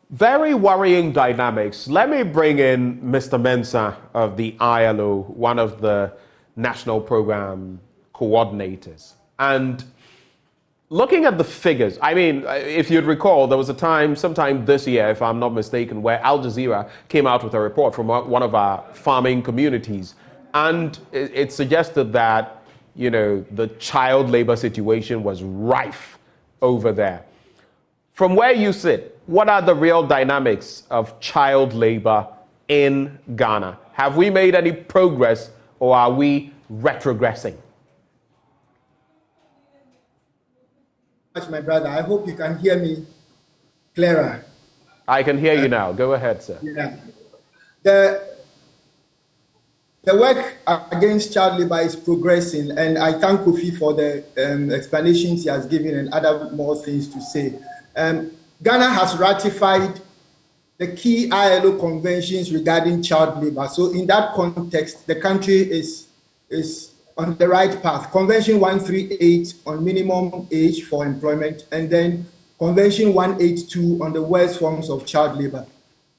Very worrying dynamics. Let me bring in Mr. Mensah of the ILO, one of the national program coordinators. And looking at the figures, I mean, if you'd recall, there was a time, sometime this year, if I'm not mistaken, where Al Jazeera came out with a report from one of our farming communities. And it suggested that, the child labor situation was rife over there. From where you sit, what are the real dynamics of child labor in Ghana? Have we made any progress or are we retrogressing? My brother, I hope you can hear me clearer. I can hear you now. Go ahead, sir. Yeah. The work against child labor is progressing, and I thank Kofi for the explanations he has given and other more things to say. Ghana has ratified the key ILO conventions regarding child labor. So in that context, the country is on the right path. Convention 138 on minimum age for employment, and then Convention 182 on the worst forms of child labor.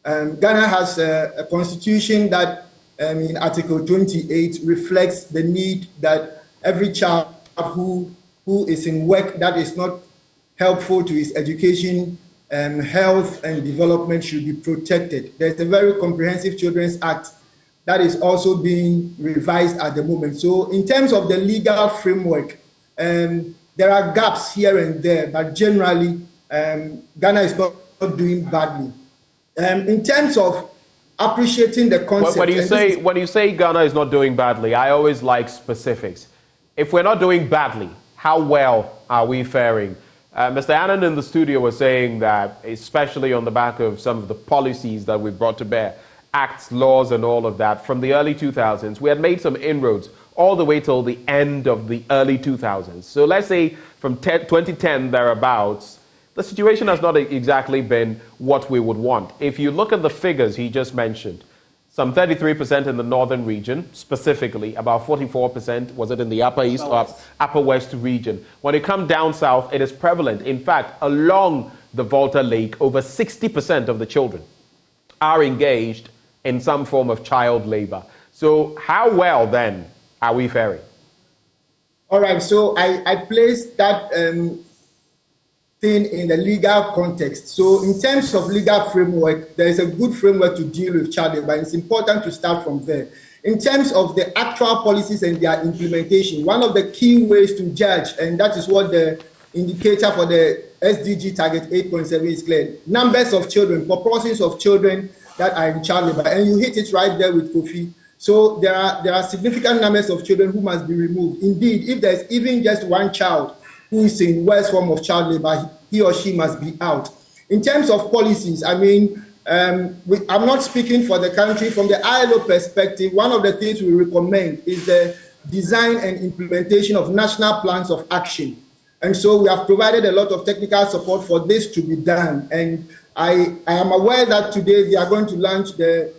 Ghana has a constitution that in Article 28 reflects the need that every child who is in work that is not helpful to his education, health and development should be protected. There's a very comprehensive Children's Act that is also being revised at the moment. So in terms of the legal framework, there are gaps here and there, but generally, Ghana is not doing badly. In terms of appreciating the concept... When you say Ghana is not doing badly, I always like specifics. If we're not doing badly, how well are we faring? Mr. Annan in the studio was saying that, especially on the back of some of the policies that we've brought to bear, acts, laws, and all of that, from the early 2000s, we had made some inroads all the way till the end of the early 2000s. So let's say from 2010 thereabouts, the situation has not exactly been what we would want. If you look at the figures he just mentioned, some 33% in the northern region, specifically, about 44% was it in the Upper East or Upper West region. When it comes down south, it is prevalent. In fact, along the Volta Lake, over 60% of the children are engaged in some form of child labor. So how well, then, are we faring? All right, so I placed that thing in the legal context. So in terms of legal framework, there is a good framework to deal with child labor, and it's important to start from there. In terms of the actual policies and their implementation, one of the key ways to judge, and that is what the indicator for the SDG target 8.7 is clear. Numbers of children, proportions of children that are in child labor, and you hit it right there with Kofi. So there are significant numbers of children who must be removed. Indeed, if there's even just one child who is in worst form of child labor, he or she must be out. In terms of policies, I mean, I'm not speaking for the country. From the ILO perspective, one of the things we recommend is the design and implementation of national plans of action. And so we have provided a lot of technical support for this to be done. And I am aware that today they are going to launch the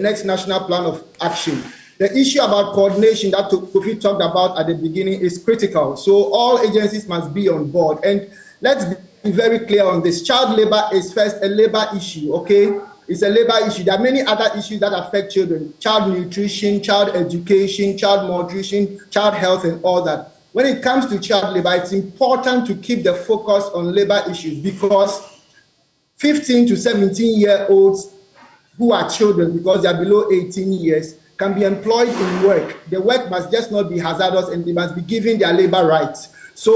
next national plan of action. The issue about coordination that Kofi talked about at the beginning is critical. So all agencies must be on board. And let's be very clear on this. Child labor is first a labor issue, okay? It's a labor issue. There are many other issues that affect children: child nutrition, child education, child malnutrition, child health, and all that. When it comes to child labor, it's important to keep the focus on labor issues, because 15 to 17-year-olds who are children, because they are below 18 years, can be employed in work. The work must just not be hazardous, and they must be given their labor rights. So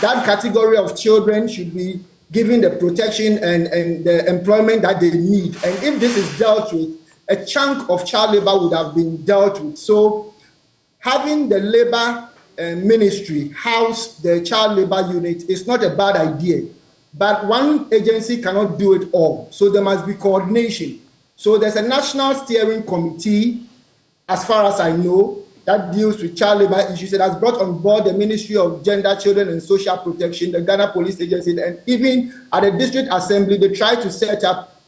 that category of children should be given the protection and the employment that they need. And if this is dealt with, a chunk of child labor would have been dealt with. So having the labor ministry house the child labor unit is not a bad idea, but one agency cannot do it all. So there must be coordination. So there's a national steering committee, as far as I know, that deals with child labor issues. It has brought on board the Ministry of Gender, Children and Social Protection, the Ghana Police Agency, and even at the district assembly, they try to set up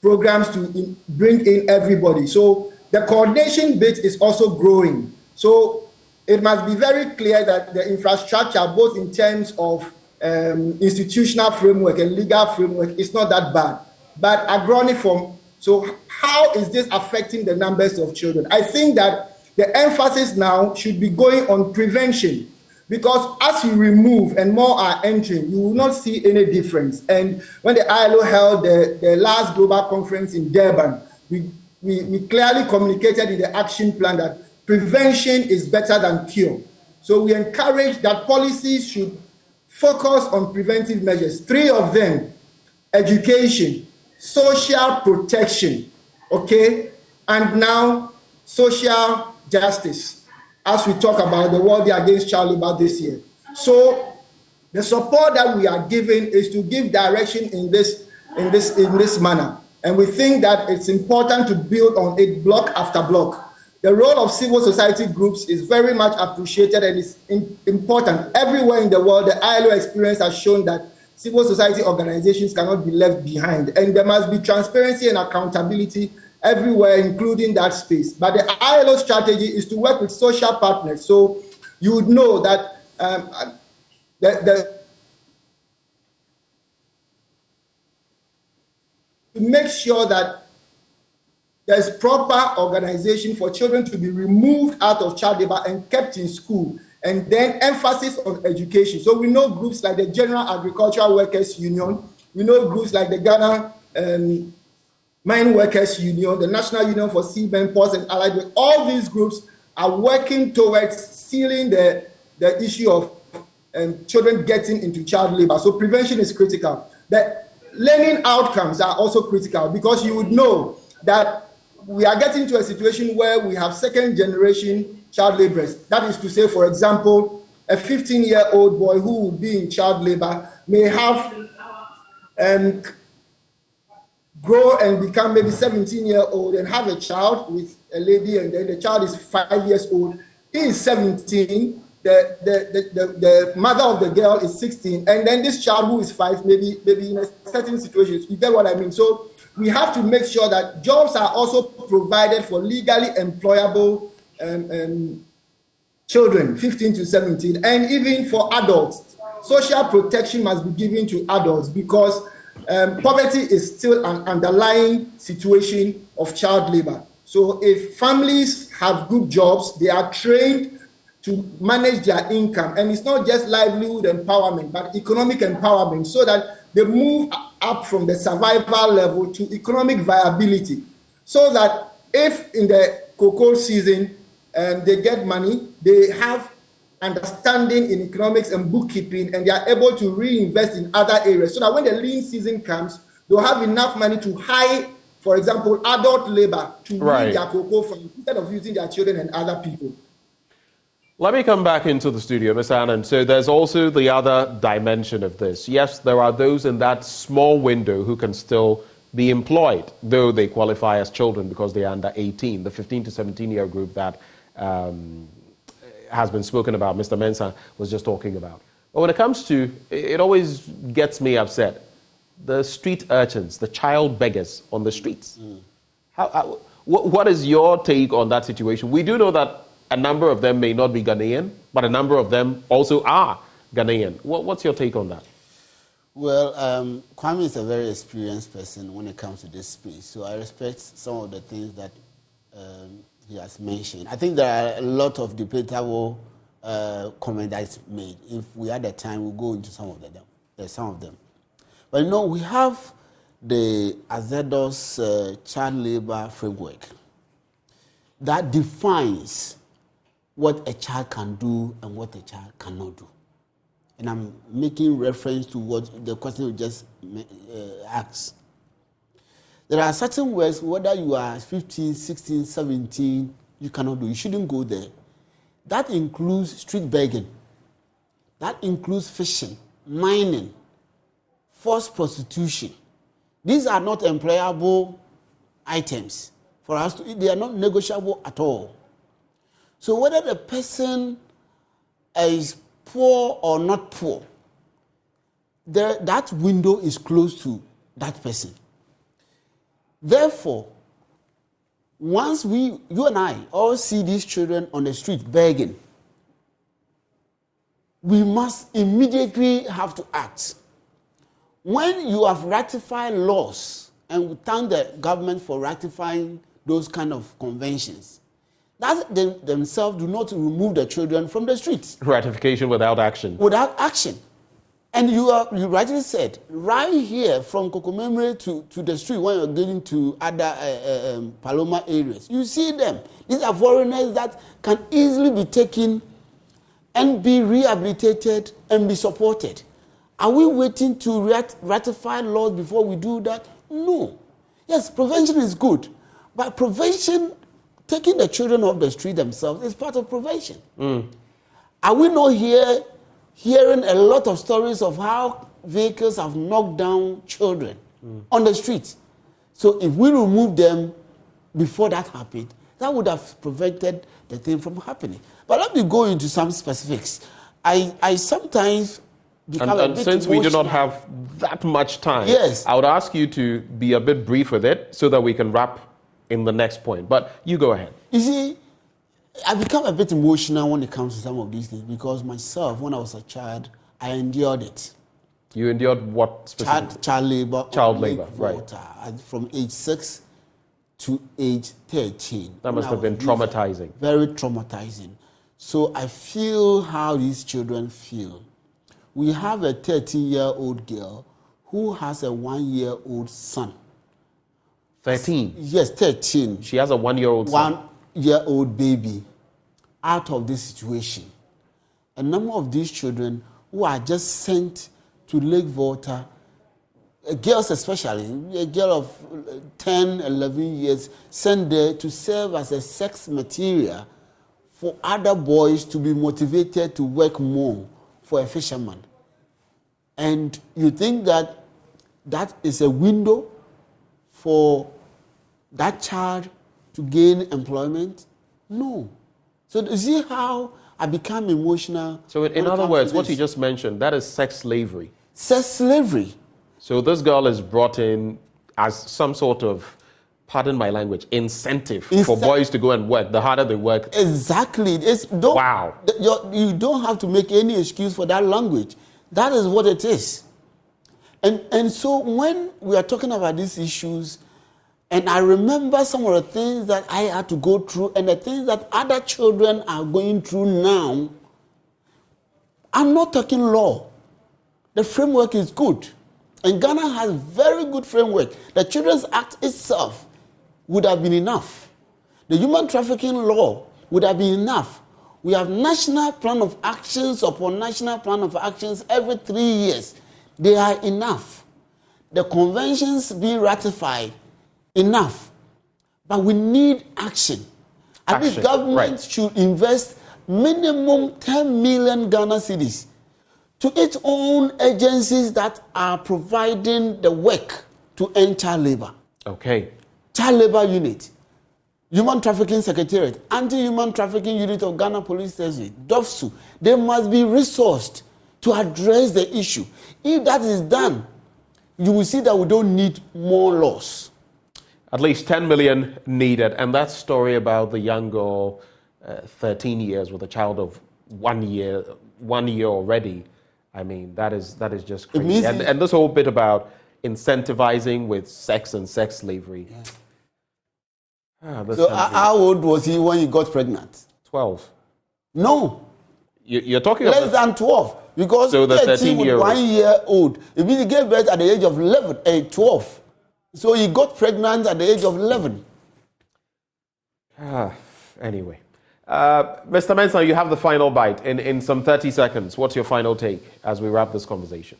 programs to bring in everybody. So the coordination bit is also growing. So it must be very clear that the infrastructure, both in terms of institutional framework and legal framework, is not that bad. But agroniform, so how is this affecting the numbers of children? I think that the emphasis now should be going on prevention, because as you remove and more are entering, you will not see any difference. And when the ILO held the last global conference in Durban, we clearly communicated in the action plan that prevention is better than cure. So we encourage that policies should focus on preventive measures. 3 of them: education, social protection, okay, and now social justice, as we talk about the World Day Against Child Labor this year. So the support that we are giving is to give direction in this manner. And we think that it's important to build on it block after block. The role of civil society groups is very much appreciated and is important. Everywhere in the world, the ILO experience has shown that civil society organizations cannot be left behind, and there must be transparency and accountability everywhere, including that space. But the ILO strategy is to work with social partners. So you would know that to make sure that there's proper organization for children to be removed out of child labor and kept in school, and then emphasis on education. So we know groups like the General Agricultural Workers Union, we know groups like the Ghana Mine Workers Union, the National Union for Seamen, Ports and Allied. All these groups are working towards sealing the issue of children getting into child labor. So prevention is critical. The learning outcomes are also critical, because you would know that we are getting to a situation where we have second generation child laborers. That is to say, for example, a 15-year-old boy who will be in child labor may have grow and become maybe 17-year-old and have a child with a lady, and then the child is 5 years old. He is 17. The mother of the girl is 16, and then this child who is 5 maybe in a certain situation. You get what I mean? So we have to make sure that jobs are also provided for legally employable children, 15 to 17, and even for adults. Social protection must be given to adults, because poverty is still an underlying situation of child labor. So if families have good jobs, they are trained to manage their income, and it's not just livelihood empowerment, but economic empowerment, so that they move up from the survival level to economic viability, so that if in the cocoa season they get money, they have understanding in economics and bookkeeping, and they are able to reinvest in other areas so that when the lean season comes, they'll have enough money to hire, for example, adult labor to lead their cocoa farm instead of using their children and other people. Let me come back into the studio, Ms. Anand. So there's also the other dimension of this. Yes, there are those in that small window who can still be employed, though they qualify as children because they are under 18, the 15 to 17-year group that has been spoken about, Mr. Mensah was just talking about. But when it comes to, it always gets me upset, the street urchins, the child beggars on the streets. What is your take on that situation? We do know that a number of them may not be Ghanaian, but a number of them also are Ghanaian. What's your take on that? Well, Kwame is a very experienced person when it comes to this space, so I respect some of the things that he has mentioned. I think there are a lot of debatable comments that's made. If we had the time, we'll go into some of them. But you know, we have the Azedos child labor framework that defines what a child can do and what a child cannot do. And I'm making reference to what the question you just asked. There are certain words, whether you are 15, 16, 17, you cannot do. You shouldn't go there. That includes street begging. That includes fishing, mining, forced prostitution. These are not employable items for us to eat. They are not negotiable at all. So whether the person is poor or not poor, that window is closed to that person. Therefore, once you and I all see these children on the street begging, we must immediately have to act. When you have ratified laws, and we thank the government for ratifying those kind of conventions, that themselves do not remove the children from the streets. Ratification without action. Without action. And you rightly said, right here from Kokomemre to the street when you're getting to other Paloma areas, you see them. These are foreigners that can easily be taken and be rehabilitated and be supported. Are we waiting to ratify laws before we do that? No. Yes, prevention is good, but prevention, taking the children off the street themselves, is part of prevention. Are we not hearing a lot of stories of how vehicles have knocked down children on the streets? So if we remove them before that happened, that would have prevented the thing from happening. But let me go into some specifics. I sometimes become a bit since emotional. we do not have that much time, yes, I would ask you to be a bit brief with it so that we can wrap in the next point. But you go ahead. You see, I become a bit emotional when it comes to some of these things because myself, when I was a child, I endured it. You endured what specifically? Child labor. Child labor, right. From age 6 to age 13. That must have been traumatizing. Very traumatizing. So I feel how these children feel. We have a 13-year-old girl who has a 1-year-old son. 13? Yes, 13. She has a 1-year-old son. 1-year-old baby out of this situation. A number of these children who are just sent to Lake Volta, girls especially, a girl of 10, 11 years, sent there to serve as a sex material for other boys to be motivated to work more for a fisherman. And you think that that is a window for that child to gain employment? No. So you see how I become emotional? So in other words, what you just mentioned, that is sex slavery. Sex slavery. So this girl is brought in as some sort of, pardon my language, incentive for boys to go and work. The harder they work. Exactly. Wow. You don't have to make any excuse for that language. That is what it is. And so when we are talking about these issues, and I remember some of the things that I had to go through and the things that other children are going through now, I'm not talking law. The framework is good. And Ghana has very good framework. The Children's Act itself would have been enough. The human trafficking law would have been enough. We have national plan of actions upon national plan of actions every 3 years. They are enough. The conventions being ratified, enough. But we need action. And this government should invest minimum 10 million Ghana cedis to its own agencies that are providing the work to end child labor. Okay. Child labor unit, human trafficking secretariat, anti-human trafficking unit of Ghana Police Service, DOFSU, they must be resourced to address the issue. If that is done, you will see that we don't need more laws. At least 10 million needed. And that story about the young girl, 13 years with a child of 1 year already, I mean, that is just crazy. And this whole bit about incentivizing with sex and sex slavery. Yeah. So how old was he when he got pregnant? 12. No. You're talking less than 12. Because so the 13 with 1 year old, if he gave birth at the age of 12. So he got pregnant at the age of 11. Anyway. Mr. Mensah, you have the final bite in some 30 seconds. What's your final take as we wrap this conversation?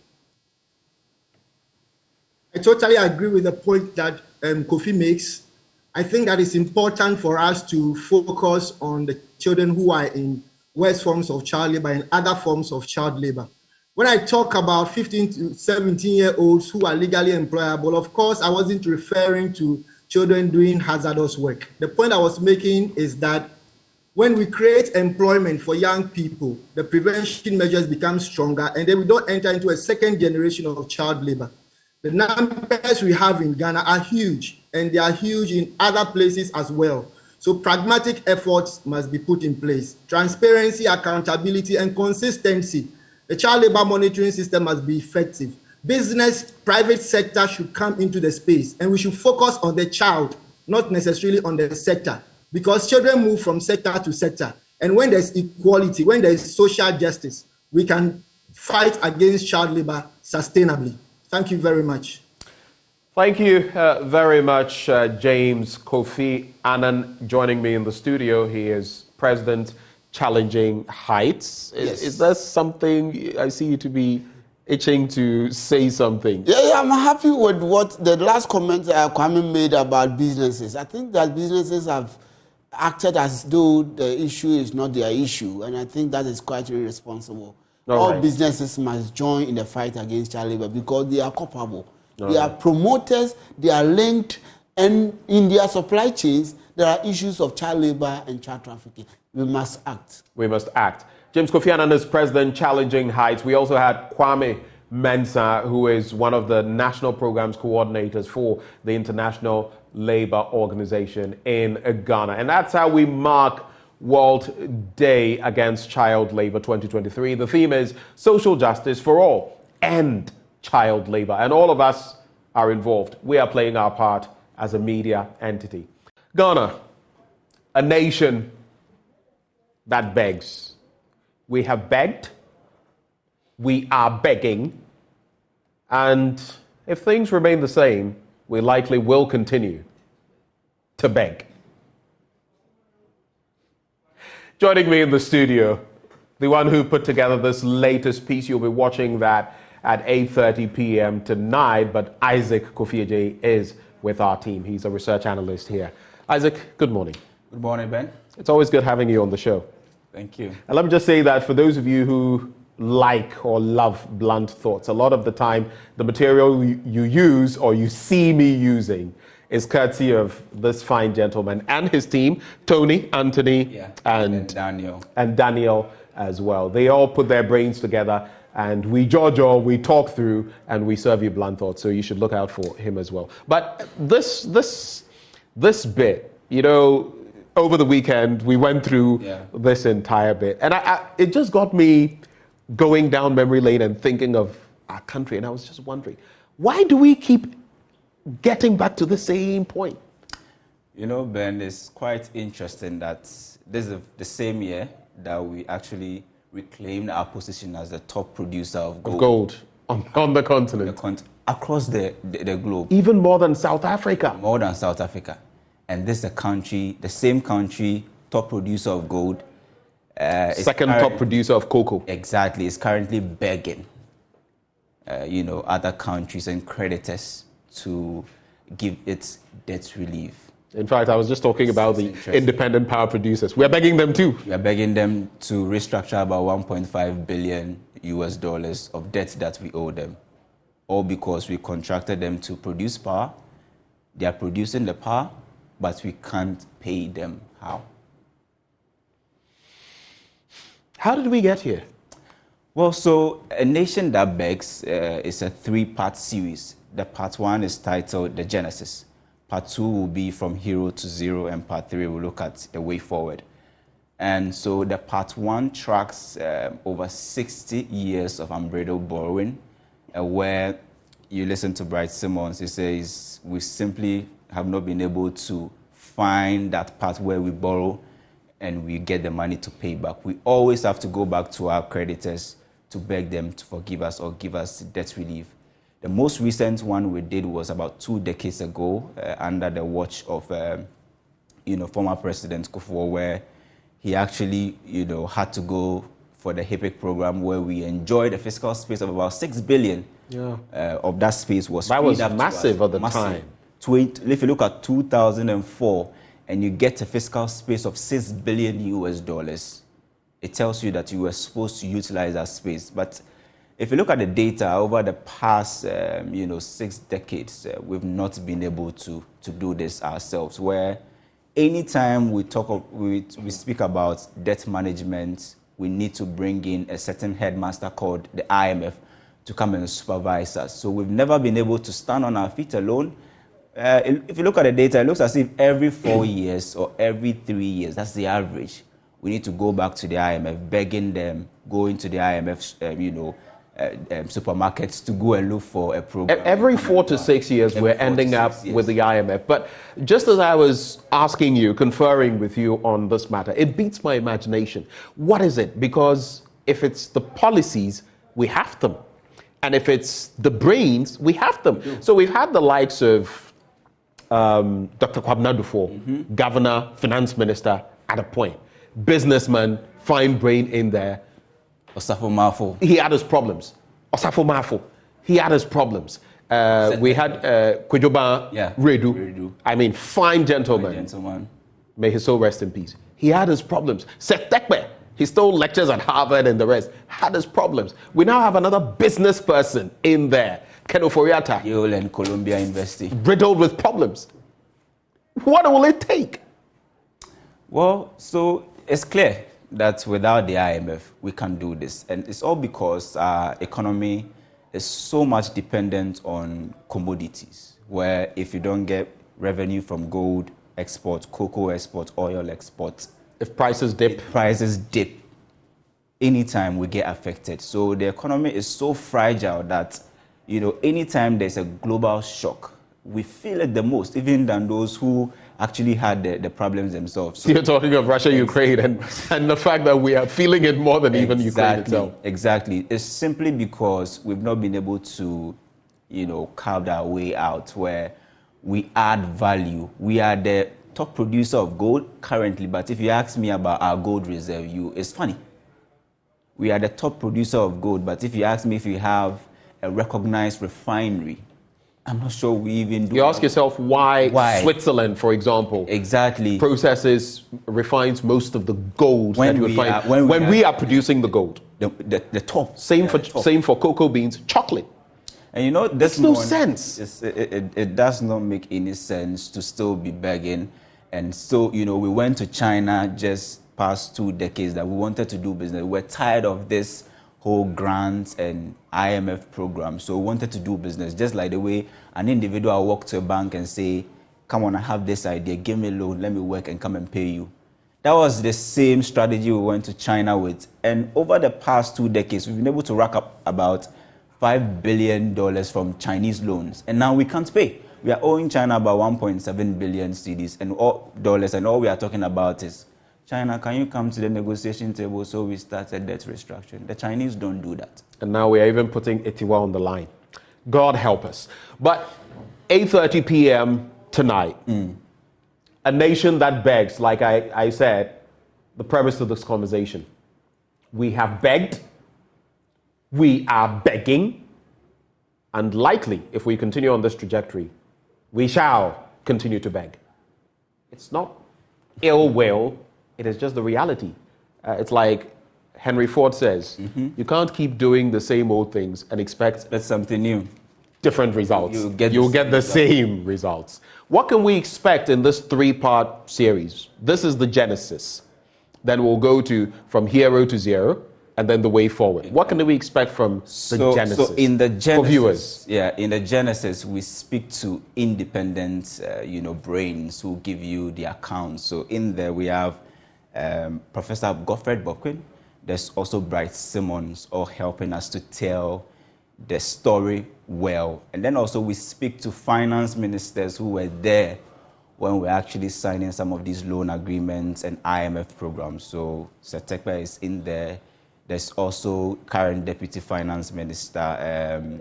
I totally agree with the point that Kofi makes. I think that it's important for us to focus on the children who are in worst forms of child labor and other forms of child labor. When I talk about 15 to 17-year-olds who are legally employable, of course, I wasn't referring to children doing hazardous work. The point I was making is that when we create employment for young people, the prevention measures become stronger, and then we don't enter into a second generation of child labor. The numbers we have in Ghana are huge, and they are huge in other places as well. So pragmatic efforts must be put in place. Transparency, accountability, and consistency. The child labor monitoring system must be effective. Business, private sector should come into the space, and we should focus on the child, not necessarily on the sector, because children move from sector to sector. And when there's equality, when there's social justice, we can fight against child labor sustainably. Thank you very much. Thank you very much, James Kofi Annan, joining me in the studio. He is President Challenging Heights. Yes. Is there something, I see you to be itching to say something? Yeah, I'm happy with what the last comment Kwame made about businesses. I think that businesses have acted as though the issue is not their issue, and I think that is quite irresponsible. All businesses must join in the fight against child labor because they are culpable. They are promoters, they are linked, and in their supply chains, there are issues of child labor and child trafficking. We must act. We must act. James Kofi Annan is President Challenging Heights. We also had Kwame Mensah, who is one of the national programs coordinators for the International Labour Organization in Ghana. And that's how we mark World Day Against Child Labor 2023. The theme is social justice for all, end child labor. And all of us are involved. We are playing our part as a media entity. Ghana, a nation that begs. We have begged. We are begging. And if things remain the same, we likely will continue to beg. Joining me in the studio, the one who put together this latest piece, you'll be watching that at 8:30 p.m. tonight, but Isaac Kofiaje is with our team. He's a research analyst here. Isaac, good morning. Good morning, Ben. It's always good having you on the show. Thank you. And let me just say that for those of you who like or love blunt thoughts, a lot of the time the material you use or you see me using is courtesy of this fine gentleman and his team, Tony, Anthony, and Daniel. And Daniel as well. They all put their brains together and we we talk through, and we serve you blunt thoughts, so you should look out for him as well. But this bit, you know, over the weekend, we went through this entire bit, and it just got me going down memory lane and thinking of our country, and I was just wondering, why do we keep getting back to the same point? You know, Ben, it's quite interesting that this is the same year that we actually reclaimed our position as the top producer of gold. On the continent. Across the globe. Even more than South Africa. More than South Africa. And this is a country, the same country, top producer of gold, Second top producer of cocoa. Exactly. It's currently begging, other countries and creditors to give it debt relief. In fact, I was just talking about the independent power producers. We're begging them too. We are begging them to restructure about $1.5 billion of debt that we owe them. All because we contracted them to produce power. They are producing the power, but we can't pay them. How? How did we get here? Well, so A Nation That Begs is a 3-part series. The part 1 is titled The Genesis. Part 2 will be From Hero to Zero, and part 3 will look at a way forward. And so the part 1 tracks over 60 years of unbridled borrowing, where you listen to Bright Simmons. He says, we simply have not been able to find that part where we borrow and we get the money to pay back. We always have to go back to our creditors to beg them to forgive us or give us debt relief. The most recent one we did was about 2 decades ago under the watch of former President Kufuor, where he actually had to go for the HIPIC program, where we enjoyed a fiscal space of about 6 billion. Of that space was massive at the time. If you look at 2004 and you get a fiscal space of $6 billion, it tells you that you were supposed to utilize that space. But if you look at the data over the past 6 decades, we've not been able to do this ourselves, where anytime we speak about debt management, we need to bring in a certain headmaster called the IMF to come and supervise us. So we've never been able to stand on our feet alone. If you look at the data, it looks as if every 4 years or every 3 years, that's the average, we need to go back to the IMF, begging them, going to the IMF, supermarkets to go and look for a program. Every 4 to 6 years, we're ending up with the IMF. But just as I was asking you, conferring with you on this matter, it beats my imagination. What is it? Because if it's the policies, we have them. And if it's the brains, we have them. So we've had the likes of Dr. Kwabena Dufo, governor, finance minister at a point, businessman, fine brain in there. Osafo Mafo. He had his problems. Osafo Mafo. He had his problems. We had Kwejoba Redu. I mean, fine gentleman. May his soul rest in peace. He had his problems. Seth Tekbe. He stole lectures at Harvard and the rest. Had his problems. We now have another business person in there. Ken Oforiatta. Yale and Columbia University. Riddled with problems. What will it take? Well, so it's clear that without the IMF, we can't do this. And it's all because our economy is so much dependent on commodities, where if you don't get revenue from gold export, cocoa export, oil export, if prices dip, anytime we get affected. So the economy is so fragile that, anytime there's a global shock, we feel it the most, even than those who actually had the problems themselves. So you're talking of Russia, Ukraine, and the fact that we are feeling it more than even Ukraine itself. Exactly. It's simply because we've not been able to, carve our way out where we add value. We are the top producer of gold currently, but if you ask me about our gold reserve, it's funny. We are the top producer of gold, but if you ask me if we have a recognized refinery, I'm not sure we even do. You ask yourself why Switzerland, for example, refines most of the gold when we are producing the gold. The top. Same for cocoa beans, chocolate. And this makes no sense. It does not make any sense to still be begging. And so, we went to China just past 2 decades that we wanted to do business. We're tired of this whole grants and IMF program. So we wanted to do business, just like the way an individual walk to a bank and say, come on, I have this idea, give me a loan, let me work and come and pay you. That was the same strategy we went to China with. And over the past 2 decades, we've been able to rack up about $5 billion from Chinese loans. And now we can't pay. We are owing China about 1.7 billion cedis and all we are talking about is, China, can you come to the negotiation table so we start a debt restructuring? The Chinese don't do that. And now we are even putting Atiwa on the line. God help us. But 8:30 p.m. tonight, A Nation That Begs, like I said, the premise of this conversation. We have begged, we are begging, and likely, if we continue on this trajectory, we shall continue to beg. It's not ill will, it is just the reality. It's like Henry Ford says, you can't keep doing the same old things and expect that's something new. Different results. You'll get the same results. What can we expect in this 3-part series? This is the genesis. Then we'll go to from hero to zero, and then the way forward. What can we expect from the genesis? So in the genesis, for viewers, in the genesis, we speak to independent, brains who give you the accounts. So in there we have Professor Fred Binker. There's also Bright Simmons, all helping us to tell the story well. And then also we speak to finance ministers who were there when we're actually signing some of these loan agreements and IMF programs. So Setekpa is in there. There's also current Deputy Finance Minister.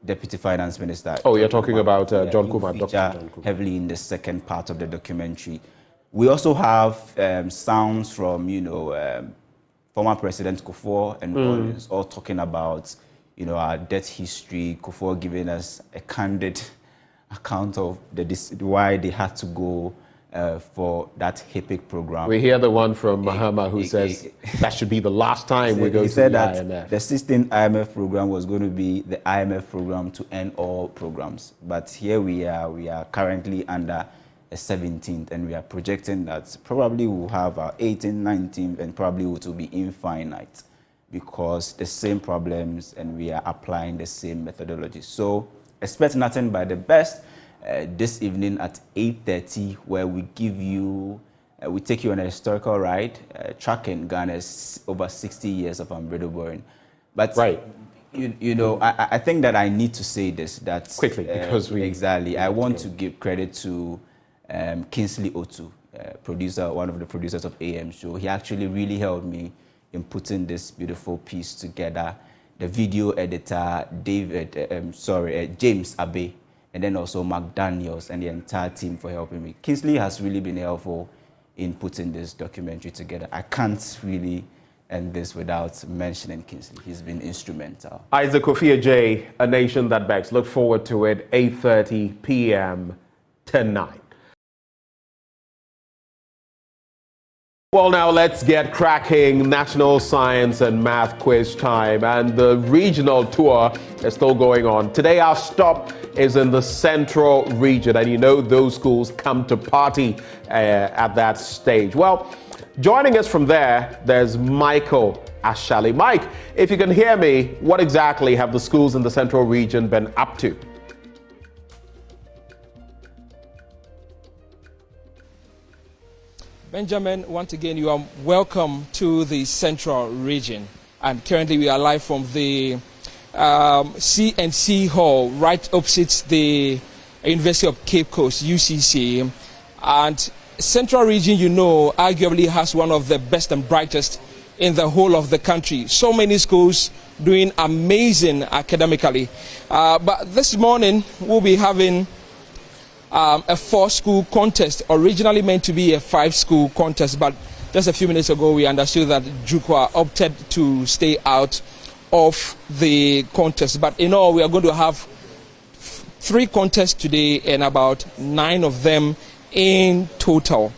Deputy Finance Minister. Oh, you're talking about John Kumar. Dr. John Kumar. Heavily in the second part of the documentary. We also have sounds from, former President Kufuor and others, all talking about, our debt history. Kufuor giving us a candid account of why they had to go for that HIPIC program. We hear the one from Mahama who says that should be the last time we go to the IMF. The 16th IMF program was going to be the IMF program to end all programs. But here we are currently under a 17th, and we are projecting that probably we'll have our 18th, 19th, and probably it will be infinite because the same problems and we are applying the same methodology. So expect nothing but the best this evening at 8:30, where we give you, we take you on a historical ride, tracking Ghana's over 60 years of unbreakable. But I think that I need to say this, that quickly, because I want to give credit to Kingsley Otu, producer, one of the producers of AM Show. He actually really helped me in putting this beautiful piece together. The video editor, James Abe, and then also Mark Daniels and the entire team for helping me. Kingsley has really been helpful in putting this documentary together. I can't really end this without mentioning Kingsley. He's been instrumental. Isaac Kofi J, A Nation That Begs. Look forward to it, 8:30 p.m. tonight. Well, now let's get cracking. National Science and Math quiz time, and the regional tour is still going on. Today our stop is in the central region, and those schools come to party at that stage. Well, joining us from there's Michael Ashali. Mike, if you can hear me, what exactly have the schools in the central region been up to? Benjamin, once again, you are welcome to the central region. And currently we are live from the CNC Hall, right opposite the University of Cape Coast, UCC. And central region, arguably has one of the best and brightest in the whole of the country. So many schools doing amazing academically. But this morning, we'll be having a 4-school contest, originally meant to be a 5-school contest, but just a few minutes ago we understood that Jukwa opted to stay out of the contest. But in all, we are going to have 3 contests today and about 9 of them in total.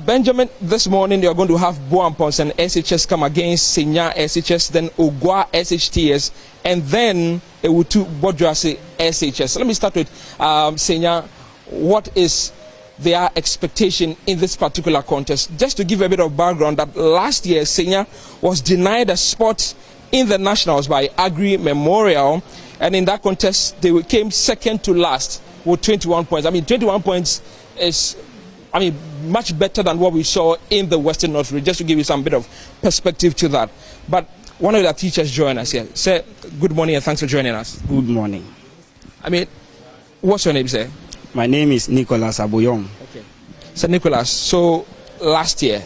Benjamin, this morning you are going to have Boampons and SHS come against Senya SHS, then Ogwa SHTS, and then Ewutu Bodrasi SHS. Let me start with Senya. What is their expectation in this particular contest? Just to give a bit of background, that last year Senya was denied a spot in the nationals by Agri Memorial, and in that contest they came second to last with 21 points. 21 points is much better than what we saw in the Western North region, just to give you some bit of perspective to that. But one of the teachers join us here. Sir, good morning and thanks for joining us. Good morning. What's your name, sir? My name is Nicholas Aboyong. Okay. So Nicholas, so last year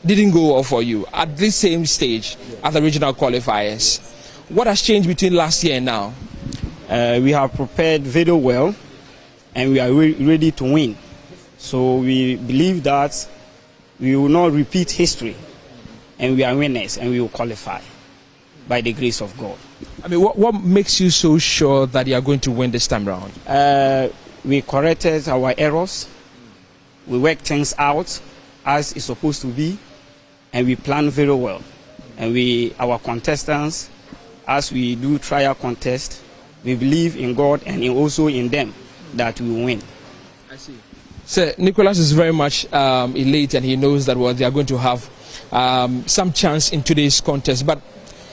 didn't go well for you at this same stage at the regional qualifiers. What has changed between last year and now? We have prepared very well and we are ready to win. So we believe that we will not repeat history, and we are winners, and we will qualify by the grace of God. I mean, what makes you so sure that you are going to win this time round? We corrected our errors, we worked things out as it's supposed to be, and we planned very well. And our contestants, as we do trial contest, we believe in God and also in them that we will win. I see. So Nicholas is very much elated, and he knows that they are going to have some chance in today's contest. But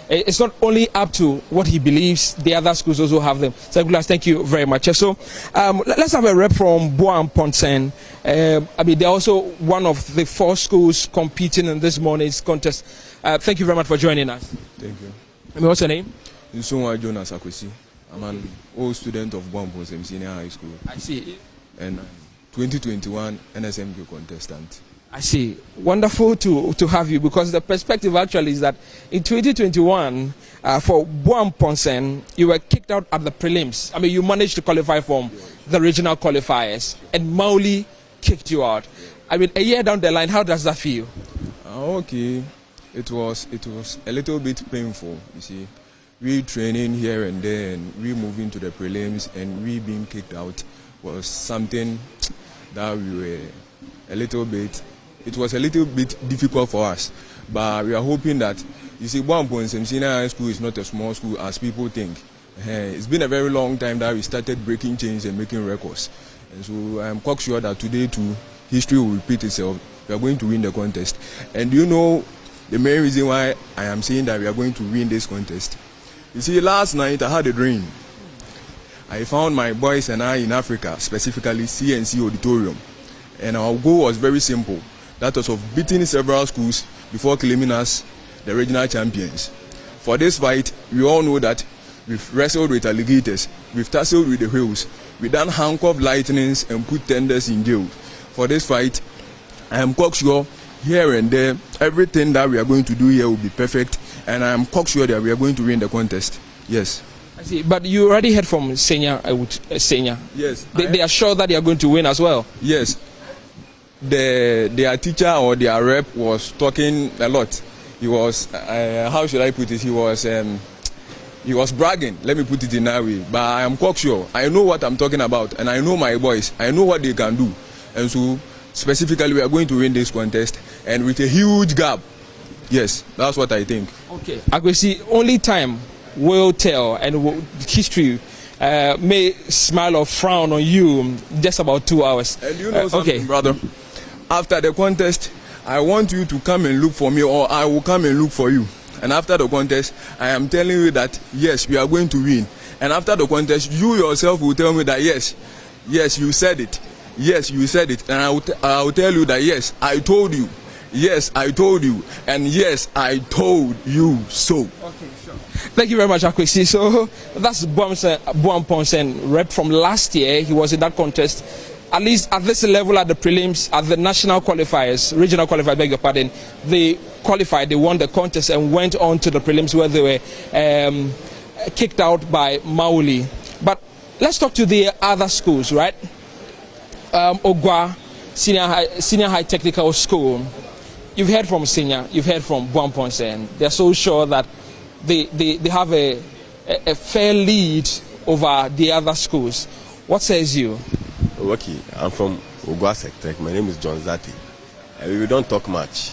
it's not only up to what he believes, the other schools also have them. So Nicholas, thank you very much. So let's have a rep from Boa Ponsen. I mean, they're also one of the 4 schools competing in this morning's contest. Thank you very much for joining us. Thank you. I mean, what's your name? Nsonwa Jonas Akwesi. I'm an old student of Boa Ponsen Senior High School. I see. And 2021 NSMQ contestant. I see. Wonderful to have you, because the perspective actually is that in 2021, for Boa Ponsen, you were kicked out at the prelims. I mean, you managed to qualify from the regional qualifiers, and Mauli kicked you out. I mean, a year down the line, how does that feel? Okay. It was a little bit painful, you see. We training here and there, and we moving to the prelims, and we being kicked out was something that we were it was a little bit difficult for us, but we are hoping that, you see, Boa Ponsen Senior High School is not a small school as people think. It's been a very long time that we started breaking chains and making records, and so I am quite sure that today too, history will repeat itself. We are going to win the contest. And you know the main reason why I am saying that we are going to win this contest? You see, last night I had a dream. I found my boys and I in Africa, specifically CNC Auditorium, and our goal was very simple. That was of beating several schools before claiming us the regional champions. For this fight, we all know that we've wrestled with alligators, we've tussled with the whales, we done handcuff lightnings and put tenders in jail. For this fight, I am quite sure here and there, everything that we are going to do here will be perfect, and I am quite sure that we are going to win the contest. Yes. I see. But you already heard from Senior. Yes. They are sure that they are going to win as well. Yes. Their teacher or their rep was talking a lot. He was, how should I put it? He was bragging. Let me put it in that way. But I am quite sure. I know what I'm talking about, and I know my boys. I know what they can do, and so specifically we are going to win this contest, and with a huge gap. Yes, that's what I think. Okay. Akwesi, only time will tell, and history may smile or frown on you just about 2 hours. And you know something, brother? After the contest, I want you to come and look for me, or I will come and look for you. And after the contest, I am telling you that, yes, we are going to win. And after the contest, you yourself will tell me that, yes, you said it. Yes, you said it. And I will tell you that, yes, I told you. Yes, I told you. And yes, I told you so. Okay, sure. Thank you very much, Akwesi. So that's Boa Ponsen rep from last year. He was in that contest. At least at this level, at the prelims, at the national qualifiers, regional qualifiers, beg your pardon, they qualified, they won the contest and went on to the prelims where they were kicked out by Mauli. But let's talk to the other schools, right? Ogwa Senior High Technical School. You've heard from Senior, you've heard from Boa Ponsen. They're so sure that they have a fair lead over the other schools. What says you? Okay, I'm from Ogwa Sectec. My name is John Zati. We don't talk much.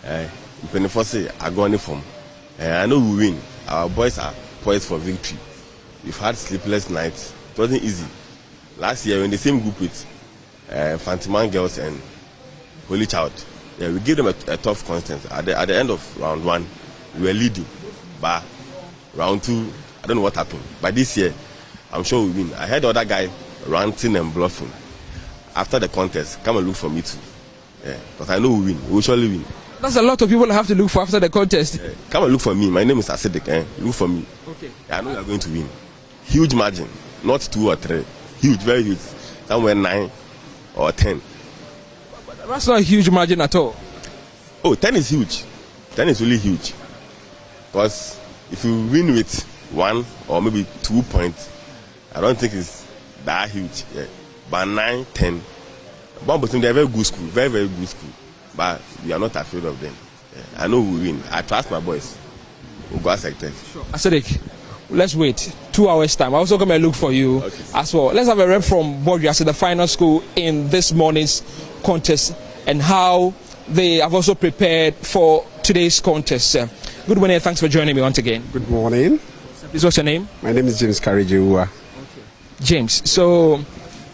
I know we win. Our boys are poised for victory. We've had sleepless nights. It wasn't easy. Last year, we're in the same group with Fantiman Girls and Holy Child. Yeah, we gave them a tough contest. At the end of round 1, we were leading. But round 2, I don't know what happened. But this year, I'm sure we win. I heard the other guy ranting and bluffing. After the contest, come and look for me too. Yeah, because I know we win. We will surely win. That's a lot of people I have to look for after the contest. Yeah, come and look for me. My name is Asidik. Look for me. Okay. Yeah, I know you are going to win. Huge margin. Not 2 or 3. Huge, very huge. Somewhere 9 or 10. But that's not a huge margin at all. Oh, 10 is huge. 10 is really huge. Because if you win with 1 or maybe 2 points, I don't think it's that huge. Yeah. But 9, 10. Boa Ponsen, they're a very good school. Very, very good school. but we are not afraid of them. I know we win. I trust my boys. We'll go sector. Sure. Asadik, let's wait 2 hours time. I also come and look for you as well. Let's have a rep from Borgia, the final school in this morning's contest, and how they have also prepared for today's contest. Good morning. Thanks for joining me once again. Good morning. Please, what's your name? My name is James Karijiwa. James, so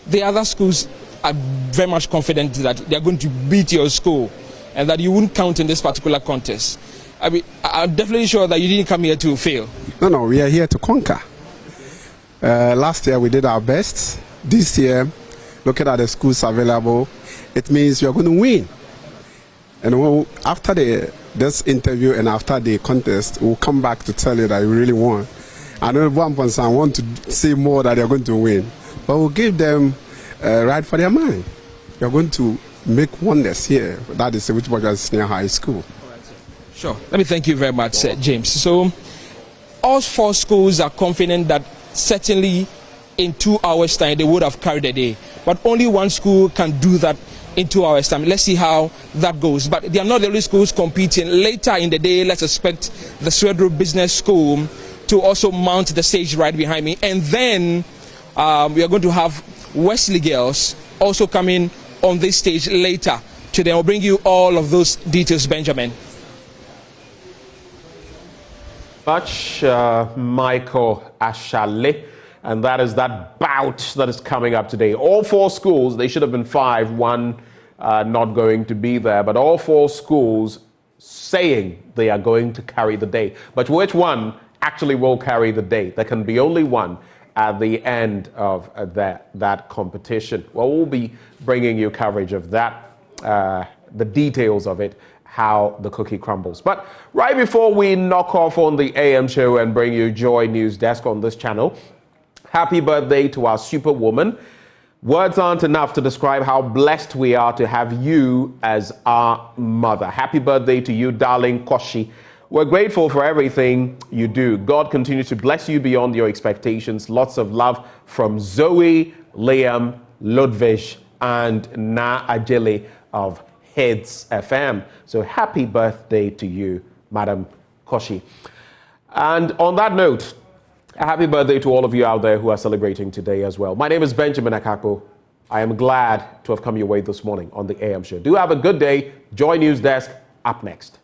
the other schools are very much confident that they are going to beat your school and that you wouldn't count in this particular contest. I mean, I'm definitely sure that you didn't come here to fail. No, we are here to conquer. Last year we did our best. This year, looking at the schools available, it means we are going to win. And after this interview and after the contest, we'll come back to tell you that we really won. I know one person want to say more that they're going to win, but we'll give them right for their mind. We're going to make wonders here. That is which was Senior High School. Sure. Let me thank you very much, James. So, all 4 schools are confident that certainly in 2 hours' time they would have carried the day. But only one school can do that in 2 hours' time. Let's see how that goes. But they are not the only schools competing. Later in the day, let's expect the Swedru Business School to also mount the stage right behind me. And then we are going to have Wesley Girls also coming on this stage later today. I'll bring you all of those details, Benjamin. Much Michael Ashale, and that is that bout that is coming up today. All 4 schools, they should have been 5, one not going to be there, but all 4 schools saying they are going to carry the day. But which one actually will carry the day? There can be only one at the end of that competition. Well, we'll be bringing you coverage of that, the details of it, how the cookie crumbles. But right before we knock off on the AM show and bring you Joy News Desk on this channel, happy birthday to our superwoman. Words aren't enough to describe how blessed we are to have you as our mother. Happy birthday to you, darling Koshi. We're grateful for everything you do. God continues to bless you beyond your expectations. Lots of love from Zoe, Liam, Ludwig, and Na Ajele of Heads FM. So happy birthday to you, Madam Koshi. And on that note, a happy birthday to all of you out there who are celebrating today as well. My name is Benjamin Akakpo. I am glad to have come your way this morning on the AM show. Do have a good day. Joy News Desk up next.